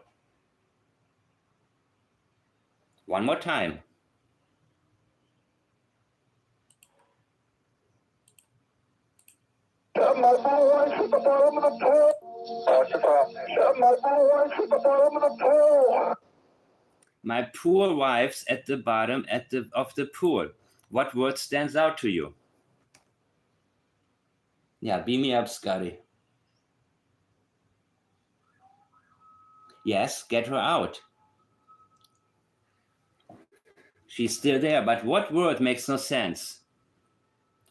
One more time. My poor wife's at the bottom of the pool. What word stands out to you? Yeah, beam me up, Scotty. Yes, get her out. She's still there, but what word makes no sense?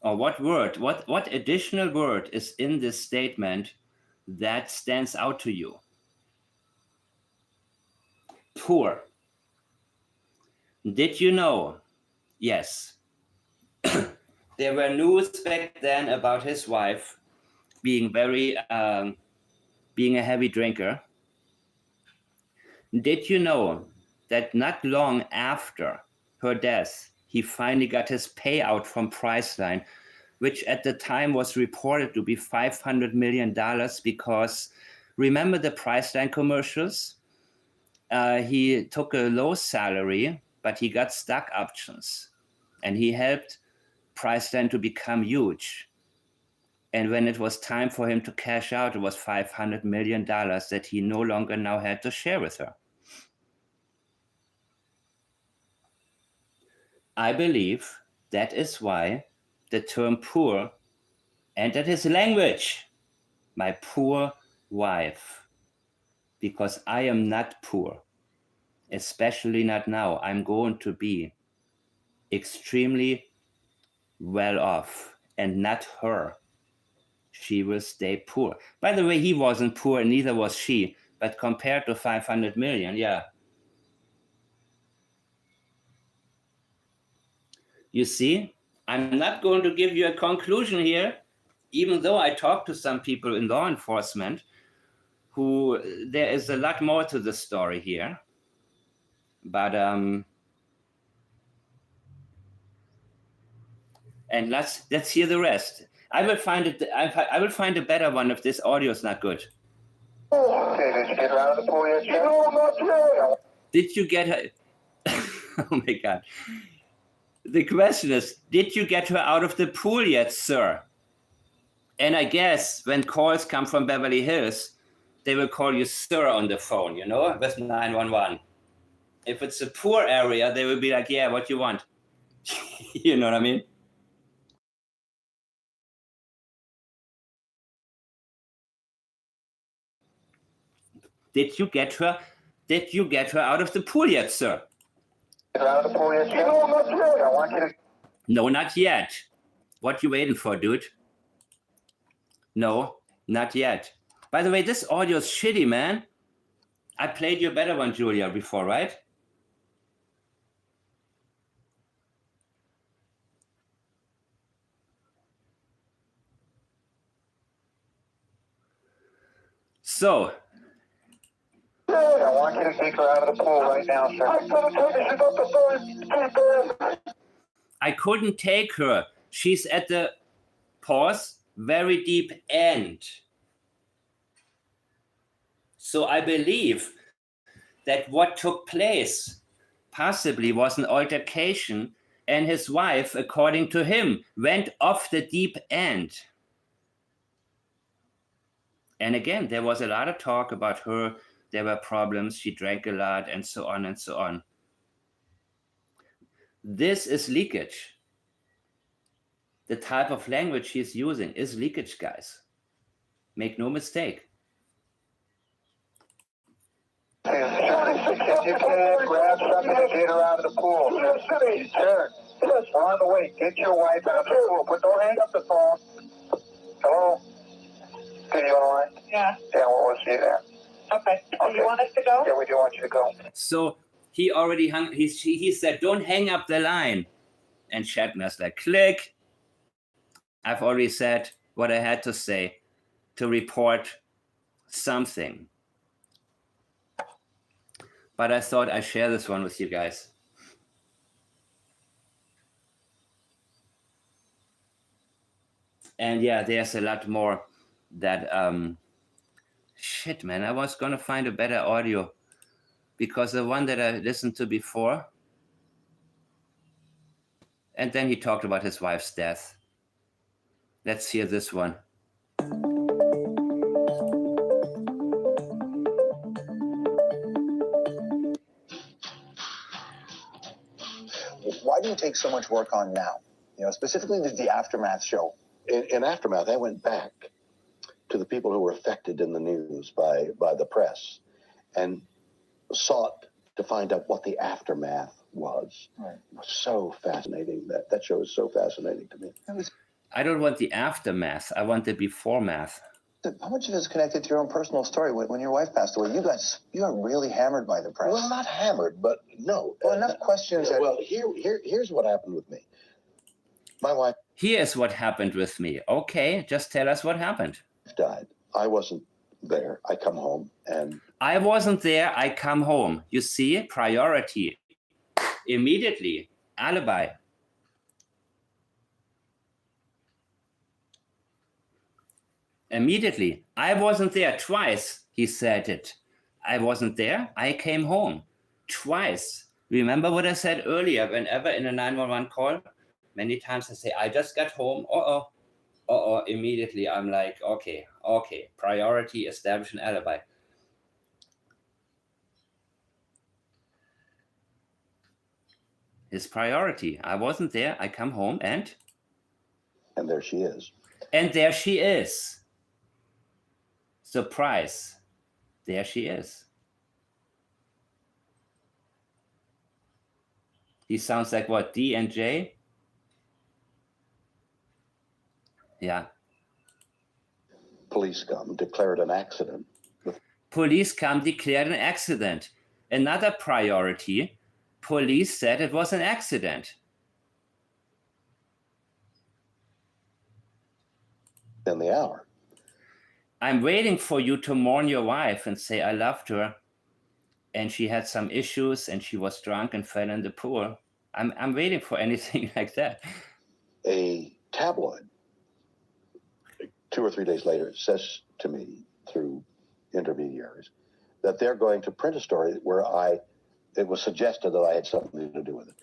Or what additional word is in this statement that stands out to you? Poor. Did you know? Yes. There were news back then about his wife being being a heavy drinker. Did you know that not long after her death, he finally got his payout from Priceline, which at the time was reported to be $500 million because remember the Priceline commercials? He took a low salary, but he got stock options and he helped Priceline to become huge. And when it was time for him to cash out, it was $500 million that he no longer now had to share with her. I believe that is why the term poor entered his language. My poor wife. Because I am not poor, especially not now. I'm going to be extremely well off, and not her. She will stay poor. By the way, he wasn't poor, and neither was she. But compared to 500 million, yeah. You see, I'm not going to give you a conclusion here, even though I talked to some people in law enforcement who there is a lot more to the story here. But and let's hear the rest. I will find it. I will find a better one if this audio is not good. Okay, did you get her out of the pool yet? No, not yet. Did you get her? Oh my God. The question is, did you get her out of the pool yet, sir? And I guess when calls come from Beverly Hills, they will call you sir on the phone, you know, with 911. If it's a poor area, they will be like, yeah, what you want? You know what I mean? Did you get her out of the pool yet, sir? Out of the pool yet? No, not yet. I want you to... No, not yet. What you waiting for, dude? No, not yet. By the way, this audio is shitty, man. I played you a better one, Julia, before, right? So, I want you to take her out of the pool right now, sir. I couldn't take her. She's at the pause, very deep end. So I believe that what took place possibly was an altercation, and his wife, according to him, went off the deep end. And again, there was a lot of talk about her. There were problems. She drank a lot, and so on and so on. This is leakage. The type of language he's using is leakage, guys. Make no mistake. If you can, grab something and get her out of the pool. Sir, on the way, get your wife out of the pool. But don't hang up the phone. Hello? Can you on line? Yeah. Yeah, we'll see you there. Okay. Do you want us to go? Yeah, we do want you to go. So he already hung, he said, don't hang up the line. And Shatner's like, click. I've already said what I had to say to report something. But I thought I'd share this one with you guys. And yeah, there's a lot more that, shit, man, I was going to find a better audio because the one that I listened to before, and then he talked about his wife's death. Let's hear this one. Why do you take so much work on now? You know, specifically the Aftermath show. In Aftermath, I went back to the people who were affected in the news by the press and sought to find out what the aftermath was. Right. It was so fascinating. That show is so fascinating to me. I don't want the aftermath. I want the before math. How much of it is connected to your own personal story? When your wife passed away, you are really hammered by the press. Well, not hammered, but no. Well, enough questions. Well, here's what happened with me. My wife. Here's what happened with me. Okay, just tell us what happened. Died. I wasn't there. I come home and. I wasn't there. I come home. You see, priority. Immediately. Alibi. Immediately. I wasn't there. Twice he said it. I wasn't there. I came home. Twice. Remember what I said earlier? Whenever in a 911 call, many times I say, I just got home. Immediately I'm like, okay. Priority, establish an alibi. His priority. I wasn't there. I come home and And there she is. And there she is. Surprise. There she is. He sounds like what, D and J? Yeah. Police come, declared an accident. Police come, declared an accident. Another priority, police said it was an accident. In the hour. I'm waiting for you to mourn your wife and say I loved her and she had some issues and she was drunk and fell in the pool. I'm waiting for anything like that. A tabloid 2 or 3 days later says to me through intermediaries that they're going to print a story where it was suggested that I had something to do with it.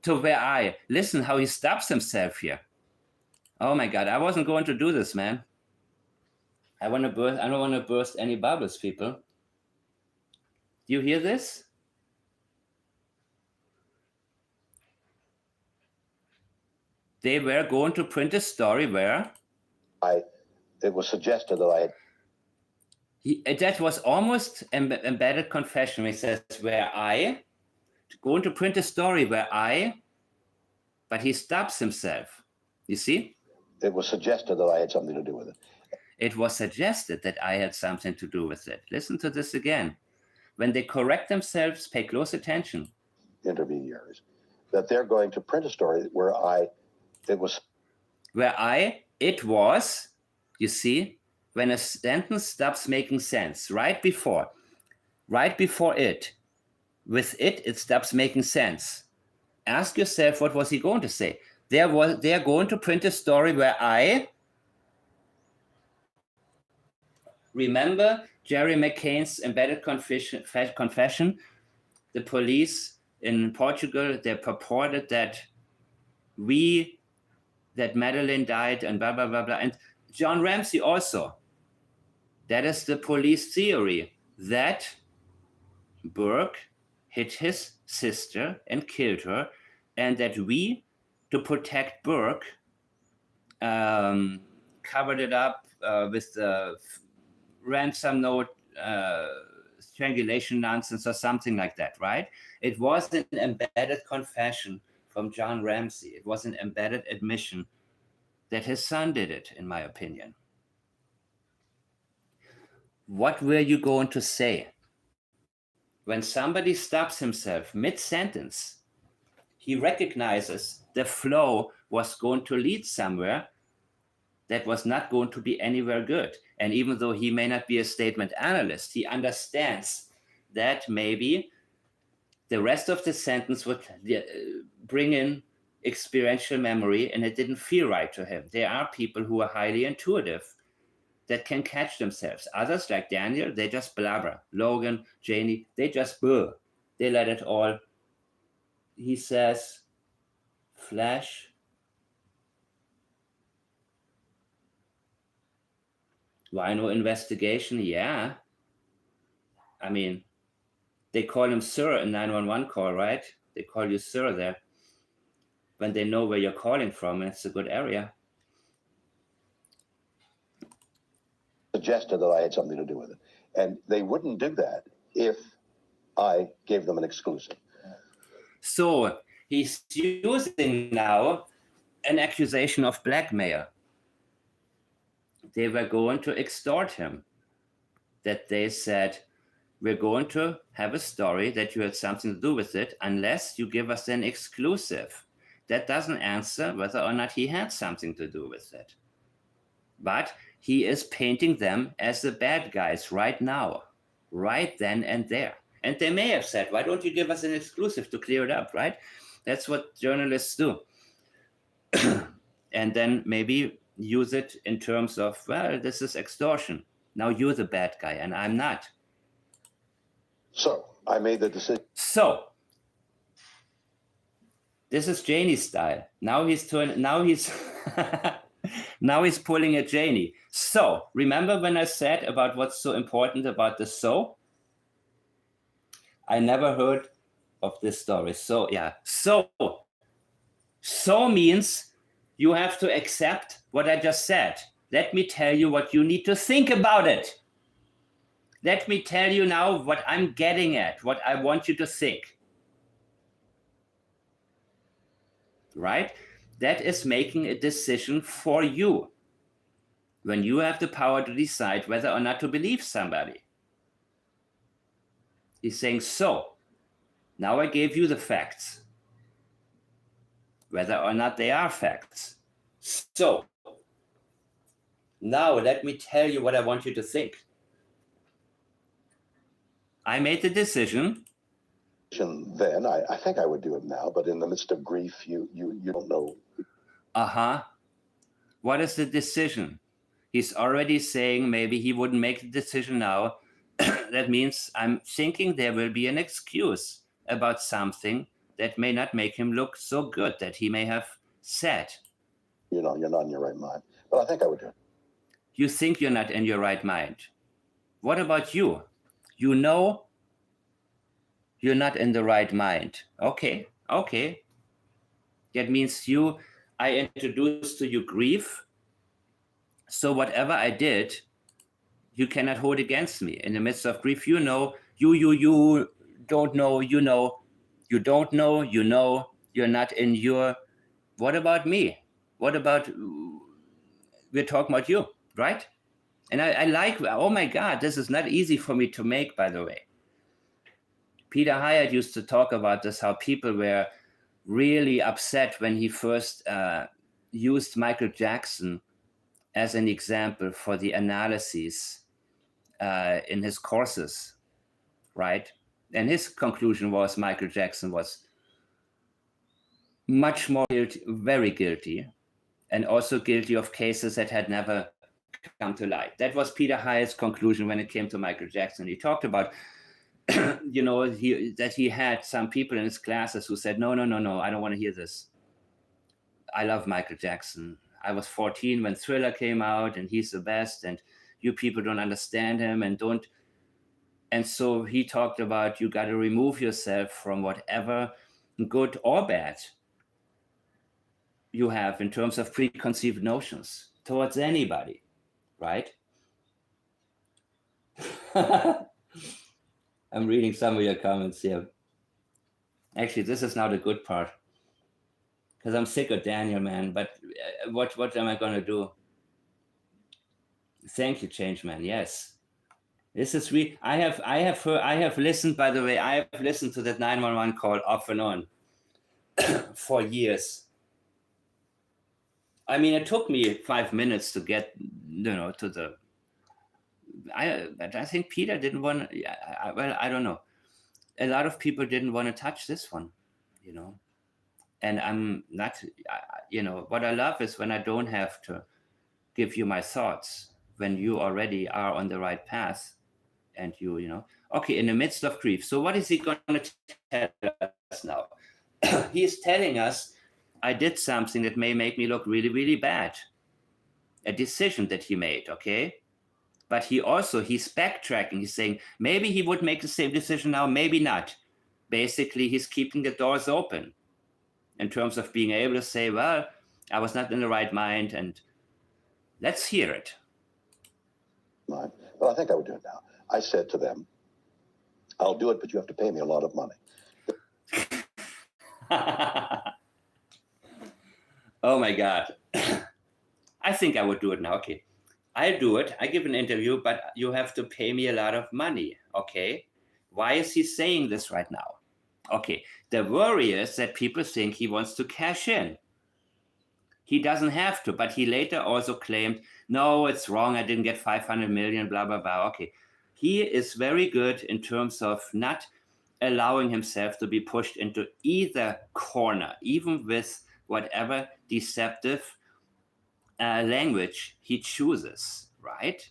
To where listen how he stops himself here. Oh my God, I wasn't going to do this, man. I don't want to burst any bubbles, people. Do you hear this? They were going to print a story where it was suggested that I had. That was almost embedded confession. He says, going to print a story where but he stops himself. You see? It was suggested that I had something to do with it. It was suggested that I had something to do with it. Listen to this again. When they correct themselves, pay close attention. Intermediaries. That they're going to print a story where it was, you see, when a sentence stops making sense, right before it, with it stops making sense. Ask yourself, what was he going to say? They're going to print a story where remember Jerry McCain's embedded confession? The police in Portugal, they purported that Madeline died and blah, blah, blah, blah. And John Ramsey also. That is the police theory, that Burke hit his sister and killed her, and that we, to protect Burke, covered it up with the ransom note, strangulation nonsense or something like that, right? It was an embedded confession from John Ramsey. It was an embedded admission that his son did it, in my opinion. What were you going to say? When somebody stops himself mid-sentence, he recognizes the flow was going to lead somewhere that was not going to be anywhere good. And even though he may not be a statement analyst, he understands that maybe the rest of the sentence would bring in experiential memory, and it didn't feel right to him. There are people who are highly intuitive that can catch themselves. Others, like Daniel, they just blabber. Logan, Janie, they just boo. They let it all. He says, Flash. Why no investigation? Yeah. I mean, they call him sir in 911 call, right? They call you sir there when they know where you're calling from, and it's a good area. Suggested that I had something to do with it. And they wouldn't do that if I gave them an exclusive. So he's using now an accusation of blackmail. They were going to extort him. That they said, we're going to have a story that you had something to do with it unless you give us an exclusive. That doesn't answer whether or not he had something to do with it. But he is painting them as the bad guys right now, right then and there. And they may have said, why don't you give us an exclusive to clear it up, right? That's what journalists do. And then maybe use it in terms of, well, this is extortion. Now you're the bad guy and I'm not. So I made the decision. So this is Janie's style. Now he's now he's pulling a Janie. So remember when I said about what's so important about the so? I never heard of this story. So yeah. So means You have to accept what I just said. Let me tell you what you need to think about it. Let me tell you now what I'm getting at, what I want you to think. Right? That is making a decision for you. When you have the power to decide whether or not to believe somebody. He's saying, so, now I gave you the facts. Whether or not they are facts. So, now let me tell you what I want you to think. I made the decision. Then I think I would do it now, but in the midst of grief, you don't know. What is the decision? He's already saying maybe he wouldn't make the decision now. That means I'm thinking there will be an excuse about something that may not make him look so good that he may have said. You're not in your right mind, but I think I would do it. You think you're not in your right mind. What about you? You know you're not in the right mind. Okay. That means I introduced to you grief. So whatever I did, you cannot hold against me. In the midst of grief, you know, you don't know, you know, you don't know, you know, you're not in your, what about me? What about, we're talking about you, right? And I like, oh my God, this is not easy for me to make, by the way. Peter Hyatt used to talk about this, how people were really upset when he first used Michael Jackson as an example for the analyses in his courses, right? And his conclusion was Michael Jackson was much more guilty, very guilty, and also guilty of cases that had never come to light. That was Peter Hyatt's conclusion when it came to Michael Jackson. He talked about, you know, that he had some people in his classes who said, no, I don't want to hear this. I love Michael Jackson. I was 14 when Thriller came out and he's the best and you people don't understand him and don't. And so he talked about you got to remove yourself from whatever good or bad you have in terms of preconceived notions towards anybody, right? I'm reading some of your comments here. Actually, this is now the good part. Because I'm sick of Daniel, man. But what am I going to do? Thank you, Change Man. Yes. This is I have listened, by the way, I have listened to that 911 call off and on for years. I mean, it took me 5 minutes to get, you know, to the. I think Peter didn't want. Well, I don't know. A lot of people didn't want to touch this one, you know. And I'm not, you know, what I love is when I don't have to give you my thoughts, when you already are on the right path and you know, okay, in the midst of grief. So what is he going to tell us now? He is telling us, I did something that may make me look really, really bad. A decision that he made, okay? But he's backtracking. He's saying, maybe he would make the same decision now, maybe not. Basically, he's keeping the doors open in terms of being able to say, well, I was not in the right mind, and let's hear it. Right. Well, I think I would do it now. I said to them, I'll do it, but you have to pay me a lot of money. Oh my God. I think I would do it now. Okay. I'll do it. I give an interview, but you have to pay me a lot of money. Okay. Why is he saying this right now? Okay. The worry is that people think he wants to cash in. He doesn't have to, but he later also claimed, no, it's wrong. I didn't get 500 million, blah, blah, blah. Okay. He is very good in terms of not allowing himself to be pushed into either corner, even with whatever deceptive language he chooses, right?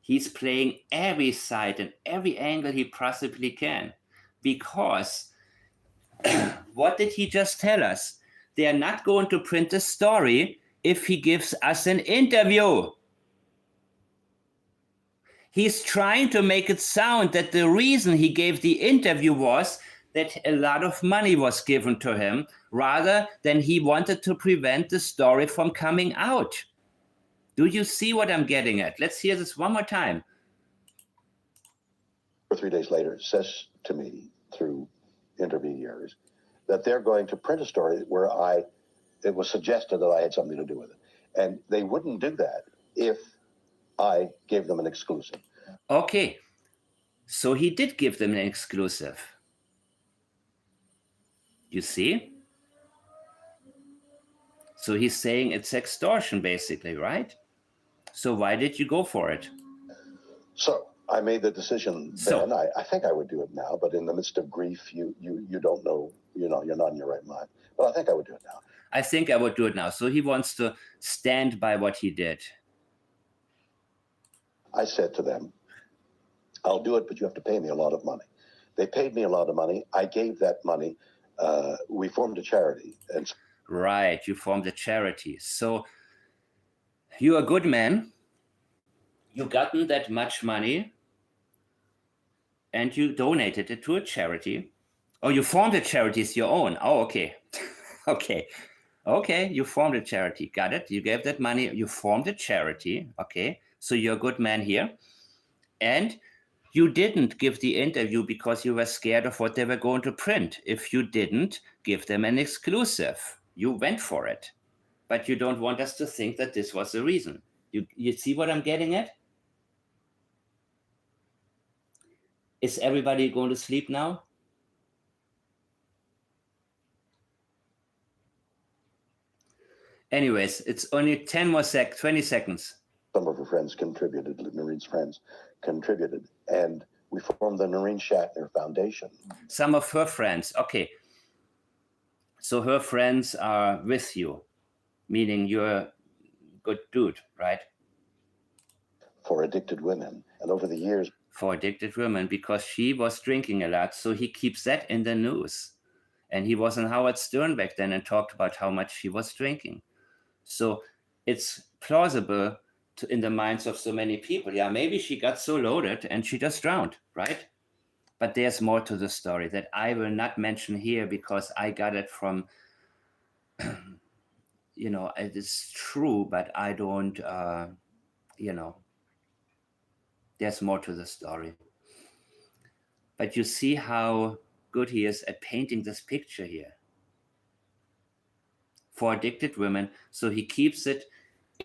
He's playing every side and every angle he possibly can, because what did he just tell us? They are not going to print a story if he gives us an interview. He's trying to make it sound that the reason he gave the interview was that a lot of money was given to him rather than he wanted to prevent the story from coming out. Do you see what I'm getting at? Let's hear this one more time. 2 or 3 days later, says to me through intermediaries that they're going to print a story where it was suggested that I had something to do with it. And they wouldn't do that if I gave them an exclusive. Okay, so he did give them an exclusive. You see? So he's saying it's extortion, basically, right? So why did you go for it? So I made the decision then. I think I would do it now, but in the midst of grief, you don't know, you're not in your right mind. But I think I would do it now. I think I would do it now. So he wants to stand by what he did. I said to them, I'll do it, but you have to pay me a lot of money. They paid me a lot of money. I gave that money. We formed a charity. And right, you formed a charity. So you're a good man. You gotten that much money and you donated it to a charity. Oh, you formed a charity, it's your own. Oh, okay. Okay, you formed a charity. Got it. You gave that money. You formed a charity. Okay, so you're a good man here. And you didn't give the interview because you were scared of what they were going to print. If you didn't give them an exclusive, you went for it. But you don't want us to think that this was the reason. You see what I'm getting at? Is everybody going to sleep now? Anyways, it's only 20 seconds. Some of her friends contributed, Noreen's friends contributed, and we formed the Noreen Shatner Foundation. Some of her friends, okay. So her friends are with you, meaning you're a good dude, right? For addicted women, and over the years. For addicted women, because she was drinking a lot, so he keeps that in the news. And he was on Howard Stern back then and talked about how much she was drinking. So it's plausible in the minds of so many people. Yeah, maybe she got so loaded and she just drowned, right? But there's more to the story that I will not mention here because I got it from, it is true, but I don't, there's more to the story. But you see how good he is at painting this picture here. For addicted women, so he keeps it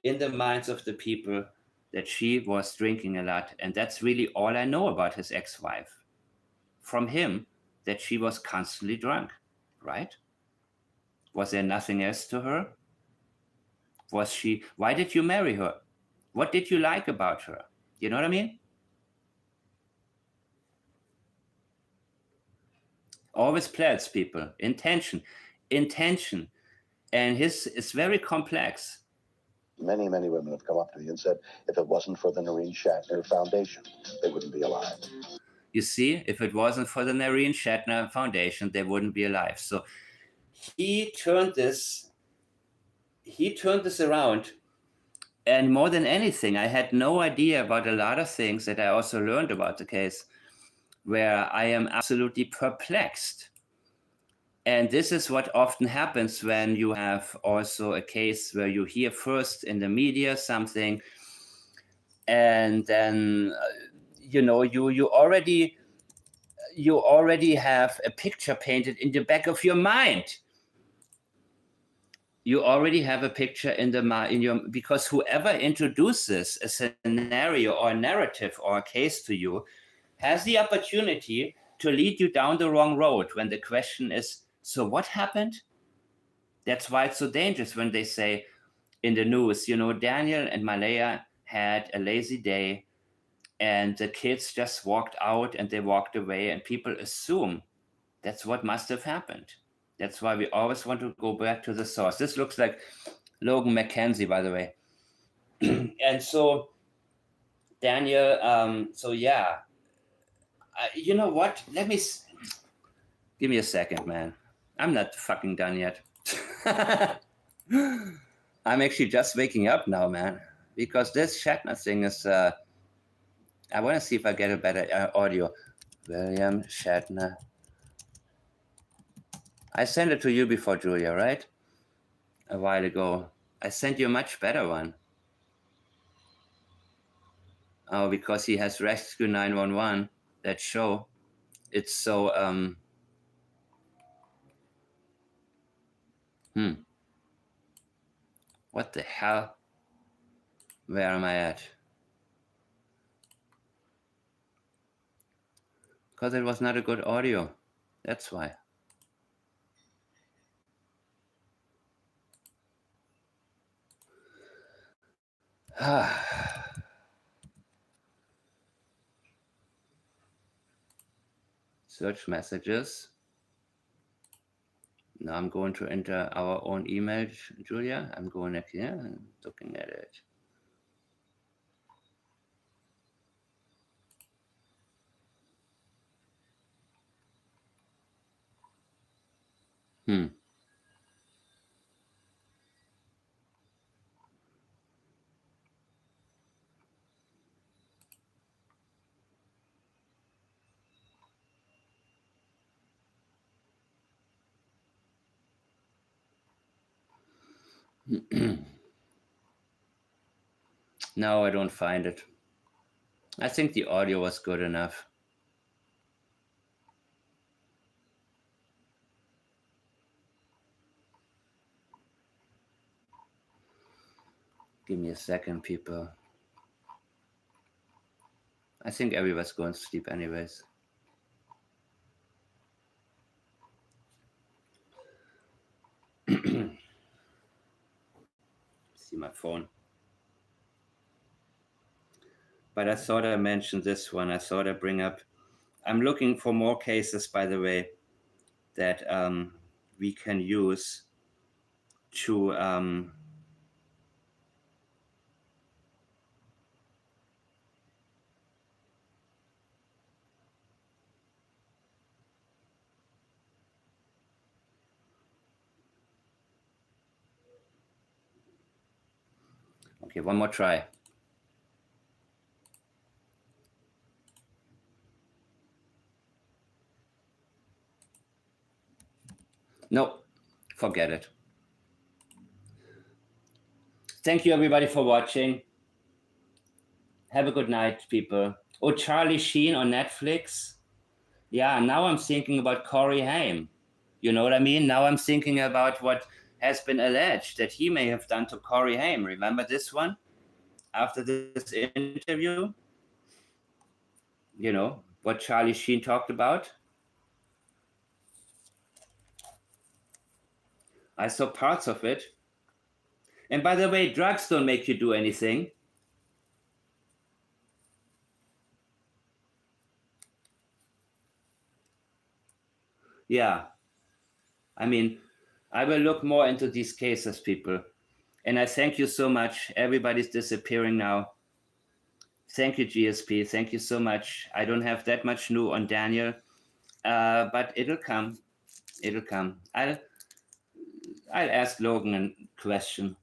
in the minds of the people that she was drinking a lot. And that's really all I know about his ex-wife. From him, that she was constantly drunk, right? Was there nothing else to her? Why did you marry her? What did you like about her? You know what I mean? Always plaids, people. Intention. And it's very complex. Many, many women have come up to me and said, if it wasn't for the Noreen Shatner Foundation, they wouldn't be alive. You see, if it wasn't for the Noreen Shatner Foundation, they wouldn't be alive. So he turned this around. And more than anything, I had no idea about a lot of things that I also learned about the case, where I am absolutely perplexed. And this is what often happens when you have also a case where you hear first in the media something, and then you already have a picture painted in the back of your mind. You already have a picture because whoever introduces a scenario or a narrative or a case to you has the opportunity to lead you down the wrong road when the question is, so what happened? That's why it's so dangerous when they say in the news, Daniel and Malaya had a lazy day and the kids just walked out and they walked away, and people assume that's what must have happened. That's why we always want to go back to the source. This looks like Logan McKenzie, by the way. And so Daniel, you know what? Give me a second, man. I'm not fucking done yet. I'm actually just waking up now, man, because this Shatner thing is, I want to see if I get a better audio. William Shatner I sent it to you before, Julia, right? A while ago. I sent you a much better one. Oh, because he has Rescue 911, that show. It's so, what the hell? Where am I at? Because it was not a good audio. That's why. Search messages. Now I'm going to enter our own email, Julia. I'm going here and looking at it. No, I don't find it. I think the audio was good enough. Give me a second, people. I think everyone's going to sleep anyways. See my phone. But I thought I mentioned this one. I thought I'd bring up. I'm looking for more cases, by the way, that we can use to okay, one more try. No, forget it. Thank you, everybody, for watching. Have a good night, people. Oh, Charlie Sheen on Netflix. Yeah, now I'm thinking about Corey Haim. You know what I mean? Now I'm thinking about what has been alleged that he may have done to Corey Haim. Remember this one? After this interview? You know, what Charlie Sheen talked about? I saw parts of it. And by the way, drugs don't make you do anything. Yeah. I mean, I will look more into these cases, people. And I thank you so much. Everybody's disappearing now. Thank you, GSP. Thank you so much. I don't have that much new on Daniel, but it'll come. It'll come. I'll ask Logan a question.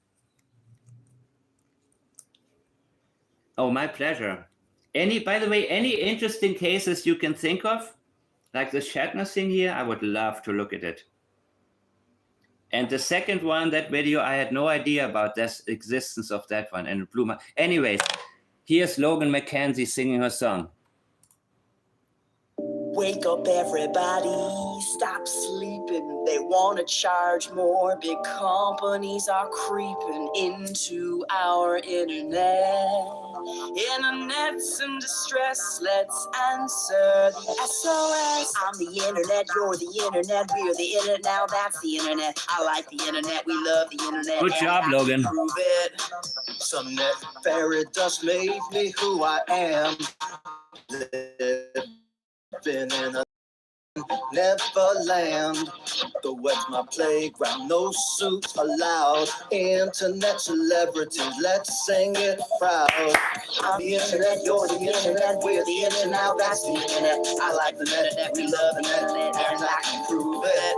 Oh, my pleasure. By the way, any interesting cases you can think of, like the Shatner thing here, I would love to look at it. And the second one, that video, I had no idea about the existence of that one, and it blew my. Anyways, here's Logan McKenzie singing her song. Wake up, everybody, stop sleeping. They want to charge more. Big companies are creeping into our internet. Internet's in distress, let's answer the SOS. I'm the internet, you're the internet, we're the internet, now that's the internet. I like the internet, we love the internet. Good job, Logan. Prove it. Some net fairy dust made me who I am. Living in a Neverland. The web's my playground, no suits allowed. Internet celebrities, let's sing it proud. I'm the internet, you're the internet, we're the internet, now that's the internet. I like the internet, we love the internet, and I can prove it.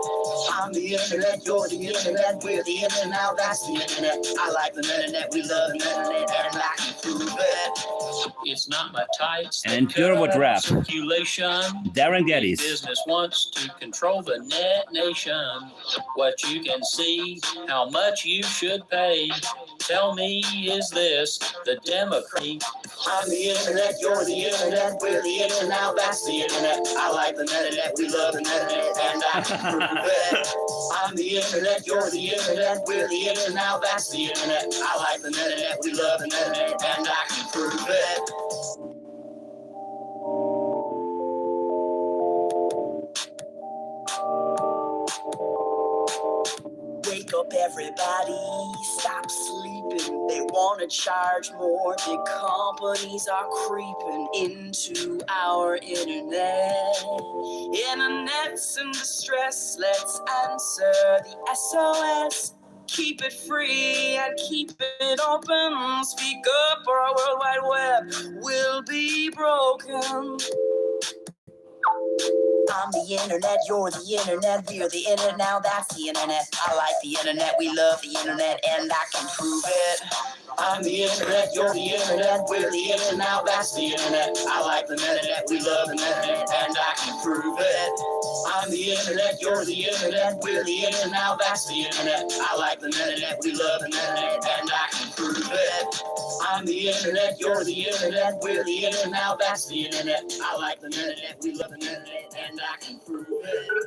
I'm the internet, you're the internet, we're the internet, now that's the internet. I like the internet, we love the internet, and I can prove it. It's not my tights that And you're what cut rap. off circulation. Darren Big Geddes. business wants to control the net nation. What you can see, how much you should pay. Tell me, is this the Democrat? I'm the internet, you're the internet, we're the internet, now that's the internet. I like the internet, we love the internet, and I can prove it. I'm the internet, you're the internet, we're the internet, now that's the internet. I like the internet, we love the internet, and I can prove it. Wake up everybody, stop sleeping. They want to charge more. Big companies are creeping into our internet. Internet's in distress, let's answer the SOS. Keep it free and keep it open. Speak up or our World Wide Web will be broken. I'm the internet, you're the internet, we're the internet, now that's the internet. I like the internet, we love the internet, and I can prove it. I'm the internet, you're the internet, we're the internet, now that's the internet. I like the internet, we love the internet, and I can prove it. I'm the internet, you're the internet, we're the internet, now that's the internet. I like the internet, we love the internet, and I can prove it. I'm the internet, you're the internet, we're the internet, now that's the internet. I like the internet, we love the internet, and I can prove it.